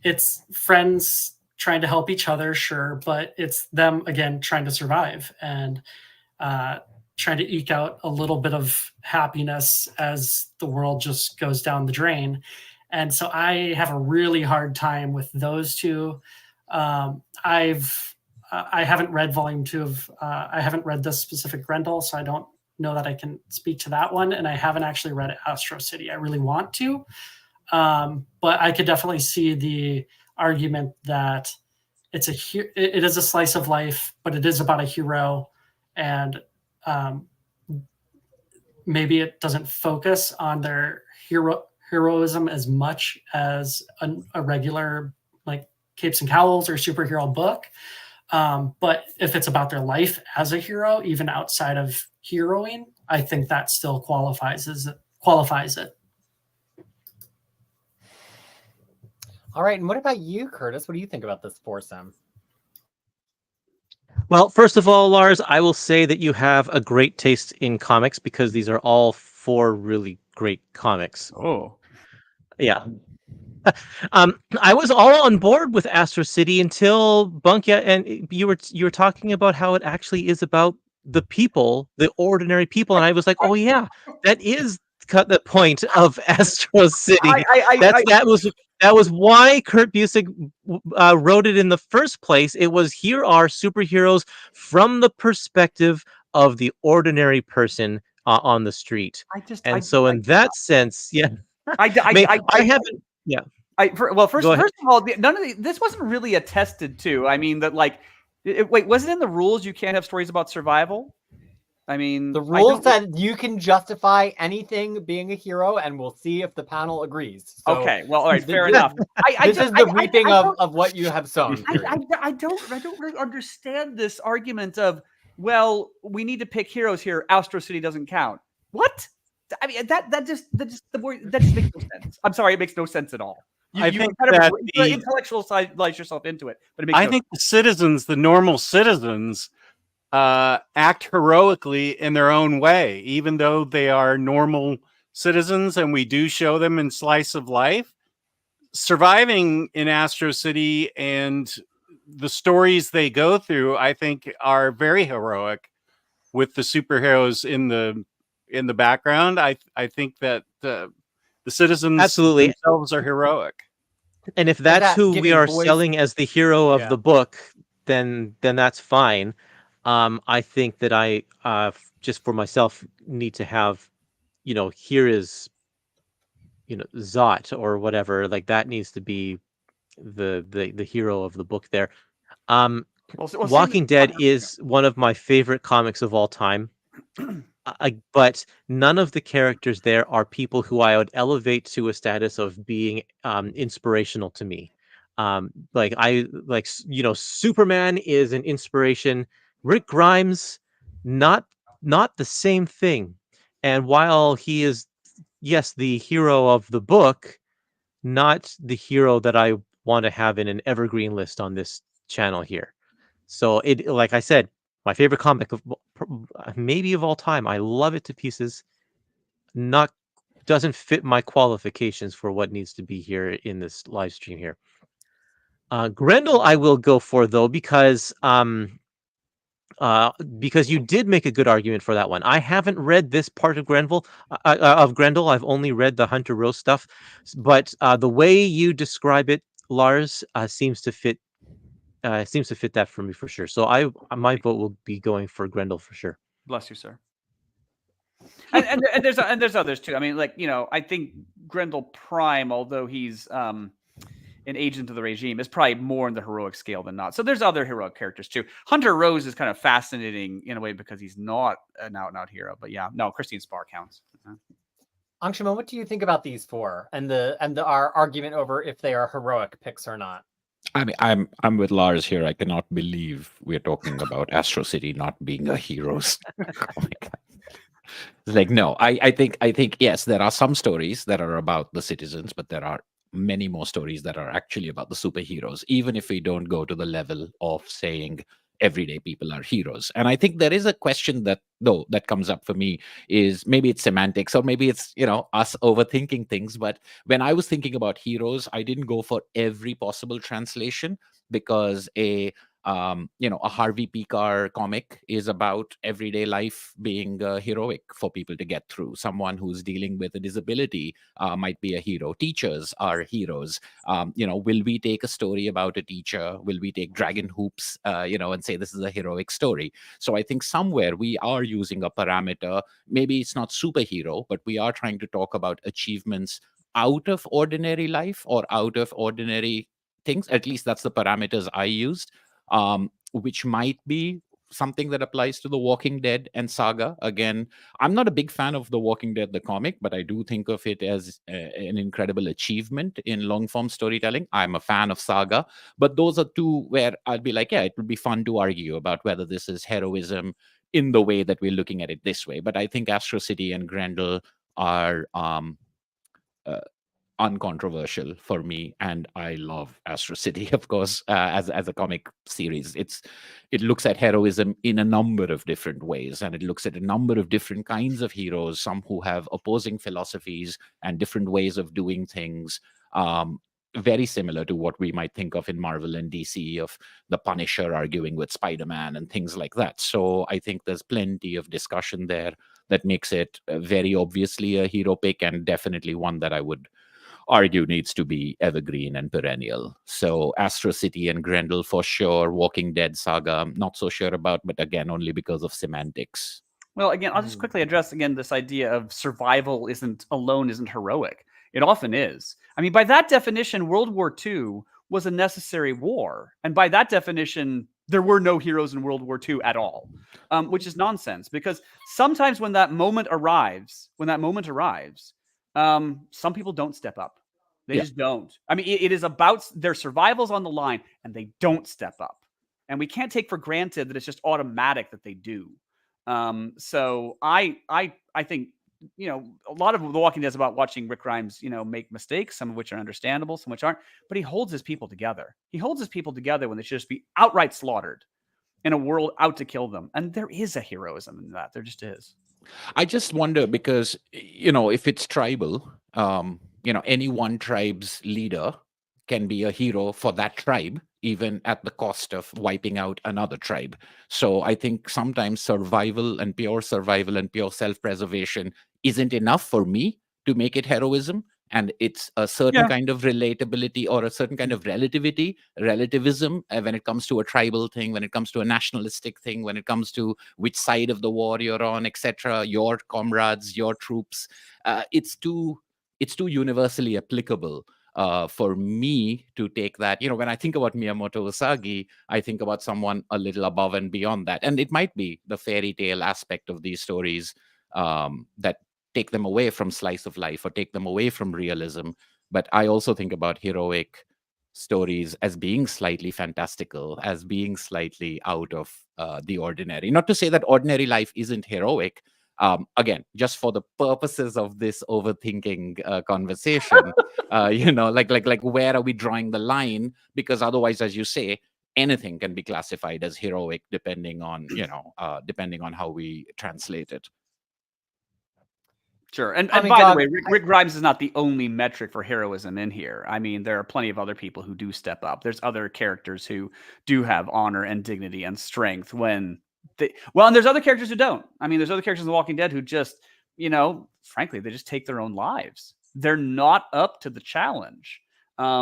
G: it's friends trying to help each other, sure, but it's them again trying to survive and trying to eke out a little bit of happiness as the world just goes down the drain. And so I have a really hard time with those two. I haven't read volume 2 of I haven't read this specific Grendel, so I don't know that I can speak to that one, and I haven't actually read Astro City. I really want to, but I could definitely see the argument that it is a slice of life, but it is about a hero, and maybe it doesn't focus on their heroism as much as a regular like Capes and Cowls or superhero book. But if it's about their life as a hero, even outside of heroing, I think that still qualifies it.
B: All right, and what about you, Curtis? What do you think about this foursome?
C: Well, first of all, Lars, I will say that you have a great taste in comics because these are all 4 really great comics.
F: Oh,
C: Yeah. I was all on board with Astro City until Bunkya and you were talking about how it actually is about the people, the ordinary people, and I was like, oh yeah, that is the point of Astro City. That was why Kurt Busiek wrote it in the first place. It was, here are superheroes from the perspective of the ordinary person on the street. In that sense, yeah. I haven't. Yeah.
F: First of all, none of this wasn't really attested to. I mean, that like, wait, was it in the rules you can't have stories about survival? I mean,
B: the rules that you can justify anything being a hero, and we'll see if the panel agrees. So
F: okay, well, all right, fair enough.
B: This is the reaping of what you have sown.
F: I don't really understand this argument of, well, we need to pick heroes here. Astro City doesn't count. What? I mean, that just makes no sense. I'm sorry, it makes no sense at all.
D: I think that
F: intellectualize yourself into it, but it makes
D: I think the citizens, the normal citizens, act heroically in their own way, even though they are normal citizens, and we do show them in Slice of Life. Surviving in Astro City and the stories they go through, I think, are very heroic with the superheroes in the background. I think that the citizens
C: absolutely
D: themselves are heroic.
C: And if that's who we are selling as the hero of the book, then that's fine. I think that I just for myself need to have, here is, Zot or whatever, like that needs to be the hero of the book there. Walking Dead is one of my favorite comics of all time. But none of the characters there are people who I would elevate to a status of being inspirational to me. Superman is an inspiration. Rick Grimes, not the same thing. And while he is, yes, the hero of the book, not the hero that I want to have in an evergreen list on this channel here. So it, like I said, my favorite comic of maybe of all time. I love it to pieces. Doesn't fit my qualifications for what needs to be here in this live stream here. Grendel, I will go for though, because you did make a good argument for that one. I haven't read this part of Grendel. I've only read the Hunter Rose stuff, but the way you describe it, Lars, seems to fit that for me for sure. So my vote will be going for Grendel for sure.
F: Bless you, sir. and there's others too. I mean, I think Grendel Prime, although he's an agent of the regime, is probably more in the heroic scale than not. So there's other heroic characters too. Hunter Rose is kind of fascinating in a way because he's not an out-and-out hero. But yeah, no, Christine Spar counts.
B: Angshuman, what do you think about these 4 and our argument over if they are heroic picks or not?
E: I mean, I'm with Lars here. I cannot believe we're talking about Astro City not being a hero's comic. Like, no, I think yes, there are some stories that are about the citizens, but there are many more stories that are actually about the superheroes, even if we don't go to the level of saying everyday people are heroes. And I think there is a question that comes up for me, is maybe it's semantics or maybe it's us overthinking things. But when I was thinking about heroes, I didn't go for every possible translation, because a Harvey Pekar comic is about everyday life being heroic for people to get through. Someone who's dealing with a disability might be a hero. Teachers are heroes. Will we take a story about a teacher? Will we take Dragon Hoops, and say this is a heroic story? So I think somewhere we are using a parameter. Maybe it's not superhero, but we are trying to talk about achievements out of ordinary life or out of ordinary things. At least that's the parameters I used. Which might be something that applies to The Walking Dead and Saga. Again, I'm not a big fan of The Walking Dead, the comic, but I do think of it as an incredible achievement in long form storytelling. I'm a fan of Saga, but those are two where I'll be like, yeah, it would be fun to argue about whether this is heroism in the way that we're looking at it this way. But I think Astro City and Grendel are uncontroversial for me, and I love Astro City, of course, as a comic series. It looks at heroism in a number of different ways, and it looks at a number of different kinds of heroes, some who have opposing philosophies and different ways of doing things. Very similar to what we might think of in Marvel and DC, of the Punisher arguing with Spider-Man and things like that. So I think there's plenty of discussion there that makes it very obviously a hero pick, and definitely one that I would argue needs to be evergreen and perennial. So Astro City and Grendel for sure. Walking Dead Saga, I'm not so sure about, but again, only because of semantics.
F: Well, again, I'll just quickly address again this idea of survival isn't heroic. It often is. I mean, by that definition, World War II was a necessary war. And by that definition, there were no heroes in World War II at all, which is nonsense, because sometimes when that moment arrives, some people don't step up. They just don't. I mean, it is about their survival's on the line, and they don't step up. And we can't take for granted that it's just automatic that they do. So I think, a lot of The Walking Dead is about watching Rick Grimes, make mistakes, some of which are understandable, some which aren't. But he holds his people together. He holds his people together when they should just be outright slaughtered in a world out to kill them. And there is a heroism in that. There just is.
E: I just wonder because, if it's tribal, any one tribe's leader can be a hero for that tribe, even at the cost of wiping out another tribe. So I think sometimes survival and pure self-preservation isn't enough for me to make it heroism. And it's a certain kind of relatability or a certain kind of relativism when it comes to a tribal thing, when it comes to a nationalistic thing, when it comes to which side of the war you're on, etc., your comrades, your troops. It's too universally applicable for me to take that. When I think about Miyamoto Usagi, I think about someone a little above and beyond that. And it might be the fairy tale aspect of these stories that take them away from slice of life or take them away from realism. But I also think about heroic stories as being slightly fantastical, as being slightly out of the ordinary. Not to say that ordinary life isn't heroic. Again, just for the purposes of this overthinking conversation, like where are we drawing the line? Because otherwise, as you say, anything can be classified as heroic depending on how we translate it.
F: Sure. And by the way, Rick Grimes is not the only metric for heroism in here. I mean, there are plenty of other people who do step up. There's other characters who do have honor and dignity and strength and there's other characters who don't. I mean, there's other characters in The Walking Dead who just, frankly, they just take their own lives. They're not up to the challenge. I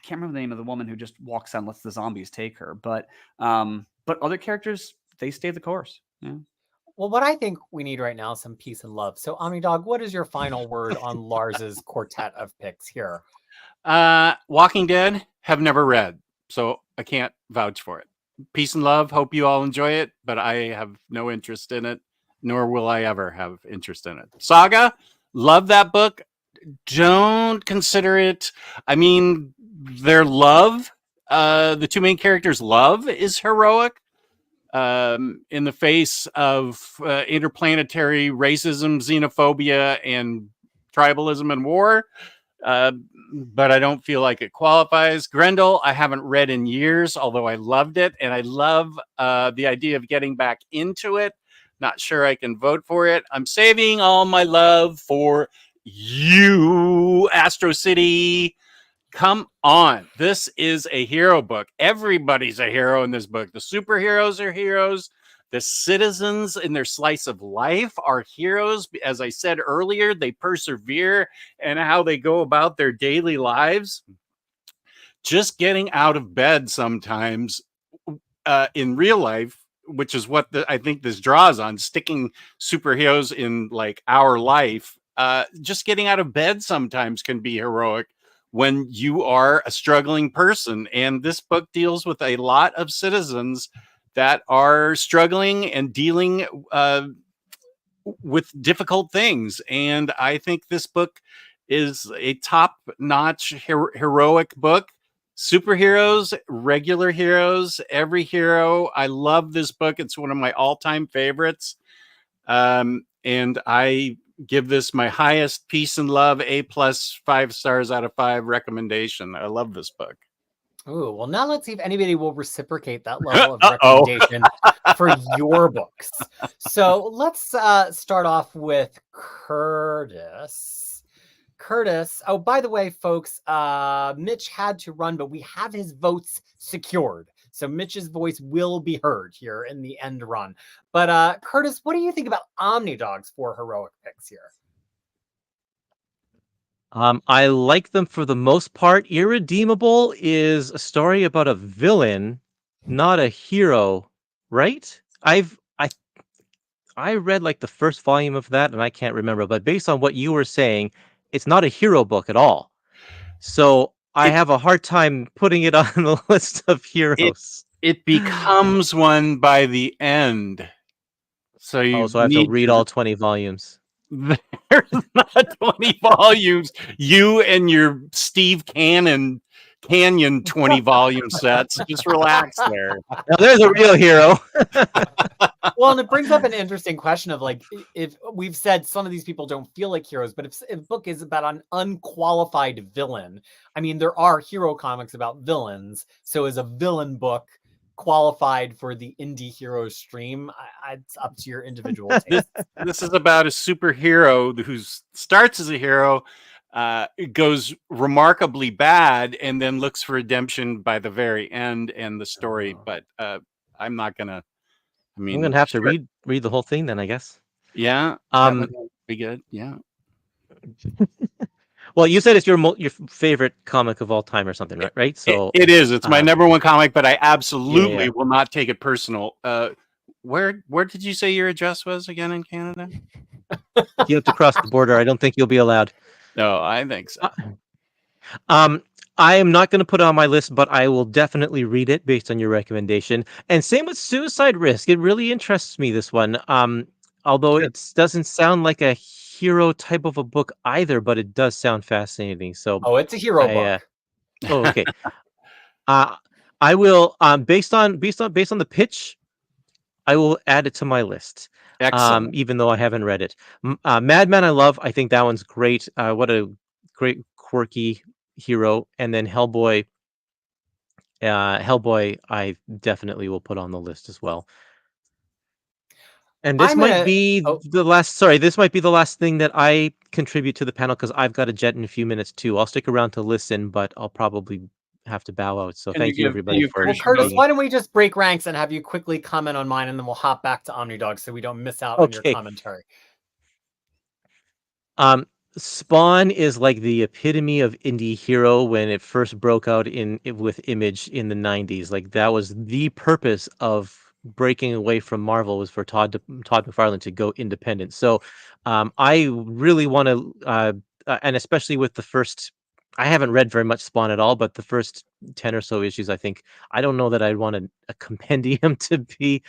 F: can't remember the name of the woman who just walks out and lets the zombies take her. But other characters, they stay the course. Yeah.
B: Well, what I think we need right now is some peace and love. So, OmniDog, what is your final word on Lars's quartet of picks here?
D: Walking Dead, have never read, so I can't vouch for it. Peace and love. Hope you all enjoy it, but I have no interest in it, nor will I ever have interest in it. Saga, love that book. Don't consider it. I mean, their love, the two main characters' love is heroic in the face of interplanetary racism, xenophobia, and tribalism and war. But I don't feel like it qualifies. Grendel, I haven't read in years, although I loved it. And I love the idea of getting back into it. Not sure I can vote for it. I'm saving all my love for you, Astro City. Come on. This is a hero book. Everybody's a hero in this book. The superheroes are heroes. The citizens in their slice of life are heroes. As I said earlier, they persevere in how they go about their daily lives. Just getting out of bed sometimes in real life, which is what I think this draws on, sticking superheroes in like our life. Just getting out of bed sometimes can be heroic when you are a struggling person. And this book deals with a lot of citizens that are struggling and dealing with difficult things. And I think this book is a top-notch heroic book. Superheroes, regular heroes, every hero. I love this book. It's one of my all-time favorites. And I give this my highest peace and love, A+, 5 stars out of 5 recommendation. I love this book.
B: Ooh, well, now let's see if anybody will reciprocate that level of recommendation for your books. So let's start off with Curtis. Curtis, oh, by the way, folks, Mitch had to run, but we have his votes secured. So Mitch's voice will be heard here in the end run. But Curtis, what do you think about OmniDog's 4 heroic picks here?
C: I like them for the most part. Irredeemable is a story about a villain, not a hero, right? I read like the first volume of that and I can't remember, but based on what you were saying, it's not a hero book at all. So I have a hard time putting it on the list of heroes.
D: It becomes one by the end. So you
C: so I have to read all 20 volumes.
D: There's not 20 volumes. You and your Steve Canyon 20 volume sets. Just relax there.
C: Now there's a real hero.
B: Well, and it brings up an interesting question of like, if we've said some of these people don't feel like heroes, but if a book is about an unqualified villain, I mean, there are hero comics about villains. So is a villain book qualified for the Indie Hero stream? It's up to your individual taste.
D: This is about a superhero who starts as a hero, goes remarkably bad, and then looks for redemption by the very end and the story. But I'm not gonna. I mean,
C: I'm gonna have to read the whole thing then, I guess.
D: Yeah, that would be good. Yeah.
C: Well, you said it's your favorite comic of all time or something, right? So
D: it is. It's my number one comic, but I absolutely will not take it personal. Where did you say your address was again in Canada?
C: You have to cross the border. I don't think you'll be allowed.
D: No, I think so.
C: I am not going to put it on my list, but I will definitely read it based on your recommendation. And same with Suicide Risk. It really interests me, this one. Although it doesn't sound like a hero type of a book either, but it does sound fascinating. So
B: it's a hero book.
C: Oh, okay. I will based on the pitch, I will add it to my list.
D: Excellent.
C: Even though I haven't read it. Madman I love. I think that one's great. What a great quirky hero. And then Hellboy I definitely will put on the list as well. And this might be the last. Sorry, this might be the last thing that I contribute to the panel because I've got a jet in a few minutes too. I'll stick around to listen, but I'll probably have to bow out. So thank you everybody for.
B: Well, Curtis, why don't we just break ranks and have you quickly comment on mine, and then we'll hop back to OmniDog so we don't miss out on your commentary.
C: Spawn is like the epitome of indie hero when it first broke out with Image in the 90s. Like that was the purpose of breaking away from Marvel, was for Todd McFarlane to go independent. So I really want to and especially with the first, I haven't read very much Spawn at all, but the first 10 or so issues, I don't know that I'd want a compendium to be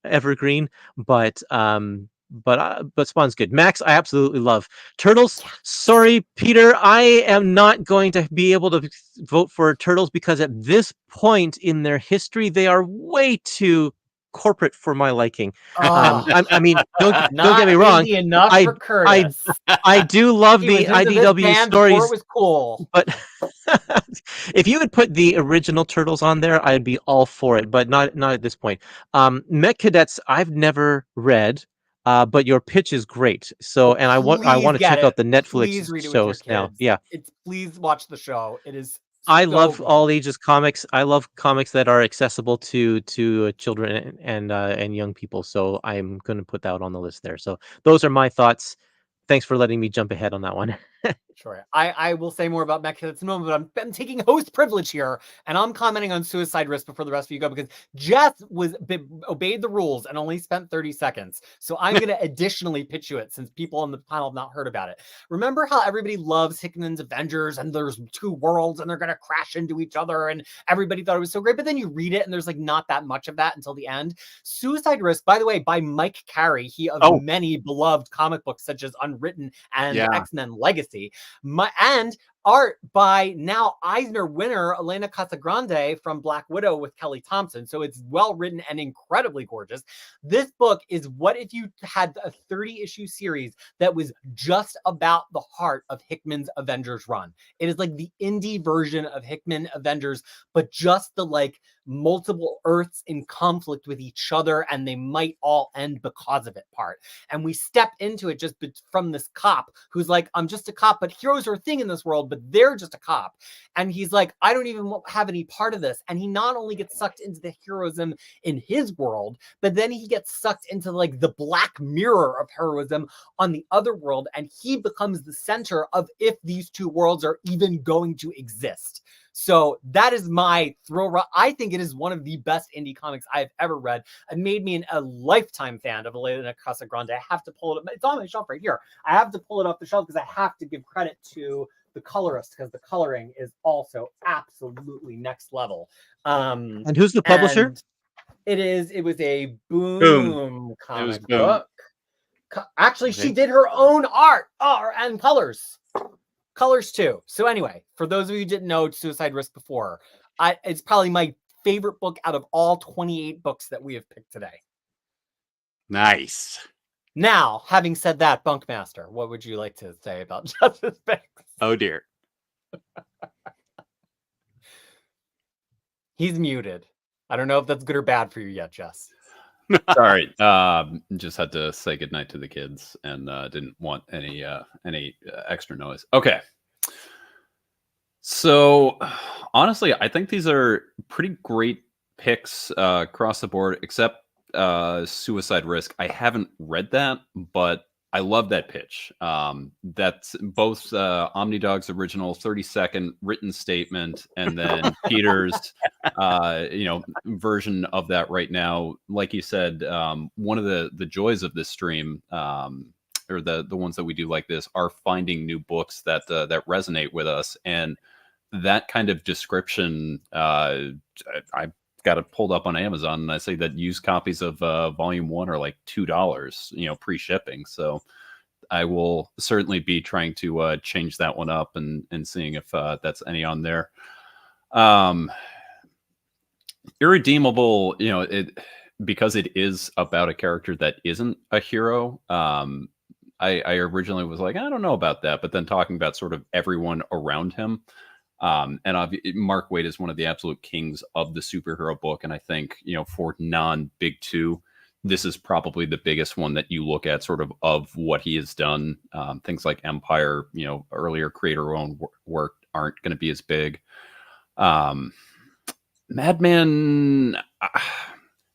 C: evergreen, but Spawn's good. Max, I absolutely love. Turtles, sorry, Peter, I am not going to be able to vote for Turtles because at this point in their history, they are way too corporate for my liking. I mean, don't get me wrong. I do love the IDW stories.
B: It was cool,
C: but if you would put the original Turtles on there, I'd be all for it. But not at this point. Mech Cadets, I've never read. But your pitch is great. So, and I want to check out the Netflix shows now. Yeah,
B: please watch the show. It is.
C: I love all ages comics. I love comics that are accessible to children and young people. So I'm going to put that on the list there. So those are my thoughts. Thanks for letting me jump ahead on that one.
B: Sure. I will say more about Mech at the moment, but I'm taking host privilege here, and I'm commenting on Suicide Risk before the rest of you go, because Jess obeyed the rules and only spent 30 seconds. So I'm going to additionally pitch you it, since people on the panel have not heard about it. Remember how everybody loves Hickman's Avengers, and there's 2 worlds, and they're going to crash into each other, and everybody thought it was so great, but then you read it, and there's like not that much of that until the end. Suicide Risk, by the way, by Mike Carey, he of many beloved comic books such as Unwritten and X-Men Legacy. And art by now Eisner winner Elena Casagrande from Black Widow with Kelly Thompson. So it's well written and incredibly gorgeous. This book is what if you had a 30-issue series that was just about the heart of Hickman's Avengers run. It is like the indie version of Hickman Avengers, but just the like multiple Earths in conflict with each other, and they might all end because of it part. And we step into it just from this cop who's like, I'm just a cop, but heroes are a thing in this world, but they're just a cop. And he's like, I don't even have any part of this. And he not only gets sucked into the heroism in his world, but then he gets sucked into like the black mirror of heroism on the other world. And he becomes the center of if these 2 worlds are even going to exist. So that is my throw. I think it is one of the best indie comics I've ever read. It made me a lifetime fan of Elena Casagrande. I have to pull it up. It's on my shelf right here. I have to pull it off the shelf because I have to give credit to the colorist, because the coloring is also absolutely next level.
C: And who's the publisher?
B: It was a Boom comic book. Actually,
D: Okay.
B: she did her own art and colors too. So anyway, for those of you who didn't know Suicide Risk before, it's probably my favorite book out of all 28 books that we have picked today.
D: Nice.
B: Now, having said that, BunkMaster, what would you like to say about Justice Banks?
D: Oh dear.
B: He's muted. I don't know if that's good or bad for you yet, Jess.
A: Sorry, just had to say goodnight to the kids and didn't want any extra noise. Okay. So honestly, I think these are pretty great picks across the board, except Suicide Risk. I haven't read that, but I love that pitch. That's both OmniDog's original 30-second written statement and then Peter's version of that right now. Like you said, one of the joys of this stream, or the ones that we do like this, are finding new books that that resonate with us. And that kind of description, I got it pulled up on Amazon, and I say that used copies of Volume 1 are like $2, pre-shipping. So I will certainly be trying to change that one up and seeing if that's any on there. Irredeemable, because it is about a character that isn't a hero. I originally was like, I don't know about that, but then talking about sort of everyone around him. And Mark Waid is one of the absolute kings of the superhero book. And I think, for non-big 2, this is probably the biggest one that you look at sort of what he has done. Things like Empire, earlier creator-owned work aren't going to be as big. Madman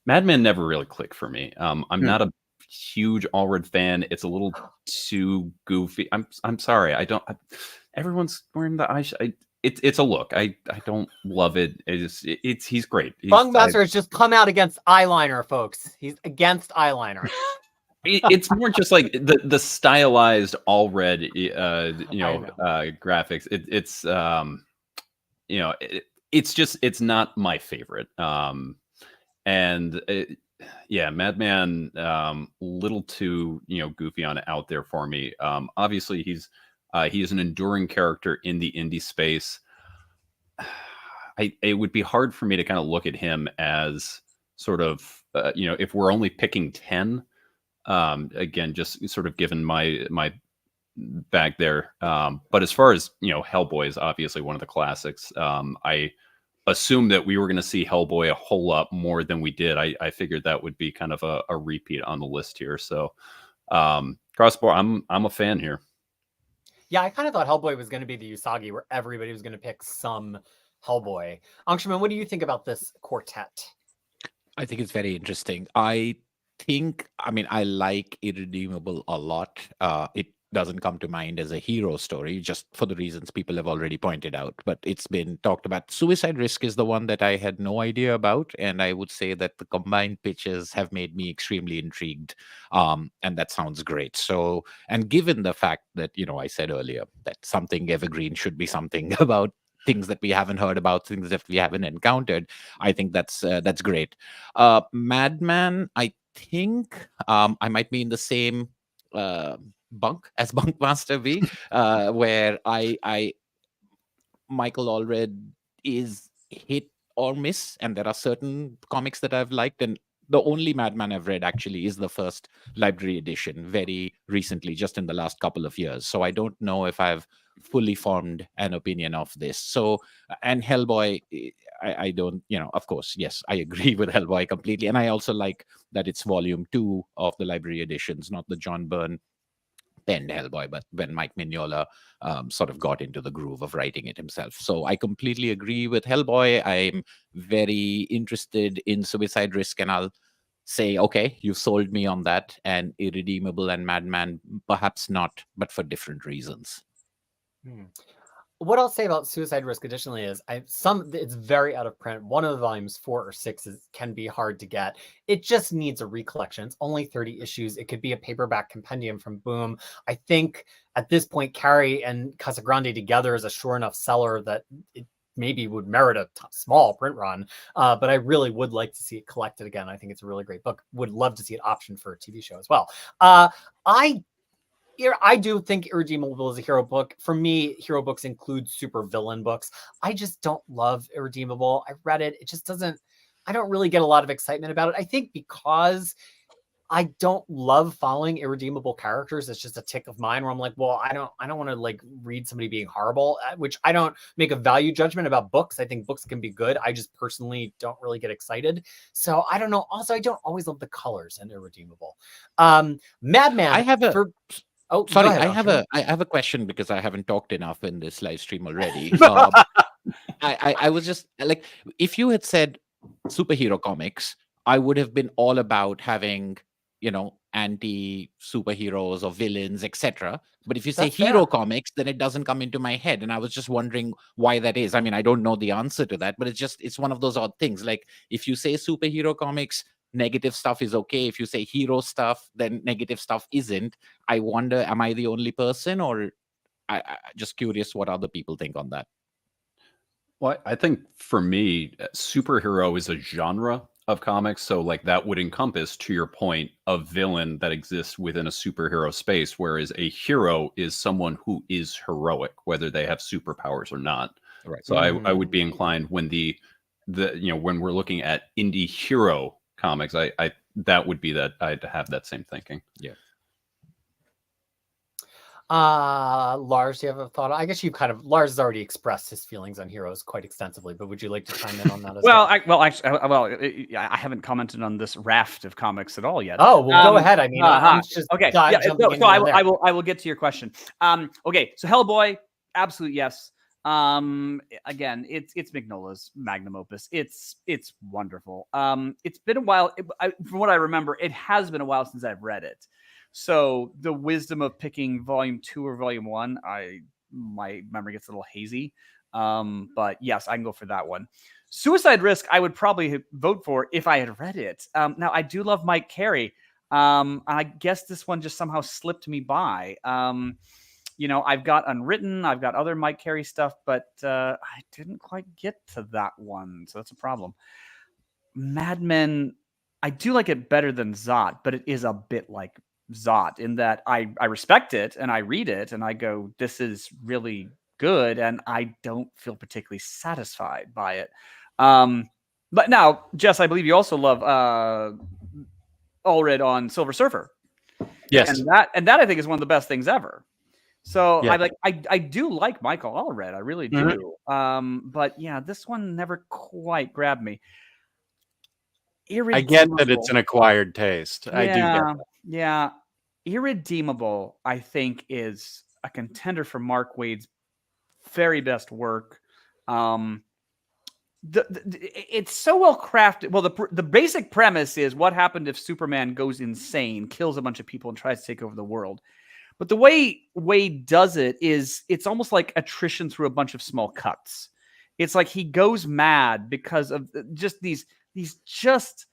A: never really clicked for me. I'm not a huge Allred fan. It's a little too goofy. I'm sorry. Everyone's wearing the eyes. It's a look. I don't love it. He's great.
B: BunkMaster has just come out against eyeliner, folks. He's against eyeliner.
A: It's more just like the stylized Allred, graphics. It's not my favorite. Madman, little too goofy on out there for me. Obviously he is an enduring character in the indie space. It would be hard for me to kind of look at him as sort of if we're only picking 10. Again, just sort of given my bag there. But as far as Hellboy is obviously one of the classics. I assumed that we were going to see Hellboy a whole lot more than we did. I figured that would be kind of a repeat on the list here. So crossboard, I'm a fan here.
B: Yeah, I kind of thought Hellboy was going to be the Usagi, where everybody was going to pick some Hellboy. Angshuman, what do you think about this quartet?
E: I think it's very interesting. I like Irredeemable a lot. doesn't come to mind as a hero story, just for the reasons people have already pointed out. But it's been talked about. Suicide Risk is the one that I had no idea about, and I would say that the combined pitches have made me extremely intrigued, and that sounds great. So, and given the fact that, I said earlier that something evergreen should be something about things that we haven't heard about, things that we haven't encountered, I think that's great. Madman, I think I might be in the same bunk as BunkMaster B, where Michael Allred is hit or miss, and there are certain comics that I've liked, and the only Madman I've read actually is the first library edition, very recently, just in the last couple of years. So I don't know if I've fully formed an opinion of this. So, and Hellboy, I don't, of course, yes, I agree with Hellboy completely. And I also like that it's volume 2 of the library editions, not the John Byrne penned Hellboy, but when Mike Mignola sort of got into the groove of writing it himself. So I completely agree with Hellboy. I'm very interested in Suicide Risk, and I'll say, okay, you sold me on that. And Irredeemable and Madman, perhaps not, but for different reasons.
B: What I'll say about Suicide Risk additionally is it's very out of print. One of the volumes 4 or 6 can be hard to get. It just needs a recollection. It's only 30 issues. It could be a paperback compendium from Boom. I think at this point, Carey and Casagrande together is a sure enough seller that it maybe would merit a small print run. But I really would like to see it collected again. I think it's a really great book. Would love to see it optioned for a TV show as well. I do think Irredeemable is a hero book. For me, hero books include super villain books. I just don't love Irredeemable. I read it. It just doesn't, I don't really get a lot of excitement about it. I think because I don't love following irredeemable characters. It's just a tick of mine where I'm like, well, I don't want to like read somebody being horrible, which I don't make a value judgment about books. I think books can be good. I just personally don't really get excited. So I don't know. Also, I don't always love the colors in Irredeemable. Madman.
E: I have a...
B: Oh,
E: sorry,
B: ahead,
E: I have a question because I haven't talked enough in this live stream already. I was just like, if you had said superhero comics, I would have been all about having, anti superheroes or villains, etc. But if you say hero comics, then it doesn't come into my head. And I was just wondering why that is. I mean, I don't know the answer to that, but it's one of those odd things. Like if you say superhero comics, negative stuff is okay. If you say hero stuff, then negative stuff isn't. I wonder, am I the only person, or I just curious what other people think on that?
A: Well, I think for me, superhero is a genre of comics. So like that would encompass, to your point, a villain that exists within a superhero space, whereas a hero is someone who is heroic, whether they have superpowers or not.
E: Right.
A: So I would be inclined when when we're looking at indie hero comics, I that would be that I'd have that same thinking.
E: Yeah.
B: Lars, do you have a thought? I guess Lars has already expressed his feelings on heroes quite extensively, but would you like to chime in on that as well?
F: I haven't commented on this raft of comics at all yet.
B: Oh, well, go ahead. I mean, I'm just
F: okay. Yeah, I will get to your question. Okay, so Hellboy, absolute yes. Again, it's Mignola's magnum opus. It's wonderful. It's been a while. From what I remember, it has been a while since I've read it. So the wisdom of picking volume 2 or volume 1, my memory gets a little hazy. But yes, I can go for that one. Suicide Risk, I would probably vote for if I had read it. Now I do love Mike Carey. I guess this one just somehow slipped me by. I've got Unwritten, I've got other Mike Carey stuff, but I didn't quite get to that one. So that's a problem. Mad Men, I do like it better than Zot, but it is a bit like Zot in that I respect it and I read it and I go, this is really good, and I don't feel particularly satisfied by it. But now, Jess, I believe you also love Allred on Silver Surfer.
D: Yes.
F: And that I think is one of the best things ever. So yeah. I do like Michael Allred. I really do. Mm-hmm. But yeah, this one never quite grabbed me.
D: I get that it's an acquired taste. I do get that.
F: Yeah. Irredeemable, I think, is a contender for Mark Waid's very best work. It's so well crafted. Well, the basic premise is what happened if Superman goes insane, kills a bunch of people, and tries to take over the world. But the way Wade does it is it's almost like attrition through a bunch of small cuts. It's like he goes mad because of just these just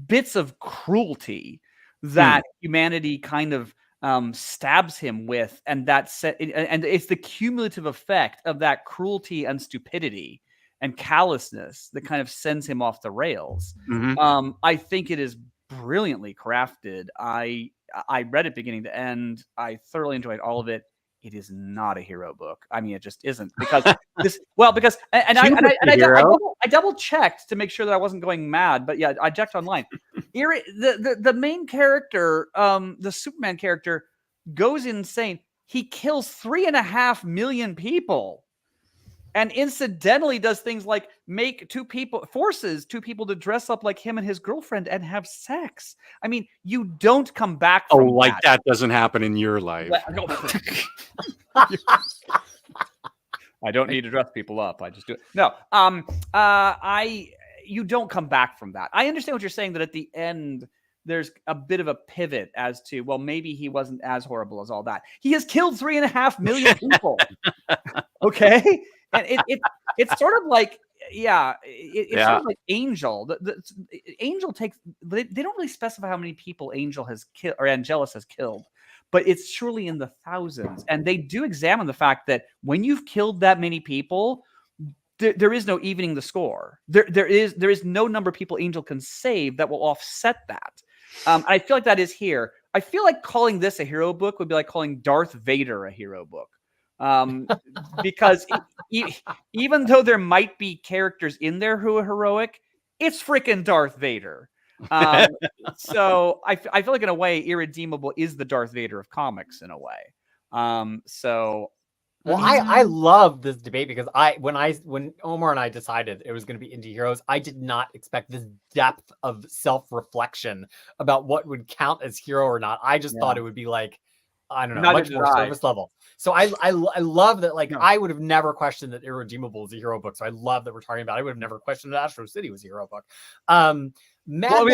F: bits of cruelty that humanity kind of stabs him with, and and it's the cumulative effect of that cruelty and stupidity and callousness that kind of sends him off the rails. I think it is brilliantly crafted. I read it beginning to end. I thoroughly enjoyed all of it. It is not a hero book. I mean, it just isn't, because I double checked to make sure that I wasn't going mad. But yeah, I checked online. The main character, the Superman character, goes insane. He kills 3.5 million people, and incidentally does things like forces two people to dress up like him and his girlfriend and have sex. I mean, you don't come back from
D: that doesn't happen in your life.
F: I don't need to dress people up. I just do it. No, you don't come back from that. I understand what you're saying, that at the end there's a bit of a pivot as to, well, maybe he wasn't as horrible as all that. He has killed 3.5 million people. Okay. And it's sort of like, it's sort of like Angel. Angel takes, they don't really specify how many people Angel has killed or Angelus has killed, but it's surely in the thousands. And they do examine the fact that when you've killed that many people, there is no evening the score. There is no number of people Angel can save that will offset that. I feel like that is here. I feel like calling this a hero book would be like calling Darth Vader a hero book. Because even though there might be characters in there who are heroic, it's freaking Darth Vader. So I feel like in a way, Irredeemable is the Darth Vader of comics in a way.
B: I love this debate, because when Omar and I decided it was going to be Indie Heroes, I did not expect this depth of self-reflection about what would count as hero or not. I just thought it would be like, I don't know, much more service level. So I love that. Like, I would have never questioned that Irredeemable is a hero book. So I love that we're talking about it. I would have never questioned that Astro City was a hero book.
F: I know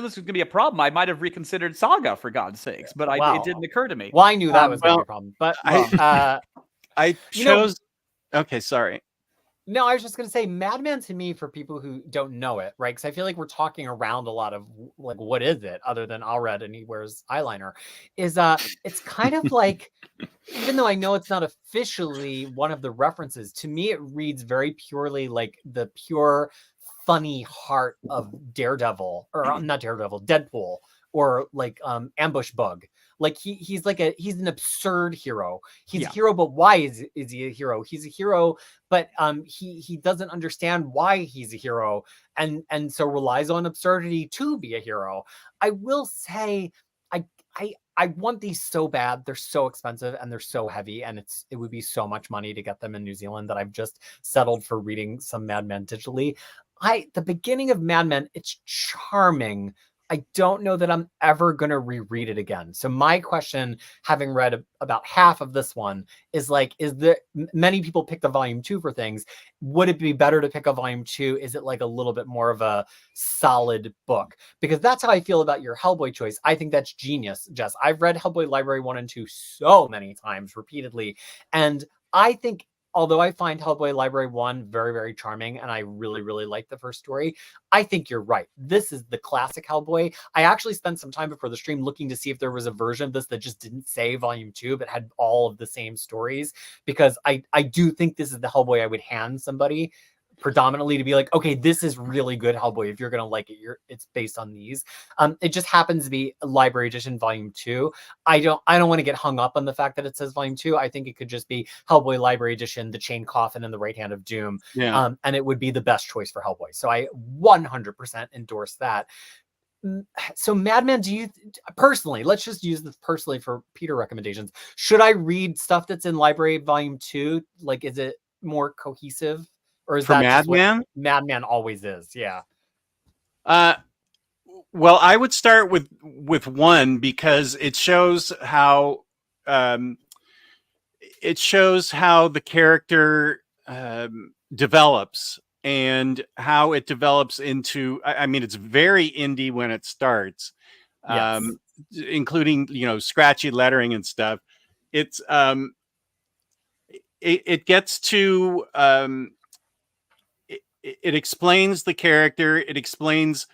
F: this is going to be a problem, I might have reconsidered Saga, for God's sakes, but it didn't occur to me.
B: Well, I knew that was going to be a problem. But
D: I chose. Okay, sorry.
B: No, I was just going to say, Madman to me, for people who don't know it, right? Because I feel like we're talking around a lot of, like, what is it other than Alred and he wears eyeliner? Is it's kind of like, even though I know it's not officially one of the references, to me it reads very purely like the pure funny heart of Daredevil, or not Daredevil, Deadpool, or like Ambush Bug. Like he's an absurd hero. He's a hero, but why is he a hero? He's a hero, but he doesn't understand why he's a hero, and so relies on absurdity to be a hero. I will say, I want these so bad. They're so expensive and they're so heavy, and it would be so much money to get them in New Zealand that I've just settled for reading some Mad Men digitally. The beginning of Mad Men, it's charming. I don't know that I'm ever going to reread it again. So my question, having read about half of this one, is like, many people pick the volume 2 for things. Would it be better to pick a volume 2? Is it like a little bit more of a solid book? Because that's how I feel about your Hellboy choice. I think that's genius, Jess. I've read Hellboy Library 1 and 2 so many times, repeatedly. And I think, although I find Hellboy Library 1 very, very charming, and I really, really like the first story, I think you're right. This is the classic Hellboy. I actually spent some time before the stream looking to see if there was a version of this that just didn't say volume 2, but had all of the same stories, because I do think this is the Hellboy I would hand somebody, predominantly, to be like, okay, this is really good Hellboy. If you're going to like it, it's based on these. It just happens to be Library Edition volume 2. I don't want to get hung up on the fact that it says volume 2. I think it could just be Hellboy Library Edition, The Chain Coffin, and The Right Hand of Doom. And it would be the best choice for Hellboy. So I 100% endorse that. So Madman, do you personally, let's just use this personally for Peter recommendations. Should I read stuff that's in Library volume 2? Like, is it more cohesive? Or is that
D: Madman?
B: Madman always is? Yeah.
D: Well, I would start with 1, because it shows how the character develops, and how it develops into. I mean, it's very indie when it starts.
B: Yes.
D: including scratchy lettering and stuff. It's it gets to it explains the character. It explains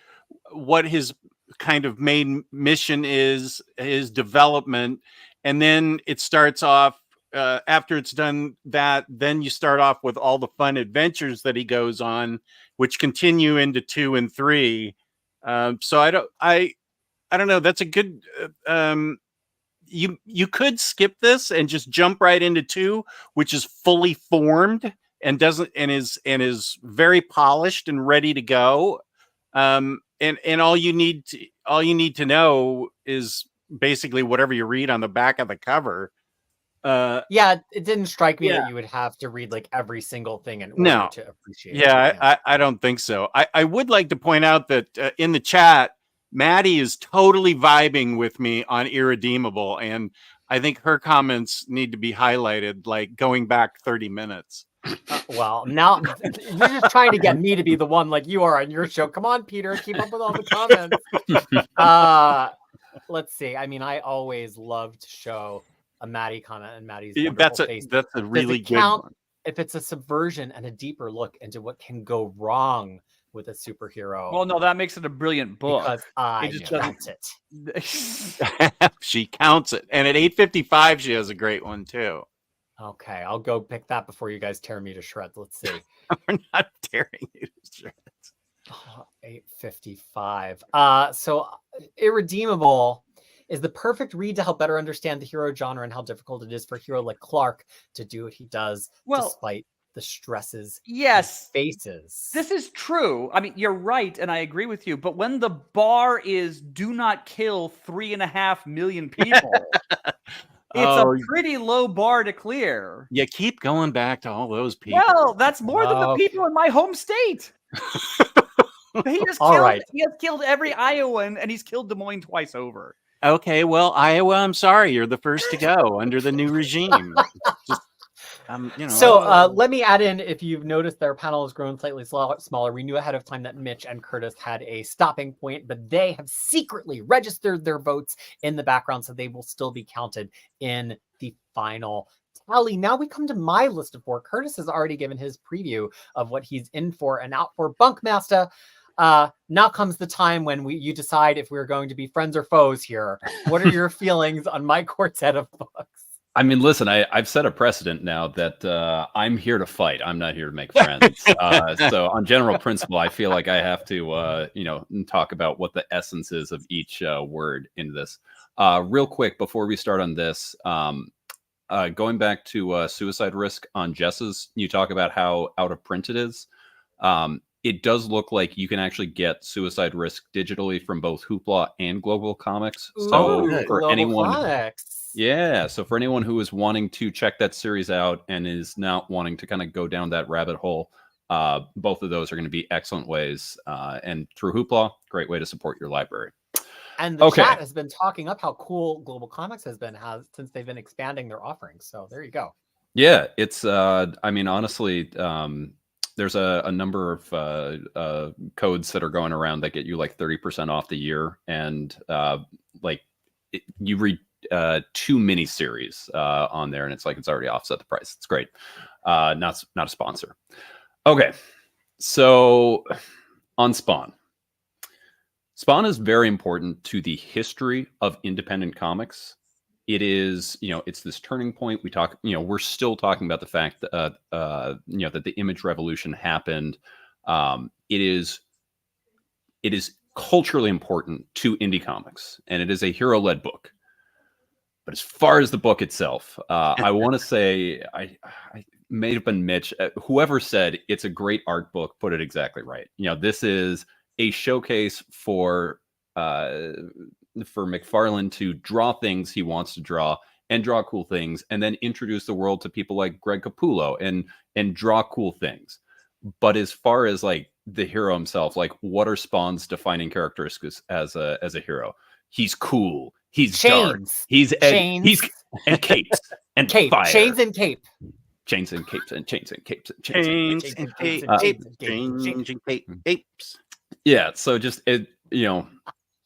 D: what his kind of main mission is, his development, and then it starts off. After it's done that, then you start off with all the fun adventures that he goes on, which continue into 2 and 3. So I don't know. That's a good. You could skip this and just jump right into 2, which is fully formed and is very polished and ready to go. And all you need to know is basically whatever you read on the back of the cover.
B: Yeah, it didn't strike me that you would have to read like every single thing in order to appreciate it.
D: Yeah, I don't think so. I would like to point out that in the chat, Maddie is totally vibing with me on Irredeemable, and I think her comments need to be highlighted, like going back 30 minutes.
B: Well, now you're just trying to get me to be the one like you are on your show. Come on, Peter, keep up with all the comments. Let's see. I mean, I always love to show a Maddie comment and Maddie's wonderful face.
D: That's a really good one.
B: If it's a subversion and a deeper look into what can go wrong with a superhero.
F: Well, no, that makes it a brilliant book.
B: Because I count it.
D: She counts it. And at 8:55, she has a great one, too.
B: Okay, I'll go pick that before you guys tear me to shreds. Let's see.
D: We're not tearing you to shreds.
B: 8:55. So Irredeemable is the perfect read to help better understand the hero genre and how difficult it is for a hero like Clark to do what he does despite the stresses he faces.
F: This is true. I mean, you're right, and I agree with you. But when the bar is do not kill 3.5 million people, it's a pretty low bar to clear.
D: You keep going back to all those people.
F: Well, that's more than the people in my home state. He has killed every Iowan, and he's killed Des Moines twice over.
D: Okay, well, Iowa, I'm sorry, you're the first to go under the new regime. Just,
B: So let me add in, if you've noticed their panel has grown slightly smaller. We knew ahead of time that Mitch and Curtis had a stopping point, but they have secretly registered their votes in the background, so they will still be counted in the final tally. Now we come to my list of 4. Curtis has already given his preview of what he's in for and out for. BunkMaster. Now comes the time when you decide if we're going to be friends or foes here. What are your feelings on my quartet of books?
A: I mean, listen, I've set a precedent now that I'm here to fight. I'm not here to make friends. So on general principle, I feel like I have to, talk about what the essence is of each word in this. Real quick, before we start on this, going back to suicide risk on Jess's, you talk about how out of print it is. It does look like you can actually get Suicide Risk digitally from both Hoopla and Global Comics. So for anyone, so for anyone who is wanting to check that series out and is not wanting to kind of go down that rabbit hole, both of those are going to be excellent ways. And through Hoopla, great way to support your library.
B: And the chat has been talking up how cool Global Comics has since they've been expanding their offerings. So there you go.
A: Yeah, it's I mean, honestly, there's a number of codes that are going around that get you like 30% off the year, and you read 2 miniseries on there, and it's already offset the price. It's great. Not a sponsor. Okay, so on Spawn. Spawn is very important to the history of independent comics. It is, it's this turning point. We talk, we're still talking about the fact that, that the image revolution happened. It is culturally important to indie comics, and it is a hero-led book. But as far as the book itself, I want to say, I may have been Mitch, whoever said it's a great art book, put it exactly right. This is a showcase for McFarlane to draw things he wants to draw and draw cool things, and then introduce the world to people like Greg Capullo and draw cool things. But as far as like the hero himself, like what are Spawn's defining characteristics as a hero? He's cool. He's dark. He's
B: chains.
A: He's and capes and
B: cape.
A: Fire.
B: Chains and cape.
A: Chains and capes and chains and capes and
D: chains and capes.
A: Yeah, so just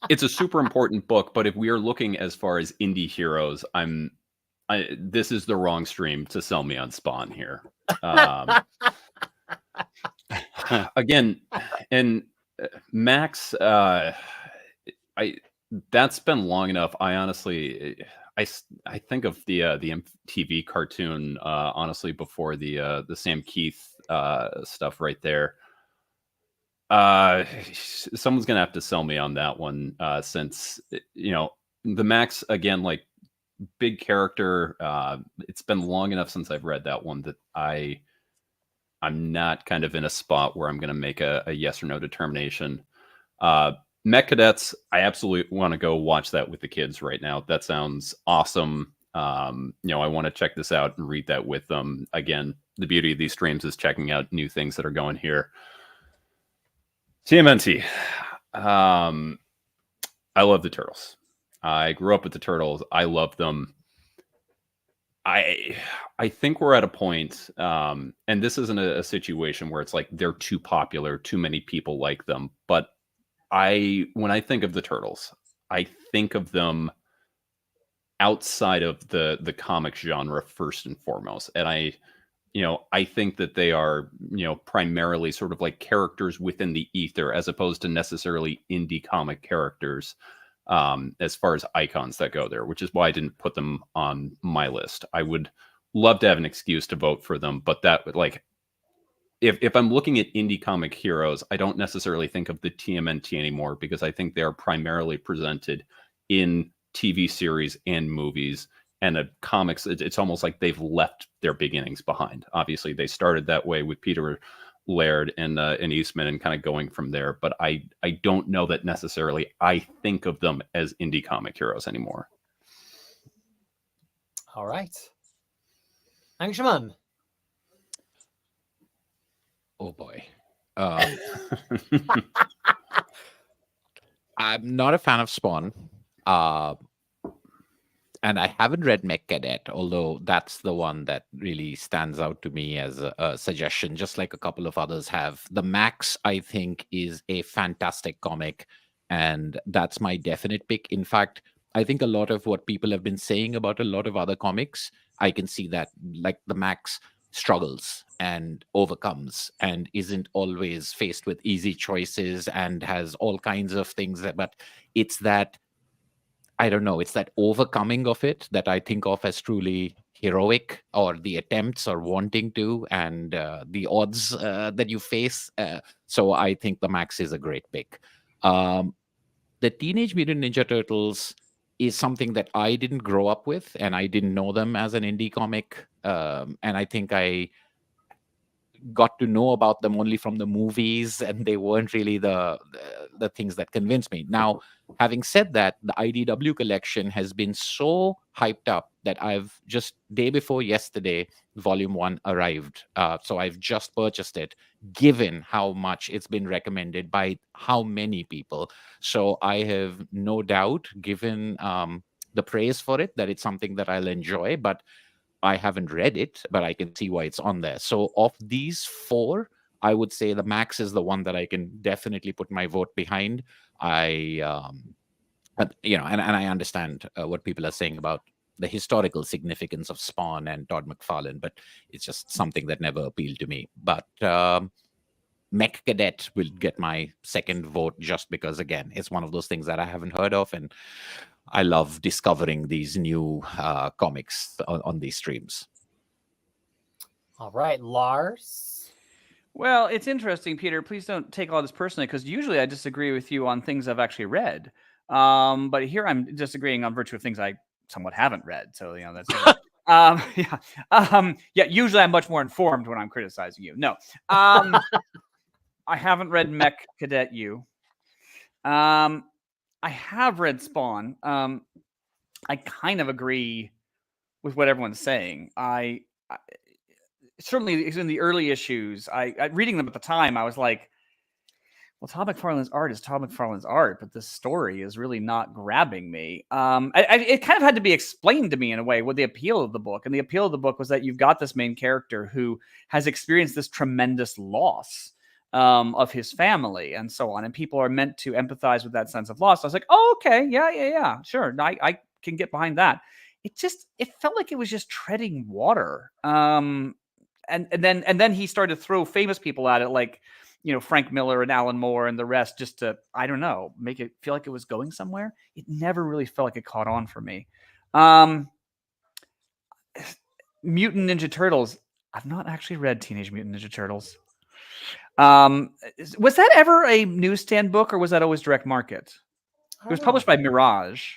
A: it's a super important book, but if we are looking as far as indie heroes, this is the wrong stream to sell me on Spawn here. Again, and Max, that's been long enough. I honestly, I think of the MTV cartoon, honestly, before the Sam Keith stuff right there. Someone's gonna have to sell me on that one, since the Max, again, like, big character. It's been long enough since I've read that one that I'm not kind of in a spot where I'm going to make a yes or no determination. Mech Cadets, I absolutely want to go watch that with the kids right now. That sounds awesome. I want to check this out and read that with them. Again, the beauty of these streams is checking out new things that are going here. TMNT. I love the Turtles. I grew up with the Turtles. I love them. I think we're at a point, and this isn't a situation where it's like they're too popular, too many people like them. But when I think of the Turtles, I think of them outside of the comic genre first and foremost. And I think that they are, primarily sort of like characters within the ether, as opposed to necessarily indie comic characters. As far as icons that go there, which is why I didn't put them on my list. I would love to have an excuse to vote for them, but that would, like, if I'm looking at indie comic heroes, I don't necessarily think of the TMNT anymore, because I think they are primarily presented in TV series and movies, and comics. It's almost like they've left their beginnings behind. Obviously, they started that way with Peter Laird and Eastman, and kind of going from there. But I don't know that necessarily I think of them as indie comic heroes anymore.
B: All right. Angshuman.
E: Oh boy. I'm not a fan of Spawn. And I haven't read Mech Cadet, although that's the one that really stands out to me as a suggestion, just like a couple of others have. The Max, I think, is a fantastic comic, and that's my definite pick. In fact, I think a lot of what people have been saying about a lot of other comics, I can see that, like, the Max struggles and overcomes and isn't always faced with easy choices and has all kinds of things but it's that, I don't know, it's that overcoming of it that I think of as truly heroic, or the attempts or wanting to, and the odds that you face. So I think the Max is a great pick. The Teenage Mutant Ninja Turtles is something that I didn't grow up with, and I didn't know them as an indie comic. And I think I got to know about them only from the movies, and they weren't really the things that convinced me. Now, having said that, the IDW collection has been so hyped up that I've just, day before yesterday, volume 1 arrived. So I've just purchased it, given how much it's been recommended by how many people. So I have no doubt, given the praise for it, that it's something that I'll enjoy. But I haven't read it, but I can see why it's on there. So of these 4, I would say the Max is the one that I can definitely put my vote behind. And I understand what people are saying about the historical significance of Spawn and Todd McFarlane, but it's just something that never appealed to me. But Mech Cadet will get my second vote, just because, again, it's one of those things that I haven't heard of, and I love discovering these new comics on these streams.
B: All right, Lars.
F: Well, it's interesting, Peter. Please don't take all this personally, because usually I disagree with you on things I've actually read. But here I'm disagreeing on virtue of things I somewhat haven't read. So, that's usually I'm much more informed when I'm criticizing you. No, I haven't read Mech Cadet U. I have read Spawn. I kind of agree with what everyone's saying. I certainly, in the early issues, I reading them at the time, I was like, well, Todd McFarlane's art is Todd McFarlane's art, but this story is really not grabbing me. It kind of had to be explained to me in a way what the appeal of the book. And the appeal of the book was that you've got this main character who has experienced this tremendous loss. of his family and so on. And people are meant to empathize with that sense of loss. I was like, oh, okay. Yeah. Sure. I can get behind that. It felt like it was just treading water. And then he started to throw famous people at it, like, Frank Miller and Alan Moore and the rest, just to, I don't know, make it feel like it was going somewhere. It never really felt like it caught on for me. Mutant Ninja Turtles. I've not actually read Teenage Mutant Ninja Turtles. Was that ever a newsstand book, or was that always direct market? It was published by Mirage.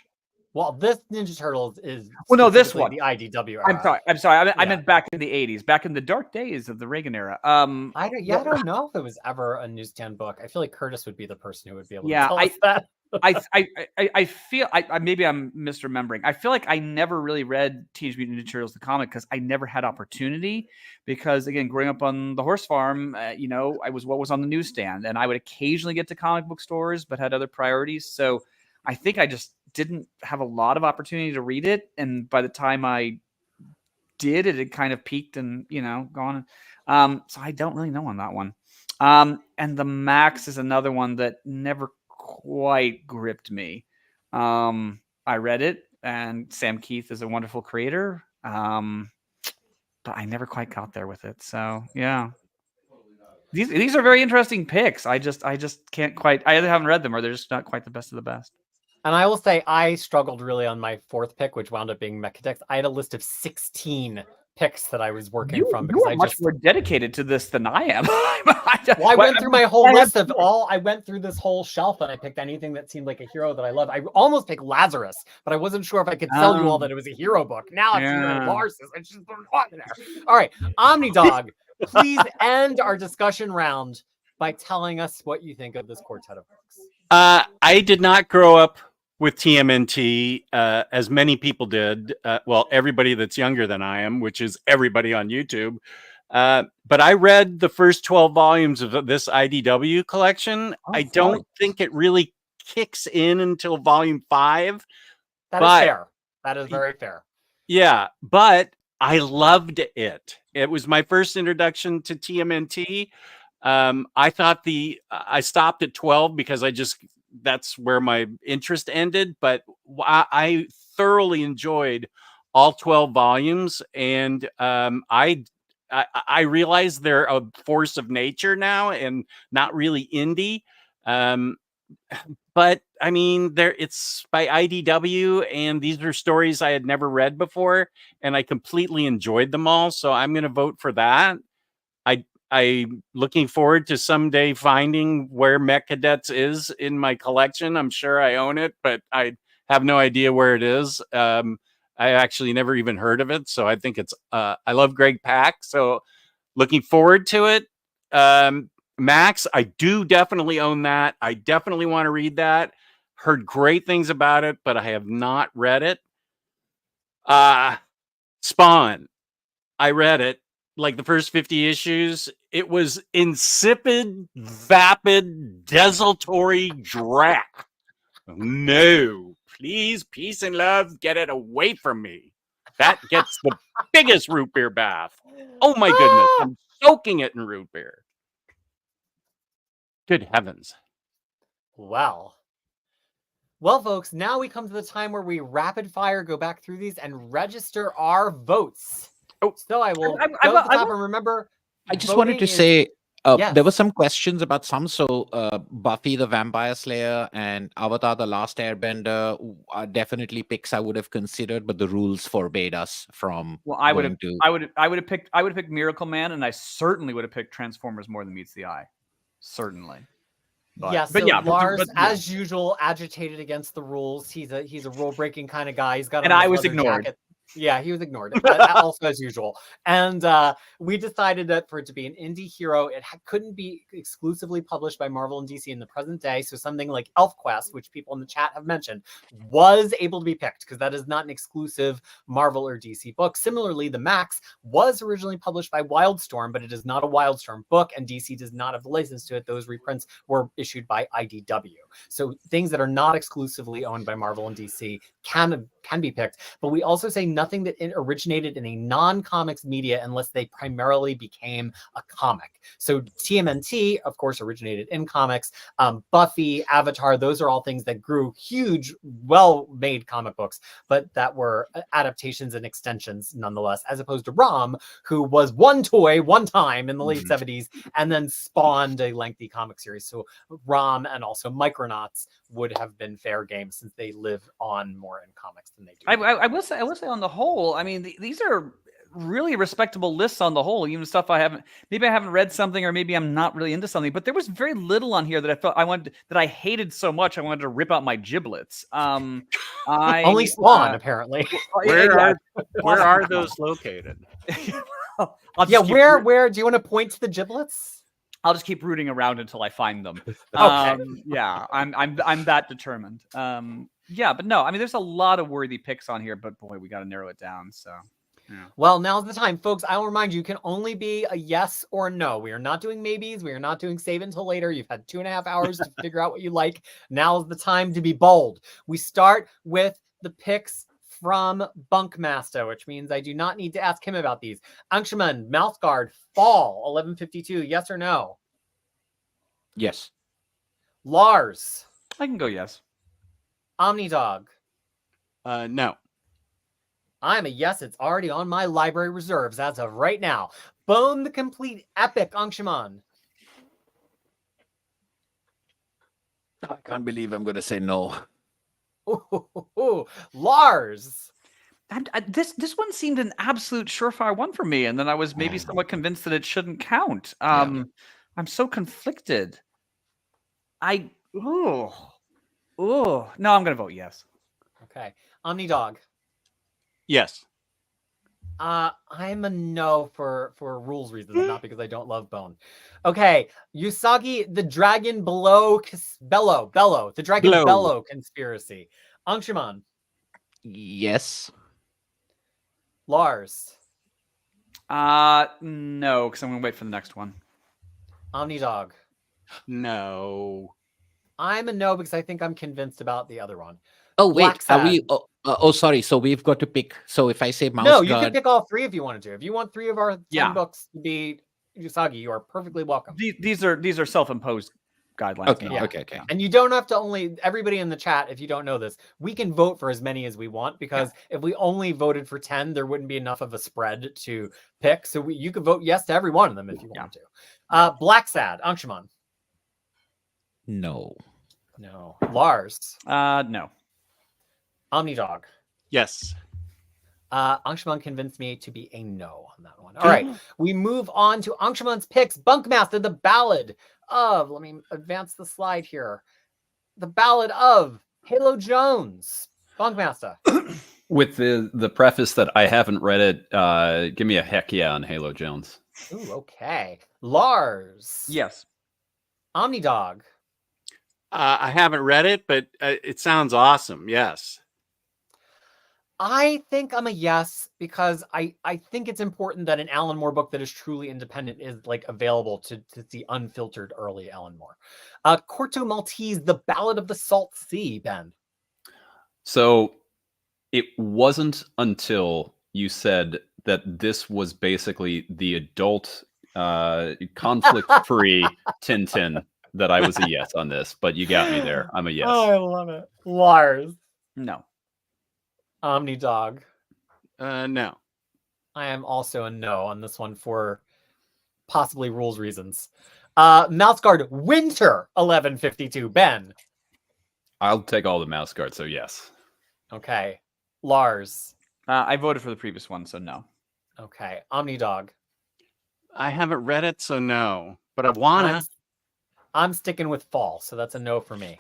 B: Well, this Ninja Turtles is
F: this one,
B: the IDW era.
F: I'm sorry. I meant back in the 80s, back in the dark days of the Reagan era.
B: I don't know if it was ever a newsstand book. I feel like Curtis would be the person who would be able to tell us that.
F: I feel maybe I'm misremembering. I feel like I never really read Teenage Mutant Ninja Turtles the comic because I never had opportunity. Because again, growing up on the horse farm, I was what was on the newsstand, and I would occasionally get to comic book stores, but had other priorities. So I think I just didn't have a lot of opportunity to read it, and by the time I did, it had kind of peaked and gone. So I don't really know on that one. And the Max is another one that never quite gripped me. I read it, and Sam Keith is a wonderful creator, but I never quite got there with it. So yeah, these are very interesting picks. I just can't quite. I either haven't read them, or they're just not quite the best of the best.
B: And I will say I struggled really on my fourth pick, which wound up being Mechadex. I had a list of 16 picks that I was working from because
F: I much more dedicated to this than I am.
B: I went through my whole list of I went through this whole shelf and I picked anything that seemed like a hero that I love. I almost picked Lazarus, but I wasn't sure if I could tell you all that it was a hero book. Now it's Lars's. I just put it on there. All right, OmniDog, please end our discussion round by telling us what you think of this quartet of books.
D: I did not grow up with TMNT, as many people did. Well, everybody that's younger than I am, which is everybody on YouTube. But I read the first 12 volumes of this IDW collection. I don't think it really kicks in until volume 5.
B: That is fair. That is very fair.
D: Yeah, but I loved it. It was my first introduction to TMNT. I thought I stopped at 12 because that's where my interest ended, but I thoroughly enjoyed all 12 volumes, and I realize they're a force of nature now and not really indie. But I mean, it's by IDW, and these are stories I had never read before, and I completely enjoyed them all. So I'm going to vote for that. I'm looking forward to someday finding where Mech Cadets is in my collection. I'm sure I own it, but I have no idea where it is. I actually never even heard of it. So I think I love Greg Pak. So looking forward to it. Max, I do definitely own that. I definitely want to read that. Heard great things about it, but I have not read it. Spawn, I read it. Like the first 50 issues, it was insipid, vapid, desultory drag. No, please, peace and love, get it away from me. That gets the biggest root beer bath. Oh my goodness, I'm soaking it in root beer. Good heavens.
B: Well, folks, now we come to the time where we rapid fire go back through these and register our votes.
E: Oh,
B: so I will go to the top and remember.
E: I just wanted to say there were some questions about some. So Buffy the Vampire Slayer and Avatar the Last Airbender are definitely picks I would have considered, but the rules forbade us from.
F: Well, I would have picked Miracle Man, and I certainly would have picked Transformers more than meets the eye. Certainly.
B: Lars, as usual, agitated against the rules. He's a rule breaking kind of guy. He's got
F: I was ignored.
B: Jacket. Yeah, he was ignored. Also, as usual. And we decided that for it to be an indie hero, it couldn't be exclusively published by Marvel and DC in the present day. So something like ElfQuest, which people in the chat have mentioned, was able to be picked because that is not an exclusive Marvel or DC book. Similarly, the Max was originally published by Wildstorm, but it is not a Wildstorm book, and DC does not have the license to it. Those reprints were issued by IDW. So things that are not exclusively owned by Marvel and DC can can be picked, but we also say nothing that originated in a non-comics media unless they primarily became a comic. So TMNT, of course, originated in comics. Buffy, Avatar, those are all things that grew huge, well-made comic books, but that were adaptations and extensions nonetheless, as opposed to ROM, who was one toy one time in the late 70s and then spawned a lengthy comic series. So ROM and also Micronauts would have been fair game since they live on more in comics than they do.
F: I will say on the whole, I mean, these are really respectable lists on the whole. Even stuff I haven't read something, or maybe I'm not really into something. But there was very little on here that I felt that I hated so much I wanted to rip out my giblets.
B: Only Spawn apparently.
D: Where are those located?
B: Where do you want to point to the giblets?
F: I'll just keep rooting around until I find them.
B: Okay.
F: Yeah, I'm that determined. Yeah, but no, I mean, there's a lot of worthy picks on here, but boy, we got to narrow it down. So, yeah.
B: Well, now's the time, folks. I will remind you can only be a yes or a no. We are not doing maybes. We are not doing save until later. You've had 2.5 hours to figure out what you like. Now's the time to be bold. We start with the picks from BunkMaster, which means I do not need to ask him about these. Angshuman, Mouthguard, Fall, 1152. Yes or no?
E: Yes.
B: Lars.
F: I can go yes.
B: OmniDog.
D: No.
B: I'm a yes. It's already on my library reserves as of right now. Bone the Complete Epic, Angshuman.
E: I can't believe I'm going to say no.
B: Lars.
F: This one seemed an absolute surefire one for me, and then I was maybe somewhat convinced that it shouldn't count. I'm so conflicted. No, I'm gonna vote yes.
B: Okay, OmniDog.
D: Yes.
B: I'm a no for rules reasons, not because I don't love Bone. Okay, Usagi, the Dragon Bellow the Dragon Bellow conspiracy. Angshuman.
E: Yes.
B: Lars.
F: No, because I'm gonna wait for the next one.
B: OmniDog.
D: No.
B: I'm a no because I think I'm convinced about the other one.
E: Oh wait,
B: Black
E: are we? Sorry. So we've got to pick. So if I say Mouse
B: No, you
E: Guard,
B: can pick all three if you wanted to. If you want 3 of our 10 books to be Usagi, you are perfectly welcome.
F: These are self-imposed guidelines.
E: Okay,
B: Yeah.
E: okay.
B: And you don't have to everybody in the chat, if you don't know this, we can vote for as many as we want, because if we only voted for 10, there wouldn't be enough of a spread to pick. So you could vote yes to every one of them if you want to. Black Sad, Angshuman.
E: No.
B: Lars.
F: No.
B: OmniDog.
D: Yes.
B: Angshuman convinced me to be a no on that one. All right, we move on to Angshuman's picks. BunkMaster, the Ballad of, let me advance the slide here. The Ballad of Halo Jones. BunkMaster.
A: With the preface that I haven't read it, give me a heck yeah on Halo Jones.
B: Ooh, okay. Lars.
F: Yes.
B: OmniDog.
D: I haven't read it, but it sounds awesome. Yes.
B: I think I'm a yes, because I think it's important that an Alan Moore book that is truly independent is available to see unfiltered early Alan Moore. Corto Maltese, The Ballad of the Salt Sea, Ben.
A: So it wasn't until you said that this was basically the adult conflict-free Tintin that I was a yes on this, but you got me there. I'm a yes.
B: Oh, I love it. Lars.
F: No.
B: OmniDog.
D: No.
B: I am also a no on this one for possibly rules reasons. Mouthguard Winter 1152. Ben.
A: I'll take all the mouse guards, so yes.
B: Okay. Lars.
F: I voted for the previous one, so no.
B: Okay. OmniDog.
D: I haven't read it, so no. But I wanna.
B: I'm sticking with Fall, so that's a no for me.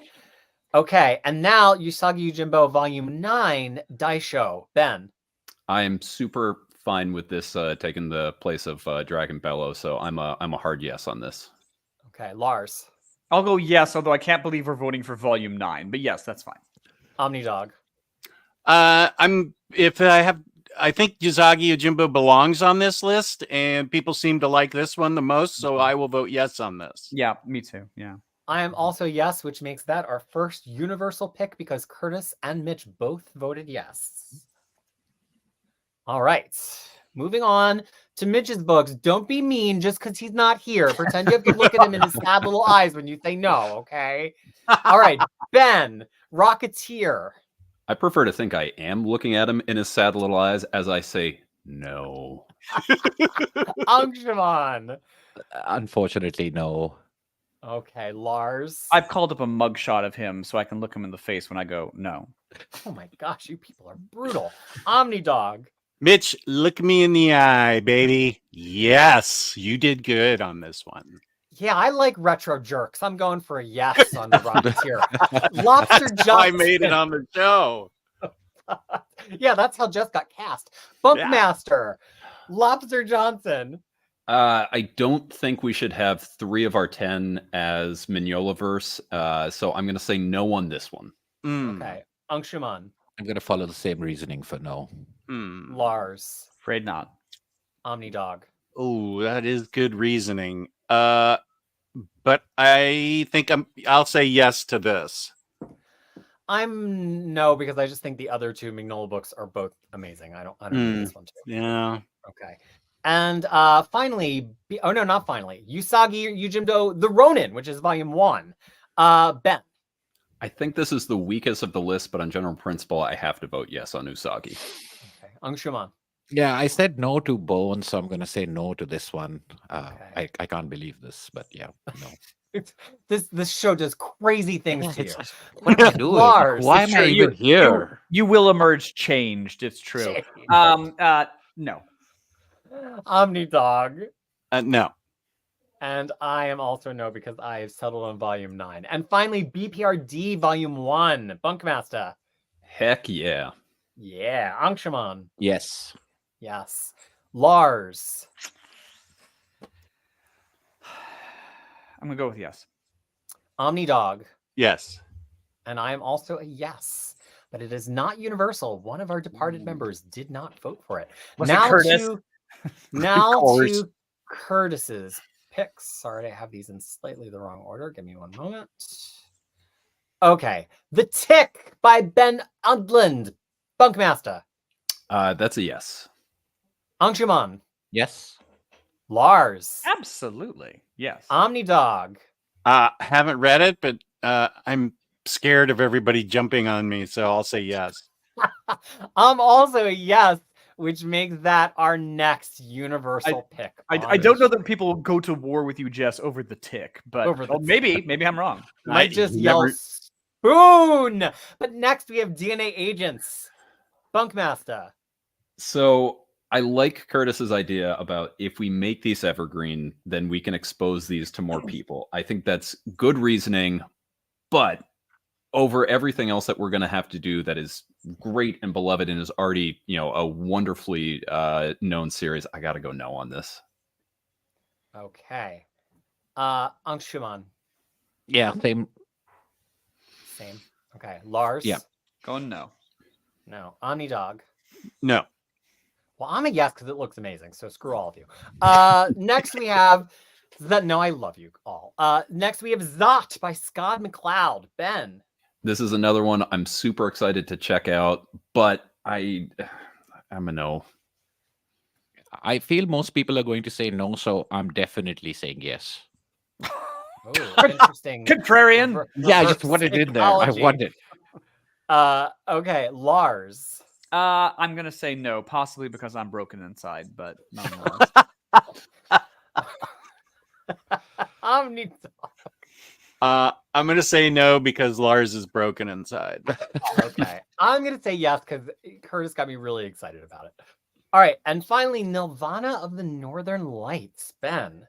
B: Okay, and now Usagi Yojimbo Volume 9, Daisho. Ben.
A: I am super fine with this taking the place of Dragon Bellow, so I'm a hard yes on this.
B: Okay, Lars.
F: I'll go yes, although I can't believe we're voting for Volume 9. But yes, that's fine.
B: OmniDog.
D: I think Usagi Yojimbo belongs on this list, and people seem to like this one the most, so I will vote yes on this.
F: Yeah, me too. Yeah.
B: I am also yes, which makes that our first universal pick because Curtis and Mitch both voted yes. All right. Moving on to Mitch's books. Don't be mean just because he's not here. Pretend you have to look at him in his sad little eyes when you say no, okay? All right, Ben, Rocketeer.
A: I prefer to think I am looking at him in his sad little eyes as I say no.
B: Angshuman.
E: Unfortunately, no.
B: Okay, Lars.
F: I've called up a mugshot of him so I can look him in the face when I go no.
B: Oh my gosh, you people are brutal. OmniDog.
D: Mitch, look me in the eye, baby. Yes, you did good on this one.
B: Yeah, I like retro jerks. I'm going for a yes on the Rocketeer. Lobster
D: That's how I
B: Johnson.
D: made it on the show.
B: Yeah, that's how Jess got cast. BunkMaster. Lobster Johnson.
A: I don't think we should have 3 of our 10 as Mignolaverse, so I'm going to say no on this one.
B: Okay. Angshuman.
E: I'm going to follow the same reasoning for no.
B: Lars.
F: Afraid not.
B: OmniDog.
D: Oh, that is good reasoning. But I think I'll say yes to this.
B: I'm no, because I just think the other 2 Mignola books are both amazing. I don't need this one too.
D: Yeah.
B: Okay. And finally, oh no, not finally. Usagi Yujimdo, The Ronin, which is volume 1. Ben.
A: I think this is the weakest of the list, but on general principle, I have to vote yes on Usagi.
B: Okay. Angshuman.
E: Yeah, I said no to Bone, so I'm going to say no to this one.
B: Okay.
E: I can't believe this, but yeah, no.
B: This show does crazy things to you.
E: What am I doing?
B: Lars,
E: Why am I even here?
F: You will emerge changed. It's true. No.
B: OmniDog.
D: No.
B: And I am also no because I have settled on volume 9. And finally, BPRD volume 1. Bunkmaster.
A: Heck yeah.
B: Yeah. Angshuman.
E: Yes.
B: Yes. Lars.
F: I'm going to go with yes.
B: OmniDog.
D: Yes.
B: And I am also a yes. But it is not universal. One of our departed members did not vote for it.
F: Was it Curtis?
B: Now
D: course.
B: to Curtis's picks. Sorry, I have these in slightly the wrong order. Give me one moment. Okay. The Tick by Ben Udland. Bunkmaster.
A: That's a yes.
B: Angshuman.
E: Yes.
B: Lars.
F: Absolutely. Yes.
B: OmniDog.
D: Haven't read it, but I'm scared of everybody jumping on me, so I'll say yes.
B: I'm also a yes, which makes that our next universal pick.
F: I don't know that people will go to war with you, Jess, over the Tick, but maybe I'm wrong.
B: Might just yell spoon. But next we have DNA Agents. Bunkmaster.
A: So I like Curtis's idea about if we make these evergreen, then we can expose these to more people. I think that's good reasoning, but over everything else that we're going to have to do that is great and beloved and is already, a wonderfully known series, I got to go no on this.
B: Okay. Angshuman.
E: Yeah, same.
B: Okay. Lars.
E: Yeah.
F: Going no.
B: No. OmniDog.
D: No.
B: Well, I'm a yes because it looks amazing. So screw all of you. Next we have no, I love you all. Next we have Zot by Scott McCloud. Ben.
A: This is another one I'm super excited to check out, but I'm a no.
E: I feel most people are going to say no, so I'm definitely saying yes.
B: Oh, interesting.
F: Contrarian.
E: Yeah, I just wanted it in there. I want it.
B: Okay, Lars.
F: I'm gonna say no, possibly because I'm broken inside, but nonetheless.
D: I'm going to say no because Lars is broken inside.
B: Okay. I'm going to say yes because Curtis got me really excited about it. All right. And finally, Nirvana of the Northern Lights. Ben.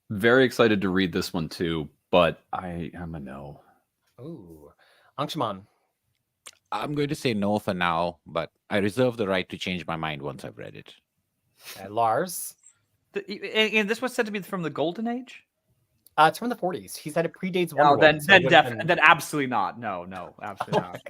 A: Very excited to read this one too, but I'm a no.
B: Ooh. Angshuman.
E: I'm going to say no for now, but I reserve the right to change my mind once I've read it.
B: Okay, Lars.
F: And this was said to be from the Golden Age?
B: It's from the 40s. He said it predates Wonder
F: Woman.
B: Woman.
F: Then absolutely not. No, absolutely not.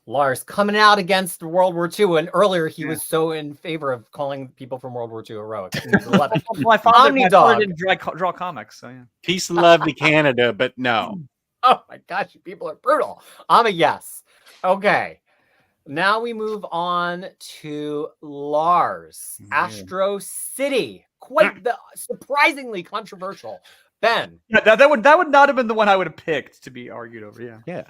B: Lars coming out against World War II, and earlier he was so in favor of calling people from World War II heroic.
F: Well, my father
B: OmniDog.
F: didn't draw comics, so yeah.
D: Peace and love to Canada, but no.
B: Oh my gosh, you people are brutal. I'm a yes. Okay. Now we move on to Lars. Astro City. Quite the surprisingly controversial. Ben.
F: Yeah, that would not have been the one I would have picked to be argued over. Yeah.
E: Yeah.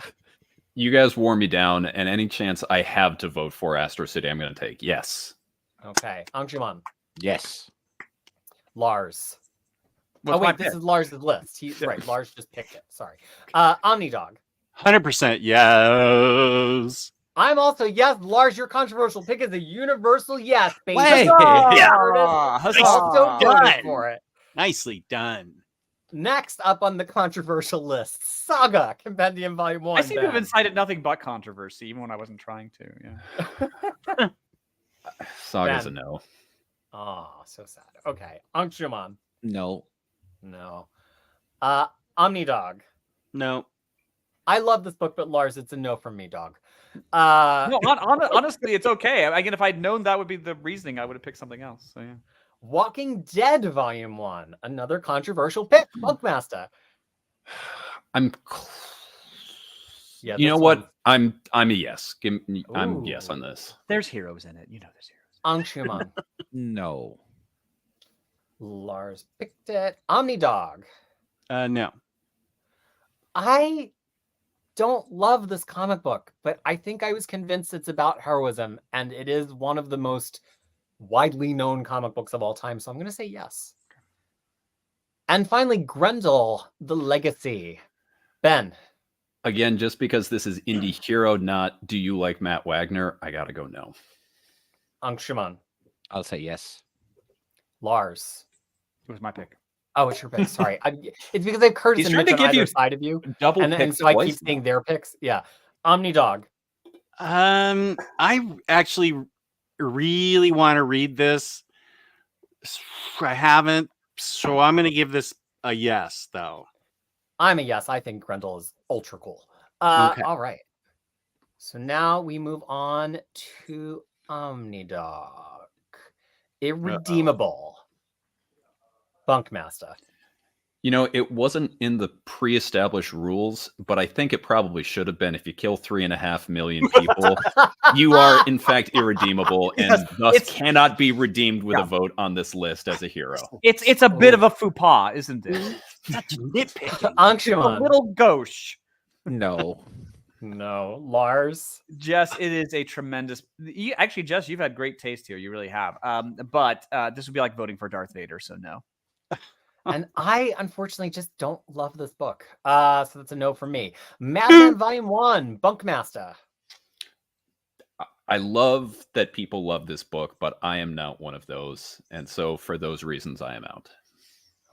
A: You guys wore me down, and any chance I have to vote for Astro City, I'm going to take. Yes.
B: Okay. Angshuman.
E: Yes.
B: Lars.
F: What's
B: oh
F: my
B: wait, this
F: pick?
B: is Lars' list. He's right. Lars just picked it. Sorry. OmniDog.
D: 100% yes.
B: I'm also yes. Lars, your controversial pick is a universal yes. Baby.
E: Way.
B: Also voted for it.
D: Nicely done.
B: Next up on the controversial list, Saga Compendium Volume 1.
F: I seem to have
B: Ben.
F: incited nothing but controversy, even when I wasn't trying to. Yeah.
A: Saga's
B: Ben.
A: a no.
B: Oh, so sad. Okay. Angshuman.
E: No.
B: No. OmniDog.
D: No.
B: I love this book, but Lars, it's a no from me, dog.
F: No, honestly, it's okay. Again, if I'd known that would be the reasoning, I would have picked something else. So yeah.
B: Walking Dead Volume 1. Another controversial pick. BunkMaster. Yeah,
A: You know
B: this
A: what?
B: one-
A: I'm a yes. I'm
B: Ooh.
A: yes on this.
F: There's heroes in it. You know, there's heroes.
B: Angshuman.
E: No.
B: Lars picked it. OmniDog.
D: No.
B: I don't love this comic book, but I think I was convinced it's about heroism, and it is one of the most widely known comic books of all time, so I'm going to say yes. And finally, Grendel, The Legacy. Ben.
A: Again, just because this is Indie Hero, not do you like Matt Wagner, I gotta go no.
B: Angshuman.
E: I'll say yes.
B: Lars.
F: It was my pick.
B: Oh, it's your pick. Sorry. It's because I've Curtis
A: He's
B: and
A: trying
B: Mitch
A: to
B: on
A: give
B: either
A: you
B: side of you,
A: double
B: and
A: picks
B: so I keep
A: twice
B: saying their picks. Yeah. OmniDog.
D: I actually really want to read this. I haven't, so I'm going to give this a yes, though.
B: I'm a yes. I think Grendel is ultra cool.
D: Okay.
B: All right. So now we move on to OmniDog. Irredeemable. BunkMaster.
A: You know, it wasn't in the pre-established rules, but I think it probably should have been. If you kill 3.5 million people, you are in fact irredeemable, and thus cannot be redeemed with a vote on this list as a hero.
F: It's a bit of a faux pas, isn't it?
D: Such nitpicking.
F: A
B: Angshuman.
F: little gauche.
E: No.
B: No. Lars.
F: Jess, it is a tremendous. Actually, Jess, you've had great taste here. You really have. But this would be like voting for Darth Vader, so no.
B: And I unfortunately just don't love this book. So that's a no for me. Madman Volume 1, BunkMaster.
A: I love that people love this book, but I am not one of those. And so for those reasons, I am out.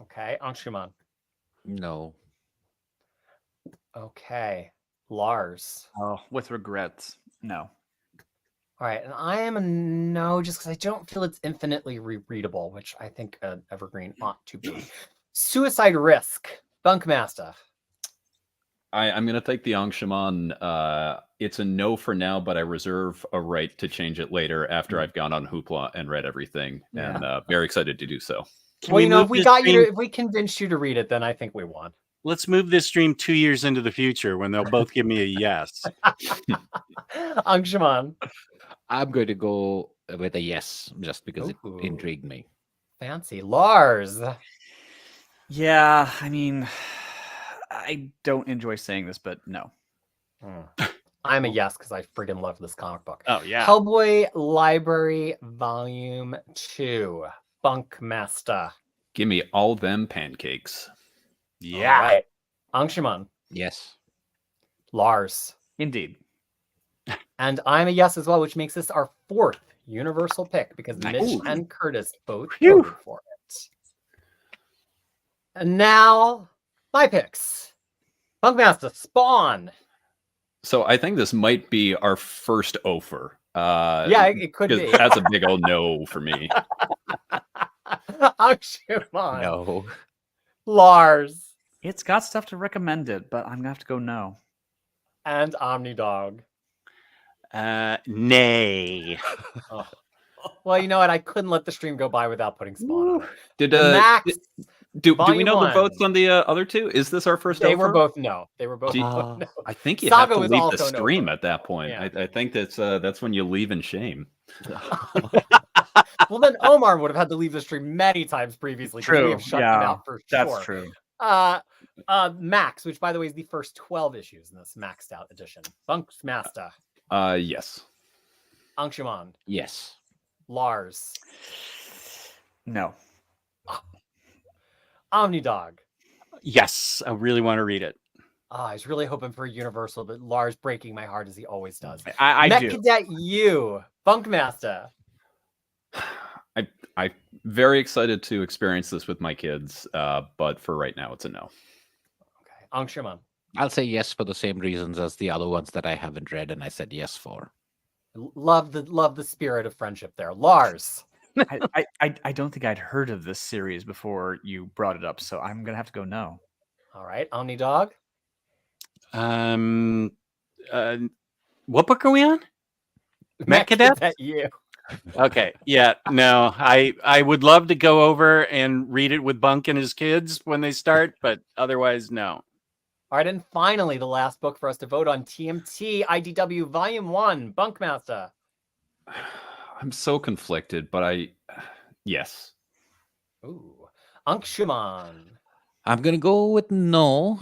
B: Okay. Angshuman.
E: No.
B: Okay. Lars.
F: Oh, with regrets, no.
B: All right. And I am a no just because I don't feel it's infinitely rereadable, which I think Evergreen ought to be. Suicide Risk, BunkMaster.
A: I'm going to take the Angshuman. It's a no for now, but I reserve a right to change it later after I've gone on Hoopla and read everything, and very excited to do so.
B: Well, you know, if we got you, if we convinced you to read it, then I think we won.
D: Let's move this stream 2 years into the future when they'll both give me a yes.
B: Angshuman.
E: I'm going to go with a yes, just because
B: Ooh.
E: it intrigued me.
B: Fancy. Lars.
F: Yeah, I mean, I don't enjoy saying this, but no.
B: I'm a yes because I freaking love this comic book.
D: Oh, yeah.
B: Hellboy Library Volume 2, BunkMaster.
A: Give me all them pancakes.
D: Yeah.
B: All right. Angshuman.
E: Yes.
B: Lars.
F: Indeed.
B: And I'm a yes as well, which makes this our fourth universal pick because
D: Nice.
B: Mitch
D: Ooh.
B: and Curtis both
D: Phew.
B: voted for it. And now, my picks. BunkMaster, Spawn.
A: So I think this might be our first offer.
B: Yeah, it could be.
A: That's a big old no for me.
B: Angshuman.
E: No.
B: Lars.
F: It's got stuff to recommend it, but I'm going to have to go no.
B: And OmniDog.
D: Nay.
B: Oh. Well, you know what? I couldn't let the stream go by without putting Spawn on it.
A: Did
B: The Max.
A: do we
B: Volume
A: know the
B: 1.
A: votes on the other two? Is this our first?
B: They were
A: over?
B: both no. They were both
A: Gee,
B: no.
A: I think you
B: Saga
A: have to
B: was
A: leave the
B: also an
A: stream
B: over.
A: at that point.
B: Yeah.
A: I think that's when you leave in shame.
B: Well, then Omar would have had to leave the stream many times previously because we
F: True.
B: have shut him out for
F: That's
B: sure.
F: true.
B: Max, which by the way is the first 12 issues in this maxed out edition. BunkMaster.
A: Yes.
B: Angshuman.
E: Yes.
B: Lars.
F: No.
B: OmniDog.
D: Yes, I really want to read it.
B: I was really hoping for a Universal, but Lars breaking my heart as he always does.
F: I
B: Met
F: do.
B: Cadet U. BunkMaster.
A: I'm very excited to experience this with my kids, but for right now, it's a no.
B: Okay. Angshuman.
E: I'll say yes for the same reasons as the other ones that I haven't read, and I said yes for.
B: Love the spirit of friendship there. Lars.
F: I don't think I'd heard of this series before you brought it up, so I'm gonna have to go no.
B: All right. OmniDog.
D: What book are we on? Met Cadet?
B: You.
D: Okay. Yeah. No, I would love to go over and read it with Bunk and his kids when they start, but otherwise, no.
B: All right, and finally, the last book for us to vote on, TMT IDW Volume 1, BunkMaster.
A: I'm so conflicted, but yes.
B: Ooh, Angshuman.
E: I'm gonna go with no,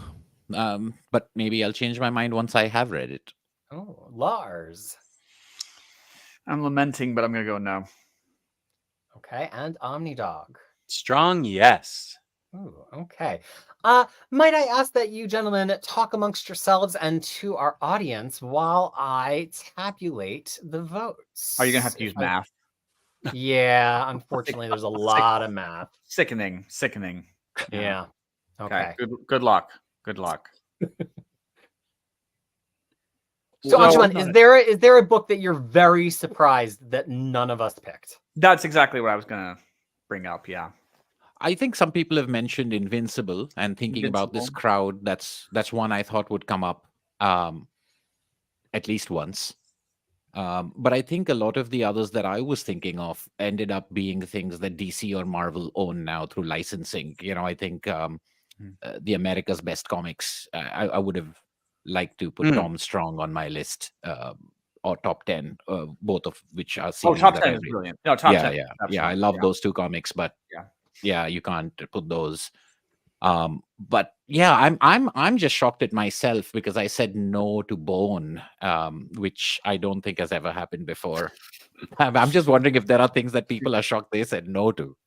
E: but maybe I'll change my mind once I have read it.
B: Oh, Lars.
F: I'm lamenting, but I'm gonna go no.
B: Okay, and OmniDog.
D: Strong yes.
B: Ooh, okay. Might I ask that you gentlemen talk amongst yourselves and to our audience while I tabulate the votes?
F: Are you gonna have to use math?
B: Yeah, unfortunately, there's a lot of math.
F: Sickening.
B: Yeah. Okay.
F: Good luck. Good luck.
B: So,
F: Well,
B: Angshuman, is there a book that you're very surprised that none of us picked?
F: That's exactly what I was gonna bring up. Yeah.
E: I think some people have mentioned Invincible, and thinking about this crowd, that's one I thought would come up at least once. But I think a lot of the others that I was thinking of ended up being things that DC or Marvel own now through licensing. You know, I think the America's Best Comics, I would have liked to put Tom Strong on my list, or top 10, both of which are series
F: top
E: that
F: 10
E: I
F: is
E: read.
F: brilliant. No, top 10.
E: Yeah, I love those two comics, but yeah, you can't put those. But yeah, I'm just shocked at myself because I said no to Bone, which I don't think has ever happened before. I'm just wondering if there are things that people are shocked they said no to.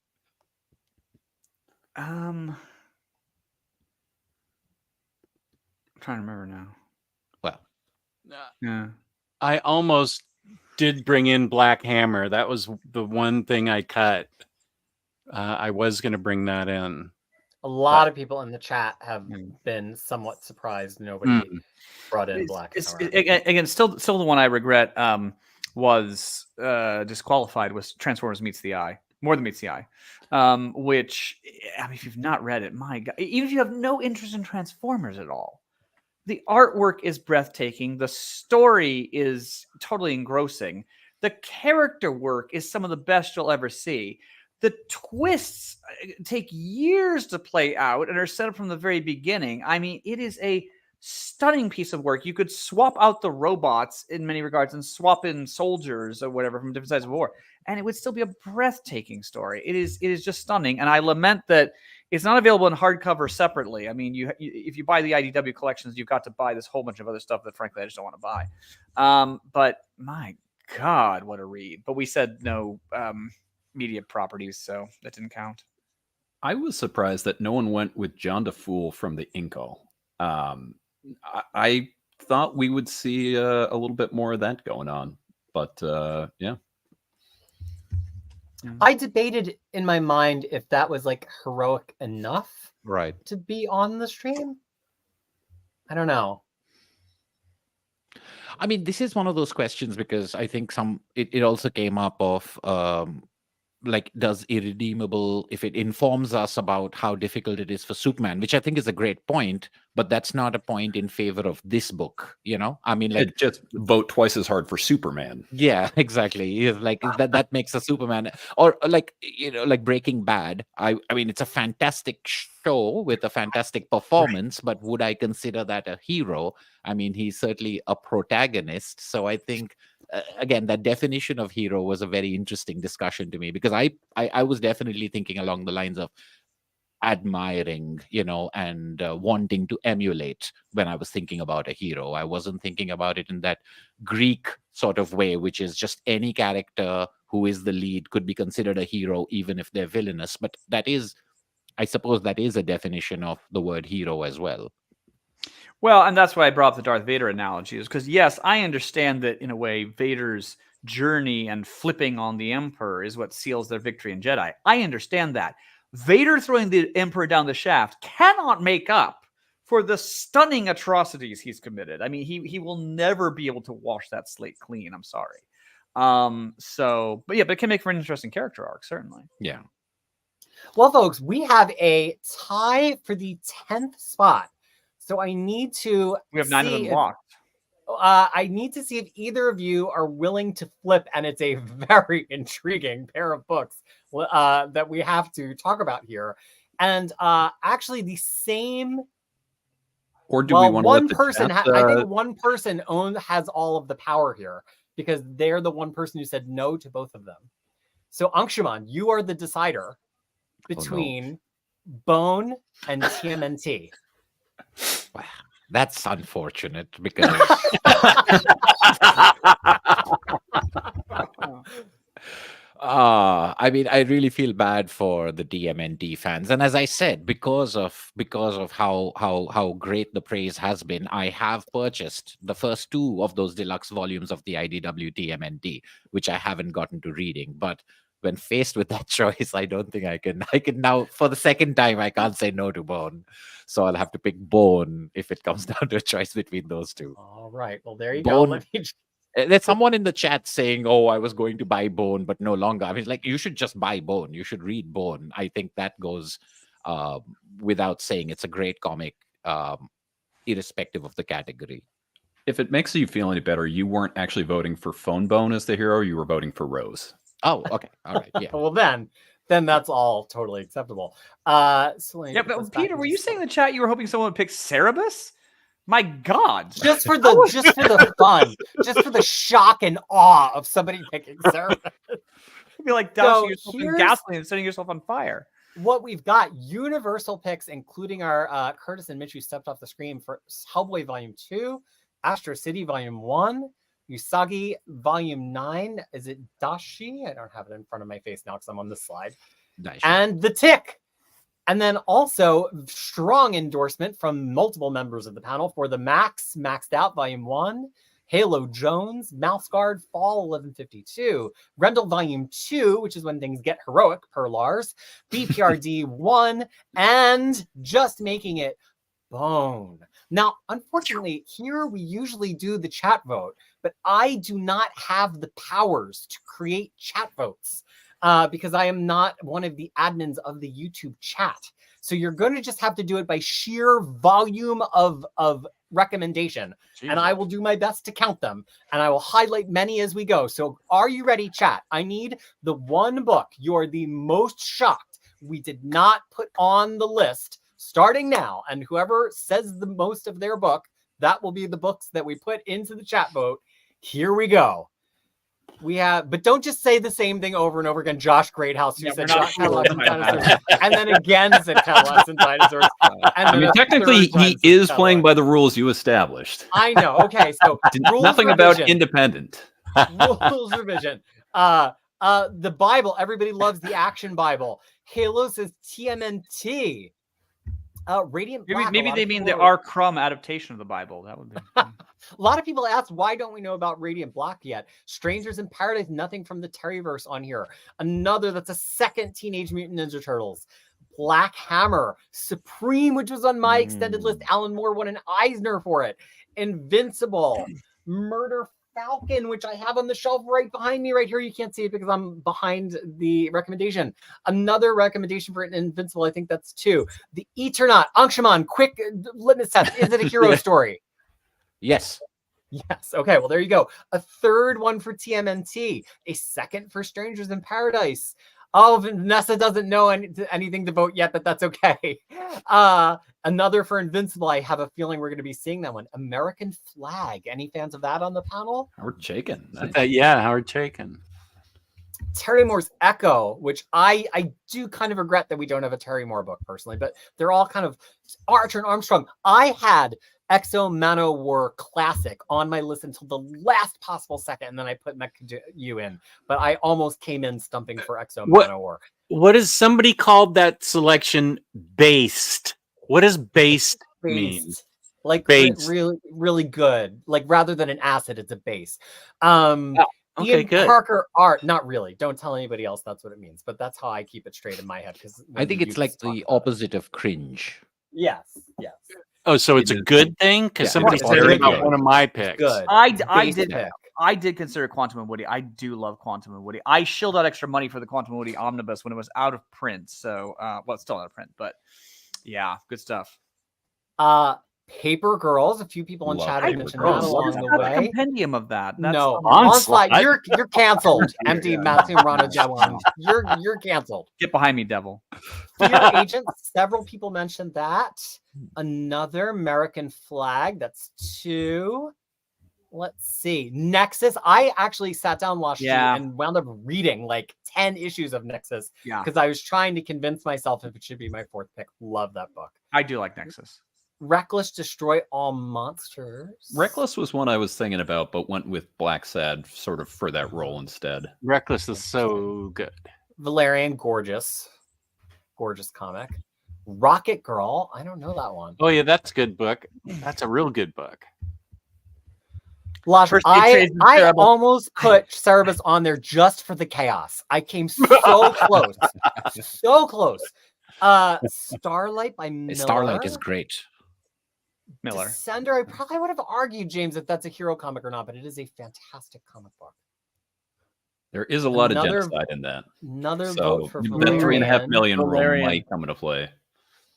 F: I'm trying to remember now.
E: Well,
F: Yeah.
D: I almost did bring in Black Hammer. That was the one thing I cut. I was going to bring that in.
B: A lot of people in the chat have been somewhat surprised nobody brought in Black Hammer.
F: Again, still the one I regret was disqualified was Transformers Meets the Eye. More Than Meets the Eye. Which, I mean, if you've not read it, my God, even if you have no interest in Transformers at all, the artwork is breathtaking. The story is totally engrossing. The character work is some of the best you'll ever see. The twists take years to play out and are set up from the very beginning. I mean, it is a stunning piece of work. You could swap out the robots in many regards and swap in soldiers or whatever from different sides of war, and it would still be a breathtaking story. It is just stunning, and I lament that it's not available in hardcover separately. I mean, if you buy the IDW collections, you've got to buy this whole bunch of other stuff that, frankly, I just don't want to buy. But my God, what a read! But we said no. Media properties, so that didn't count.
A: I was surprised that no one went with John DeFool from the Inco. I thought we would see a little bit more of that going on, but yeah.
B: I debated in my mind if that was like heroic enough,
E: right,
B: to be on the stream. I don't know.
E: I mean, this is one of those questions because I think it also came up of like does irredeemable, if it informs us about how difficult it is for Superman, which I think is a great point, but that's not a point in favor of this book, you know? I mean, like,
A: Just vote twice as hard for Superman.
E: yeah, exactly. It's like that makes a Superman, or like, you know, like Breaking Bad. I mean, it's a fantastic show with a fantastic performance, but would I consider that a hero? I mean, he's certainly a protagonist. So I think again, that definition of hero was a very interesting discussion to me, because I was definitely thinking along the lines of admiring, you know, and wanting to emulate when I was thinking about a hero. I wasn't thinking about it in that Greek sort of way, which is just any character who is the lead could be considered a hero, even if they're villainous. But that is, I suppose, that is a definition of the word hero as well.
F: Well, and that's why I brought up the Darth Vader analogy, is because, yes, I understand that in a way Vader's journey and flipping on the Emperor is what seals their victory in Jedi. I understand that. Vader throwing the Emperor down the shaft cannot make up for the stunning atrocities he's committed. I mean, he will never be able to wash that slate clean. I'm sorry. But it can make for an interesting character arc, certainly.
E: Yeah.
B: Well, folks, we have a tie for the 10th spot. So I need to.
F: We have 9 of them locked.
B: I need to see if either of you are willing to flip, and it's a very intriguing pair of books that we have to talk about here. And actually, the same.
A: Or do we want
B: one
A: to
B: person? I think one person has all of the power here, because they're the one person who said no to both of them. So Angshuman, you are the decider between Bone and TMNT.
E: Wow, that's unfortunate, because I mean, I really feel bad for the DMNT fans, and as I said, because of how great the praise has been, I have purchased the first 2 of those deluxe volumes of the IDW TMNT, which I haven't gotten to reading. But when faced with that choice, I don't think I can now, for the second time, I can't say no to Bone. So I'll have to pick Bone if it comes down to a choice between those 2.
B: All right. Well, there you
E: Bone,
B: go.
E: There's someone in the chat saying, "Oh, I was going to buy Bone, but no longer." I mean, like, you should just buy Bone. You should read Bone. I think that goes without saying. It's a great comic, irrespective of the category.
A: If it makes you feel any better, you weren't actually voting for Phone Bone as the hero. You were voting for Rose.
E: Oh, okay. All right. Yeah.
B: Well, then that's all totally acceptable. But
F: Peter, were you saying in the chat you were hoping someone would pick Cerebus? My God!
B: Just for the fun, just for the shock and awe of somebody picking Cerebus.
F: You'd be like dousing yourself in gasoline and setting yourself on fire.
B: What we've got: Universal picks, including our Curtis and Mitch, who stepped off the screen, for Hellboy Volume 2, Astro City Volume 1, Usagi Volume 9. Is it Dashi? I don't have it in front of my face now because I'm on this slide.
E: Dashi.
B: And The Tick. And then also strong endorsement from multiple members of the panel for the Maxed Out Volume 1, Halo Jones, Mouse Guard Fall 1152, Grendel Volume 2, which is when things get heroic per Lars, BPRD 1, and just making it Bone. Now, unfortunately, here we usually do the chat vote, but I do not have the powers to create chat votes because I am not one of the admins of the YouTube chat. So you're going to just have to do it by sheer volume of recommendation. Jesus. And I will do my best to count them, and I will highlight many as we go. So are you ready, chat? I need the one book you're the most shocked we did not put on the list starting now, and whoever says the most of their book, that will be the books that we put into the chat vote. Here we go. We have, but don't just say the same thing over and over again. Josh Greathouse, who said Cadillacs and dinosaurs, and then again said Cadillacs and dinosaurs. And
A: I mean, technically, he is playing by the rules you established.
B: I know. Okay, so
A: nothing
B: revision.
A: About independent.
B: Rules revision. The Bible. Everybody loves the Action Bible. Halo says TMNT. Radiant Black.
F: Maybe they mean the R. Crumb adaptation of the Bible. That would be.
B: A lot of people ask, why don't we know about Radiant Black yet? Strangers in Paradise, nothing from the Terryverse on here. Another that's a second Teenage Mutant Ninja Turtles. Black Hammer. Supreme, which was on my extended list. Alan Moore won an Eisner for it. Invincible. Murder Falcon, which I have on the shelf right behind me right here. You can't see it because I'm behind the recommendation. Another recommendation for an Invincible, I think that's 2. The Eternaut, Angshuman, quick litmus test. Is it a hero story?
E: Yes.
B: Yes. Okay. Well, there you go. A third one for TMNT. A second for Strangers in Paradise. Oh, Vanessa doesn't know anything to vote yet, but that's okay. Another for Invincible. I have a feeling we're going to be seeing that one. American Flag. Any fans of that on the panel?
A: Howard Chaykin. Nice.
D: Yeah, Howard Chaykin.
B: Terry Moore's Echo, which I do kind of regret that we don't have a Terry Moore book personally, but they're all kind of Archer and Armstrong. I had Exo Manowar Classic on my list until the last possible second, and then I put you in. But I almost came in stumping for Exo Manowar.
D: What is somebody called that selection based? What does based mean?
B: Like
D: Base.
B: really, really good. Like rather than an acid, it's a base.
D: Okay,
B: Ian
D: good.
B: Parker art, not really. Don't tell anybody else that's what it means. But that's how I keep it straight in my head. Because
E: I think it's like the opposite of cringe.
B: Yes.
D: Oh, so it's a good thing? Because
E: Yeah.
D: somebody
B: It's
D: said
B: very
D: about
B: good.
D: one of my picks.
B: Good.
F: I did
B: pick.
F: I did consider Quantum and Woody. I do love Quantum and Woody. I shilled out extra money for the Quantum and Woody omnibus when it was out of print. So, well, it's still out of print, but yeah, good stuff.
B: Paper Girls. A few people in
A: Love
B: chat have
A: Paper
B: mentioned
A: Girls.
B: that along the
F: Not a
B: way.
F: compendium of that. That's
B: No,
D: Onslaught.
B: Onslaught. You're canceled. Empty Matthew Rano Jawon. You're canceled.
F: Get behind me, devil.
B: Fear Agent. Several people mentioned that. Another American Flag. That's 2. Let's see. Nexus. I actually sat down last year and wound up reading like 10 issues of Nexus because I was trying to convince myself if it should be my 4th pick. Love that book.
F: I do like Nexus.
B: Reckless Destroy All Monsters.
A: Reckless was one I was thinking about, but went with Black Sad sort of for that role instead.
D: Reckless is so good.
B: Valerian, gorgeous comic. Rocket Girl. I don't know that one.
D: Oh yeah, that's a good book. That's a real good book.
B: Lars,
F: First Aid
B: I
F: Phase is terrible.
B: almost put Cerebus on there just for the chaos. I came so close. So close. Starlight by Miller.
E: Starlight is great.
F: Miller.
B: Descender, I probably would have argued, James, if that's a hero comic or not, but it is a fantastic comic book.
A: There is a lot of
B: Another-
A: genocide in that.
B: Another
A: So
B: vote for
A: that
B: Valerian.
A: 3.5 million rule
F: Valerian.
A: might come into play.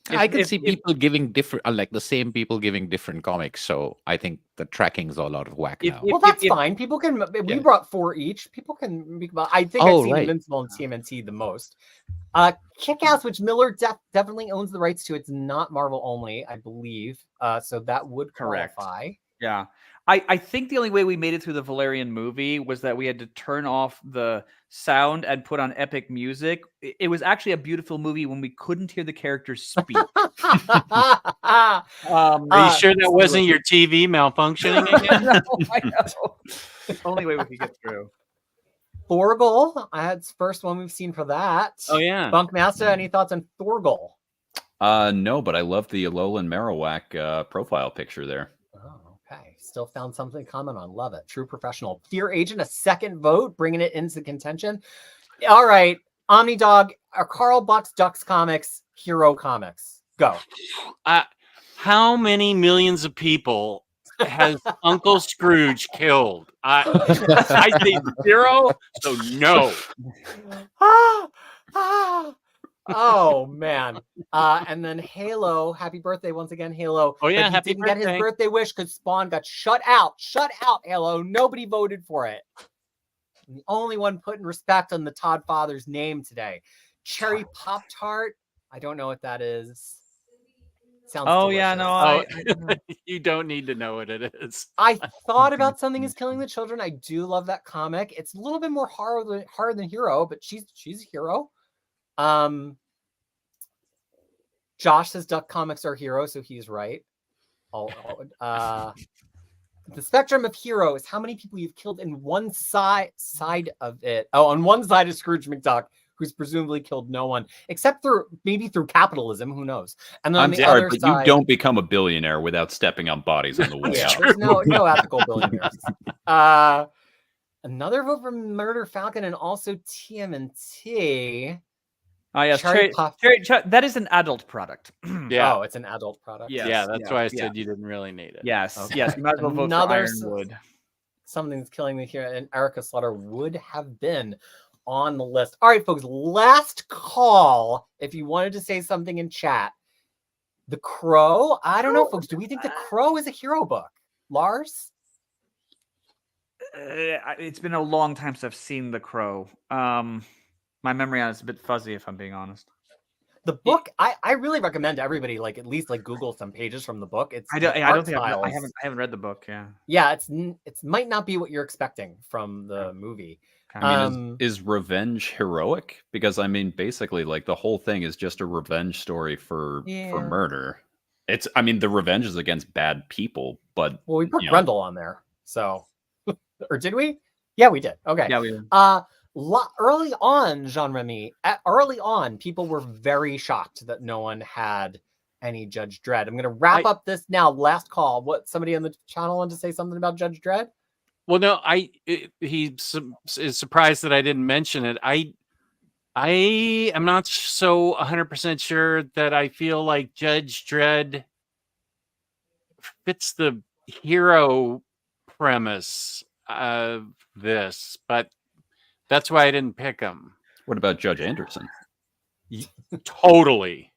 E: I can see people giving different, like the same people giving different comics. So I think the tracking's all out of whack now.
B: Well, that's fine. People can. We brought 4 each. People can. I think I've seen Invincible and TMNT the most. Kick-Ass, which Miller definitely owns the rights to. It's not Marvel only, I believe. So that would qualify.
F: Yeah. I think the only way we made it through the Valerian movie was that we had to turn off the sound and put on epic music. It was actually a beautiful movie when we couldn't hear the characters speak.
D: Are you sure that wasn't your TV malfunctioning again?
F: No, I know. Only way we could get through.
B: Thorgal. That's the first one we've seen for that.
D: Oh yeah.
B: BunkMaster, any thoughts on Thorgal?
A: No, but I love the Alolan Marowak profile picture there.
B: Oh, okay. Still found something common on. Love it. True professional. Fear Agent, a second vote, bringing it into contention. All right. OmniDog, Carl Buck's Ducks Comics, Hero Comics. Go.
D: How many millions of people has Uncle Scrooge killed? I say 0, so no.
B: Oh man. And then Halo, happy birthday once again, Halo.
D: Oh yeah,
B: but he
D: happy
B: didn't
D: birthday.
B: get his birthday wish because Spawn got shut out. Shut out, Halo. Nobody voted for it. And the only one putting respect on the Todd Father's name today. Cherry Pop Tart. I don't know what that is. Sounds
F: Yeah,
B: delicious.
F: no,
D: You don't need to know what it is.
B: I thought about Something Is Killing the Children. I do love that comic. It's a little bit more hard than Hero, but she's a hero. Josh says Duck Comics are Hero, so he's right. The spectrum of Hero is how many people you've killed in one side of it. Oh, on one side is Scrooge McDuck, who's presumably killed no one, except through capitalism. Who knows? And then on
A: I'm
B: the
A: sorry,
B: other
A: but
B: side,
A: you don't become a billionaire without stepping on bodies on the way
B: yeah,
A: out.
B: there's no ethical billionaires. Another vote for Murder Falcon and also TMNT.
F: yes,
B: Cherry Puff.
F: that is an adult product.
D: Yeah.
B: Oh, it's an adult product.
F: Yes,
D: Yeah, that's why I said
F: yeah.
D: you didn't really need it.
F: Yes,
B: Okay.
F: yes, you might as well vote for
B: Another
F: Ironwood.
B: Something's Killing Me Here, and Erica Slaughter would have been on the list. All right, folks, last call. If you wanted to say something in chat, The Crow. I don't know, folks. Do we think The Crow is a hero book? Lars?
F: It's been a long time since I've seen The Crow. My memory on it's a bit fuzzy, if I'm being honest.
B: The book, I really recommend everybody at least Google some pages from the book. It's
F: I don't think I haven't read the book.
B: Yeah, it's might not be what you're expecting from the movie.
A: I mean, is revenge heroic? Because I mean, basically, the whole thing is just a revenge story for murder. I mean, the revenge is against bad people, but
B: we put Grendel on there, so or did we? Yeah, we did. Okay.
F: Yeah, we did.
B: Early on, Jean-Remy, early on, people were very shocked that no one had any Judge Dredd. I'm going to wrap up this now. Last call. What, somebody on the channel wanted to say something about Judge Dredd?
D: Well, no, he is surprised that I didn't mention it. I am not so 100% sure that I feel like Judge Dredd fits the hero premise of this, but that's why I didn't pick him.
A: What about Judge Anderson?
D: Totally.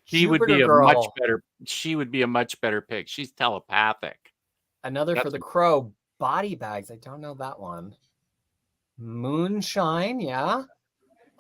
D: She would be a much better pick. She's telepathic.
B: Another for The Crow. Body Bags. I don't know that one. Moonshine. Yeah.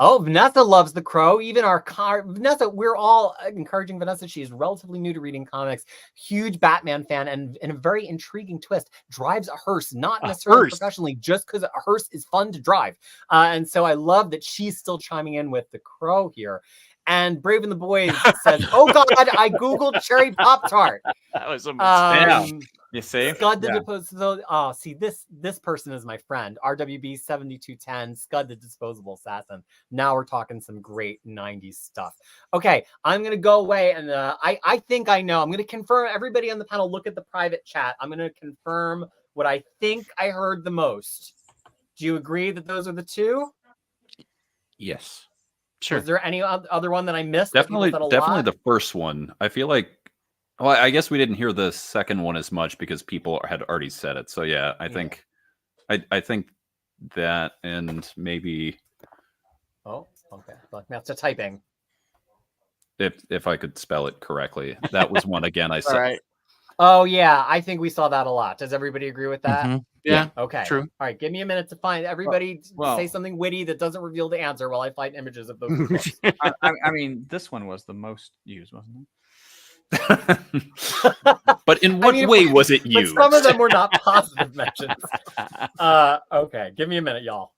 B: Oh, Vanessa loves The Crow. Even Vanessa, we're all encouraging Vanessa. She's relatively new to reading comics, huge Batman fan, and in a very intriguing twist, drives a hearse, not necessarily professionally, just because a hearse is fun to drive. And so I love that she's still chiming in with The Crow here. And Brave and the Boys says, "Oh God, I googled cherry Pop-Tart."
D: That was a mistake.
F: You see?
B: Scud the disposable. Oh, see, this person is my friend. RWB 7210, Scud the Disposable Assassin. Now we're talking some great 90s stuff. Okay, I'm gonna go away, and I think I know. I'm gonna confirm. Everybody on the panel, look at the private chat. I'm gonna confirm what I think I heard the most. Do you agree that those are the two?
E: Yes.
D: Sure.
B: Is there any other one that I missed?
A: Definitely the first one. I feel like, well, I guess we didn't hear the second one as much because people had already said it. So yeah, I think that, and maybe.
B: Oh, okay. BunkMaster typing.
A: If I could spell it correctly, that was one again. I said.
D: All right.
B: Oh yeah, I think we saw that a lot. Does everybody agree with that?
E: Mm-hmm.
D: Yeah.
B: Okay.
D: True.
B: All right. Give me a minute to find everybody. Say something witty that doesn't reveal the answer while I find images of those books.
F: I mean, this one was the most used, wasn't
A: it? But in what way was it used?
B: But some of them were not positive mentions. Okay. Give me a minute, y'all.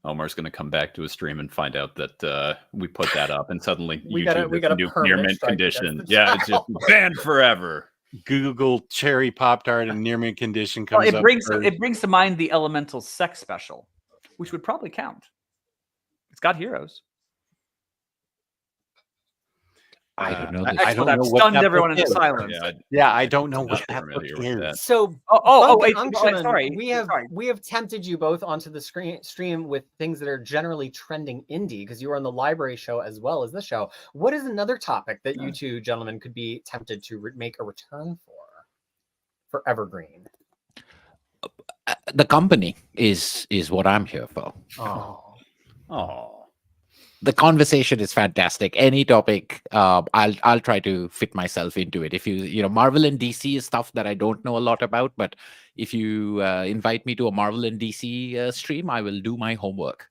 A: Omar's going to come back to a stream and find out that we put that up, and suddenly
B: we got a
A: near mint condition. Yeah, it's just banned forever.
D: Google cherry Pop-Tart and near mint condition comes up.
F: It brings to mind the Elemental Sex special, which would probably count. It's got heroes.
E: I don't know.
F: I don't know what stunned everyone into silence.
D: Yeah, I don't know what that book is.
B: So,
F: wait, sorry.
B: We have tempted you both onto the stream with things that are generally trending indie because you were on the library show as well as the show. What is another topic that you two gentlemen could be tempted to make a return for Evergreen?
E: The company is what I'm here for.
B: Oh.
E: The conversation is fantastic. Any topic, I'll try to fit myself into it. If you Marvel and DC is stuff that I don't know a lot about, but if you invite me to a Marvel and DC stream, I will do my homework.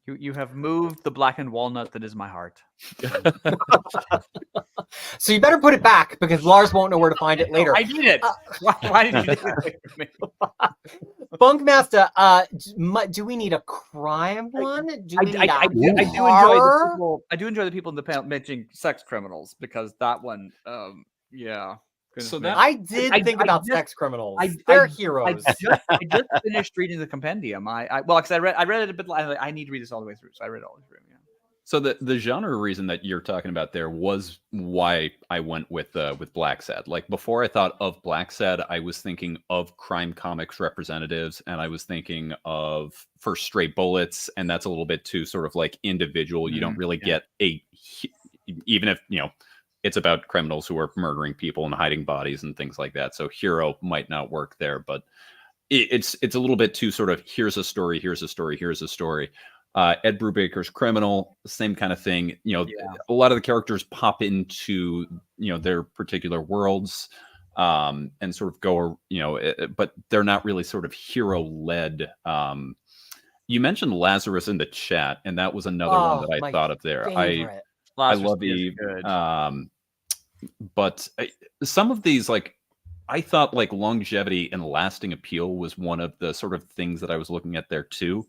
F: You have moved the blackened walnut that is my heart.
B: So you better put it back because Lars won't know where to find it later.
F: I need it. Why did you take it away from me?
B: BunkMaster, do we need a crime one?
F: I do enjoy the people in the panel mentioning sex criminals because that one, yeah.
A: So
B: I did think about sex criminals. They're heroes.
F: I just finished reading the compendium. Because I read it a bit. I need to read this all the way through, so I read it all the way through. Yeah.
A: So the genre reason that you're talking about there was why I went with Black Sad. Like before I thought of Black Sad, I was thinking of crime comics representatives, and I was thinking of First Stray Bullets, and that's a little bit too sort of like individual. You don't really get even if it's about criminals who are murdering people and hiding bodies and things like that. So hero might not work there, but it's a little bit too sort of here's a story, here's a story, here's a story. Ed Brubaker's Criminal, same kind of thing. A lot of the characters pop into their particular worlds and sort of go, but they're not really sort of hero led. You mentioned Lazarus in the chat, and that was another one that I thought of there.
B: Favorite.
A: I love Eve. But some of these, like, I thought like longevity and lasting appeal was one of the sort of things that I was looking at there too.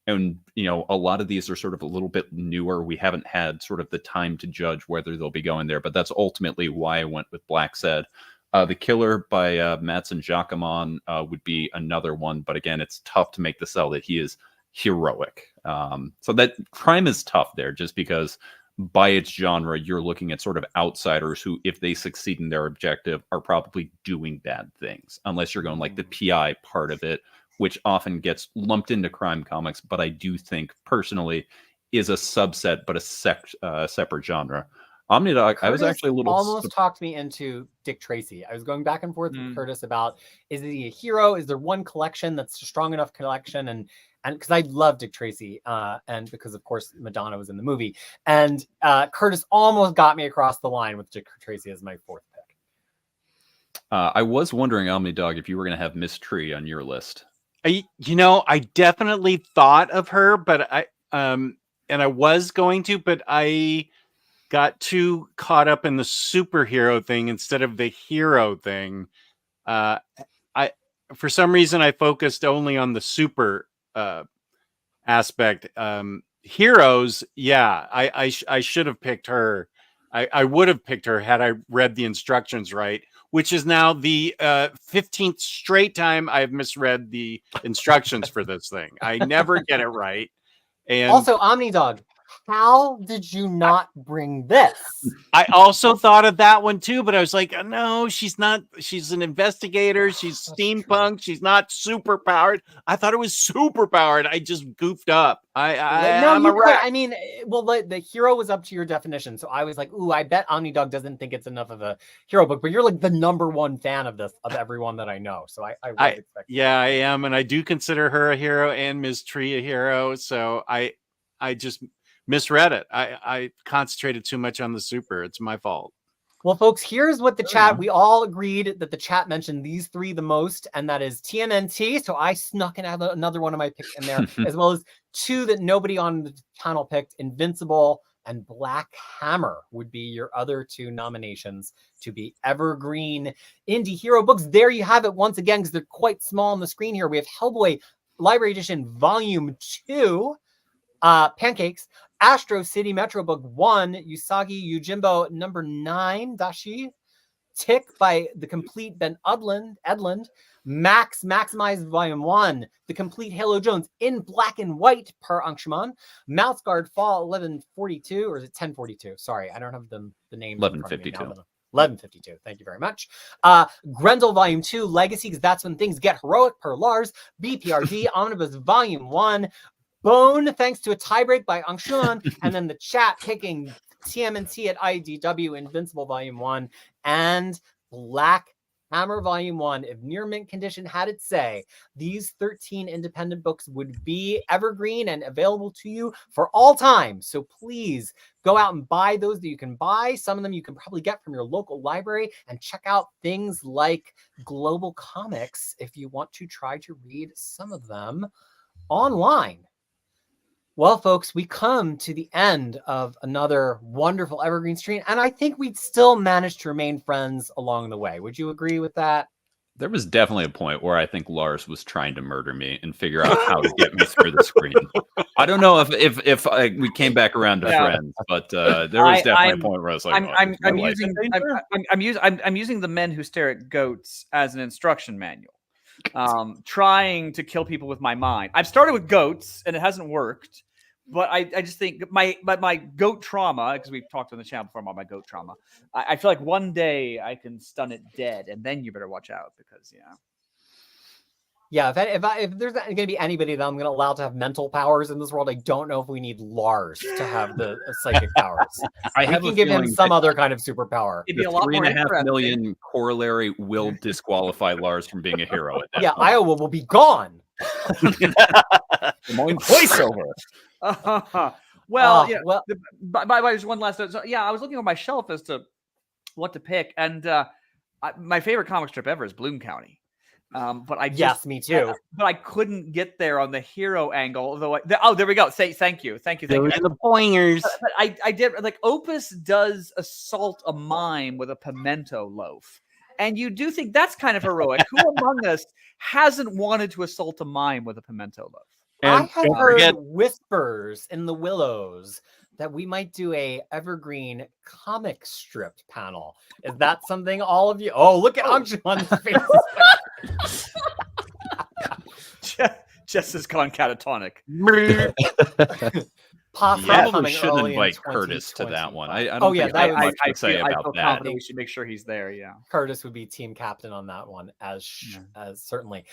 A: And, a lot of these are sort of a little bit newer. We haven't had sort of the time to judge whether they'll be going there, but that's ultimately why I went with Black Said. The Killer by Mats and Jacquemont would be another one. But again, it's tough to make the sell that he is heroic. So that crime is tough there just because by its genre, you're looking at sort of outsiders who, if they succeed in their objective, are probably doing bad things, unless you're going like the PI part of it, which often gets lumped into crime comics, but I do think personally is a subset, but a separate genre. OmniDog, I was actually a little
B: almost talked me into Dick Tracy. I was going back and forth with Curtis about, is he a hero? Is there one collection that's a strong enough collection? And because I love Dick Tracy, and because of course Madonna was in the movie, and Curtis almost got me across the line with Dick Tracy as my fourth pick.
A: I was wondering, OmniDog, if you were going to have Miss Tree on your list.
D: I definitely thought of her, but and I was going to, but I got too caught up in the superhero thing instead of the hero thing. For some reason, I focused only on the super aspect. Heroes, yeah, I should have picked her. I would have picked her had I read the instructions right, which is now the 15th straight time I've misread the instructions for this thing. I never get it right. And
B: also, OmniDog, how did you not bring this?
D: I also thought of that one too, but I was like, no, she's not. She's an investigator. She's steampunk. She's not super powered. I thought it was super powered. I just goofed up. I'm a wreck.
B: I mean, well, the hero was up to your definition, so I was like, ooh, I bet OmniDog doesn't think it's enough of a hero book. But you're like the #1 fan of this of everyone that I know, so I was expecting.
D: Yeah, I am, and I do consider her a hero and Ms. Tree a hero. So I just misread it. I concentrated too much on the super. It's my fault.
B: Well, folks, here's what the chat, we all agreed that the chat mentioned these three the most, and that is TMNT. So I snuck in another one of my picks in there, as well as two that nobody on the channel picked, Invincible and Black Hammer would be your other two nominations to be Evergreen Indie Hero books. There you have it once again, because they're quite small on the screen here. We have Hellboy Library Edition Volume 2, Pancakes, Astro City Metro Book 1, Usagi Yojimbo number 9, Dashi, Tick by the complete Ben Edlund, Maximize Volume 1, The Complete Halo Jones in black and white per Angshuman, Mouse Guard Fall 1142, or is it 1042? Sorry, I don't have the name.
A: 1152.
B: 1152. Thank you very much. Grendel Volume 2, Legacy, because that's when things get heroic per Lars, BPRD Omnibus Volume 1, Bone, thanks to a tiebreak by Angshuman, and then the chat picking TMNT at IDW, Invincible Volume 1, and Black Hammer Volume 1. If Near Mint Condition had it say, these 13 independent books would be evergreen and available to you for all time. So please go out and buy those that you can buy. Some of them you can probably get from your local library, and check out things like Global Comics if you want to try to read some of them online. Well, folks, we come to the end of another wonderful Evergreen stream, and I think we'd still managed to remain friends along the way. Would you agree with that?
A: There was definitely a point where I think Lars was trying to murder me and figure out how to get me through the screen. I don't know if we came back around to friends, but there was definitely a point where I was like,
F: I'm using The Men Who Stare at Goats as an instruction manual. Trying to kill people with my mind. I've started with goats and it hasn't worked, but I just think my goat trauma, because we've talked on the channel before about my goat trauma, I feel like one day I can stun it dead, and then you better watch out, because
B: Yeah, if there's going to be anybody that I'm going to allow to have mental powers in this world, I don't know if we need Lars to have the psychic powers.
A: I
B: We
A: have
B: can
A: a
B: give him
A: feeling
B: some
A: that
B: other kind of superpower.
F: It'd be
A: the
F: a lot more
A: 3.5
F: interesting.
A: million corollary will disqualify Lars from being a hero at that
B: Yeah,
A: point.
B: Iowa will be gone.
A: Des Moines voiceover.
F: Well,
B: well,
F: by the way, there's one last note. So, yeah, I was looking on my shelf as to what to pick, and my favorite comic strip ever is Bloom County. But I just,
B: yes, me too.
F: But I couldn't get there on the hero angle. Although, there we go. Thank you.
D: Those are the pointers.
F: But I did like Opus does assault a mime with a pimento loaf, and you do think that's kind of heroic. Who among us hasn't wanted to assault a mime with a pimento loaf?
B: I
D: And
B: have
D: don't
B: heard
D: forget-
B: whispers in the willows that we might do a Evergreen comic strip panel. Is that something all of you? Oh, look at Angshuman's face.
F: Jess has gone catatonic.
B: Possibly
A: Probably
B: coming
A: should
B: early in
A: invite Curtis to that one. I don't
B: Oh, yeah,
A: think
B: that
A: I have
B: was-
A: much to say
F: I
A: about
F: feel
A: that.
F: confident we should make sure he's there. Yeah.
B: Curtis would be team captain on that one, as certainly.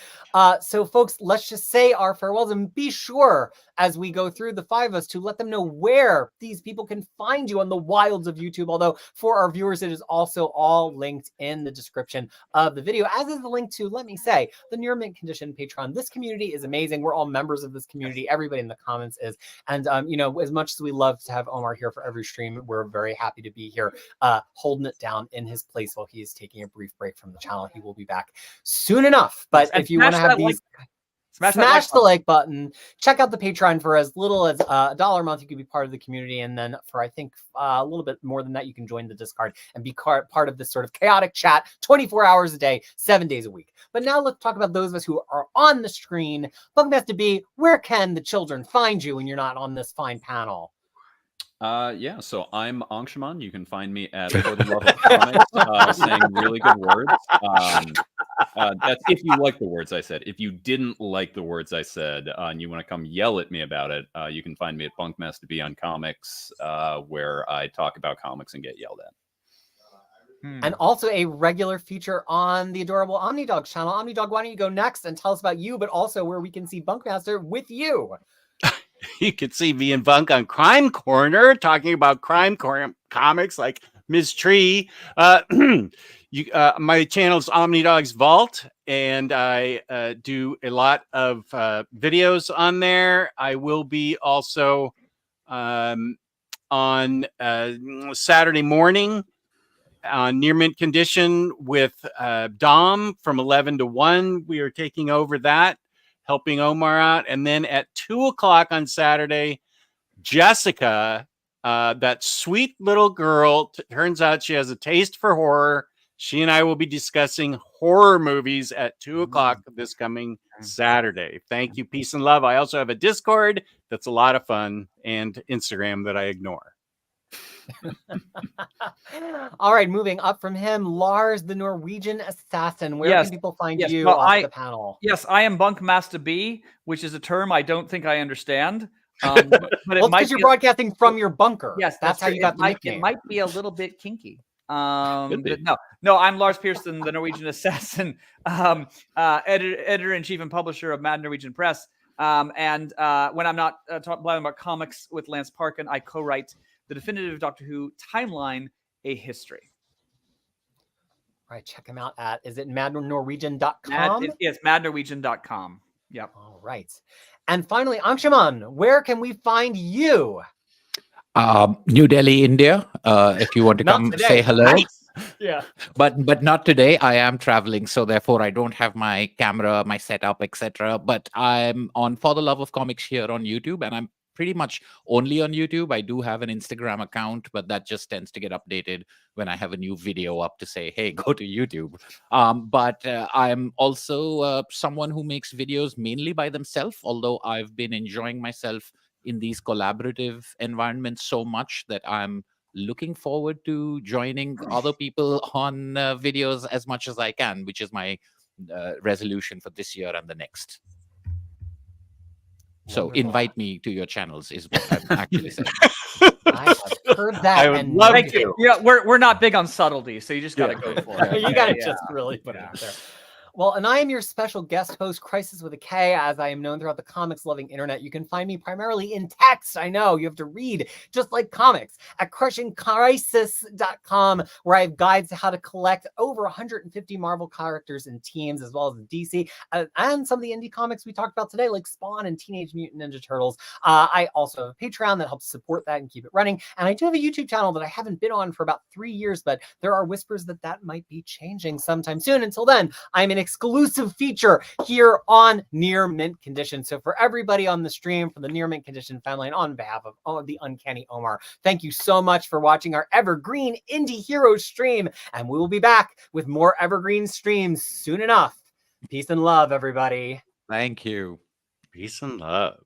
B: So, folks, let's just say our farewells and be sure as we go through the five of us to let them know where these people can find you on the wilds of YouTube. Although for our viewers, it is also all linked in the description of the video, as is the link to, let me say, the Near Mint Condition Patreon. This community is amazing. We're all members of this community. Everybody in the comments is, and as much as we love to have Omar here for every stream, we're very happy to be here, holding it down in his place while he is taking a brief break from the channel. He will be back soon enough. But
F: And
B: if you want to have these, smash the like button. Check out the Patreon for as little as $1 a month. You can be part of the community, and then for I think a little bit more than that, you can join the Discord and be part of this sort of chaotic chat 24 hours a day, 7 days a week. But now let's talk about those of us who are on the screen. BunkMaster B, where can the children find you when you're not on this fine panel?
A: So I'm Angshuman. You can find me at For the Love of Comics, saying really good words. That's if you like the words I said. If you didn't like the words I said and you want to come yell at me about it, you can find me at BunkMaster B on Comics, where I talk about comics and get yelled at.
B: And also a regular feature on the adorable OmniDog channel. OmniDog, why don't you go next and tell us about you, but also where we can see BunkMaster with you?
D: You could see me and Bunk on Crime Corner talking about comics like Ms. Tree. My channel is OmniDog's Vault, and I do a lot of videos on there. I will be also on Saturday morning on Near Mint Condition with Dom from 11 to 1. We are taking over that, helping Omar out. And then at 2 o'clock on Saturday, Jessica, that sweet little girl, turns out she has a taste for horror. She and I will be discussing horror movies at 2 o'clock this coming Saturday. Thank you. Peace and love. I also have a Discord that's a lot of fun and Instagram that I ignore.
B: All right, moving up from him, Lars, the Norwegian assassin. Where
F: Yes,
B: can people find
F: yes,
B: you
F: well,
B: off the panel?
F: Yes, I am BunkMaster B, which is a term I don't think I understand. But it
B: Well,
F: might
B: because you're
F: be
B: broadcasting from your bunker.
F: Yes,
B: that's how
F: true.
B: you got the
F: It
B: nickname.
F: might be a little bit kinky.
A: Could be.
F: But no, I'm Lars Pearson, the Norwegian assassin, editor-in-chief and publisher of Mad Norwegian Press. And when I'm not talking about comics with Lance Parkin, I co-write the definitive Doctor Who timeline, A History.
B: All right, check him out at, is it madnorwegian.com?
F: Yes, madnorwegian.com. Yep.
B: All right. And finally, Angshuman, where can we find you?
E: New Delhi, India. If you want to
B: Not
E: come
B: today.
E: say hello.
B: Yeah.
E: But not today. I am traveling, so therefore I don't have my camera, my setup, etc. But I'm on For the Love of Comics here on YouTube, and I'm pretty much only on YouTube. I do have an Instagram account, but that just tends to get updated when I have a new video up to say, hey, go to YouTube. But I'm also someone who makes videos mainly by themselves, although I've been enjoying myself in these collaborative environments so much that I'm looking forward to joining other people on videos as much as I can, which is my resolution for this year and the next. So
B: Wonderful.
E: invite me to your channels is what I'm actually saying.
B: I have heard that.
D: I would
B: and
D: love
B: noted
D: to.
B: it.
F: Yeah, we're not big on subtlety, so you just got to go for it.
B: You got to
F: Yeah.
B: just really put it out there. Well, and I am your special guest host, Crisis with a K, as I am known throughout the comics-loving internet. You can find me primarily in text. I know, you have to read just like comics at crushingcrisis.com, where I have guides to how to collect over 150 Marvel characters and teams, as well as DC, and some of the indie comics we talked about today, like Spawn and Teenage Mutant Ninja Turtles. I also have a Patreon that helps support that and keep it running. And I do have a YouTube channel that I haven't been on for about 3 years, but there are whispers that that might be changing sometime soon. Until then, I'm an exclusive feature here on Near Mint Condition. So for everybody on the stream, from the Near Mint Condition family, and on behalf of the Uncanny Omar, thank you so much for watching our Evergreen Indie Hero stream. And we will be back with more Evergreen streams soon enough. Peace and love, everybody.
E: Thank you.
D: Peace and love.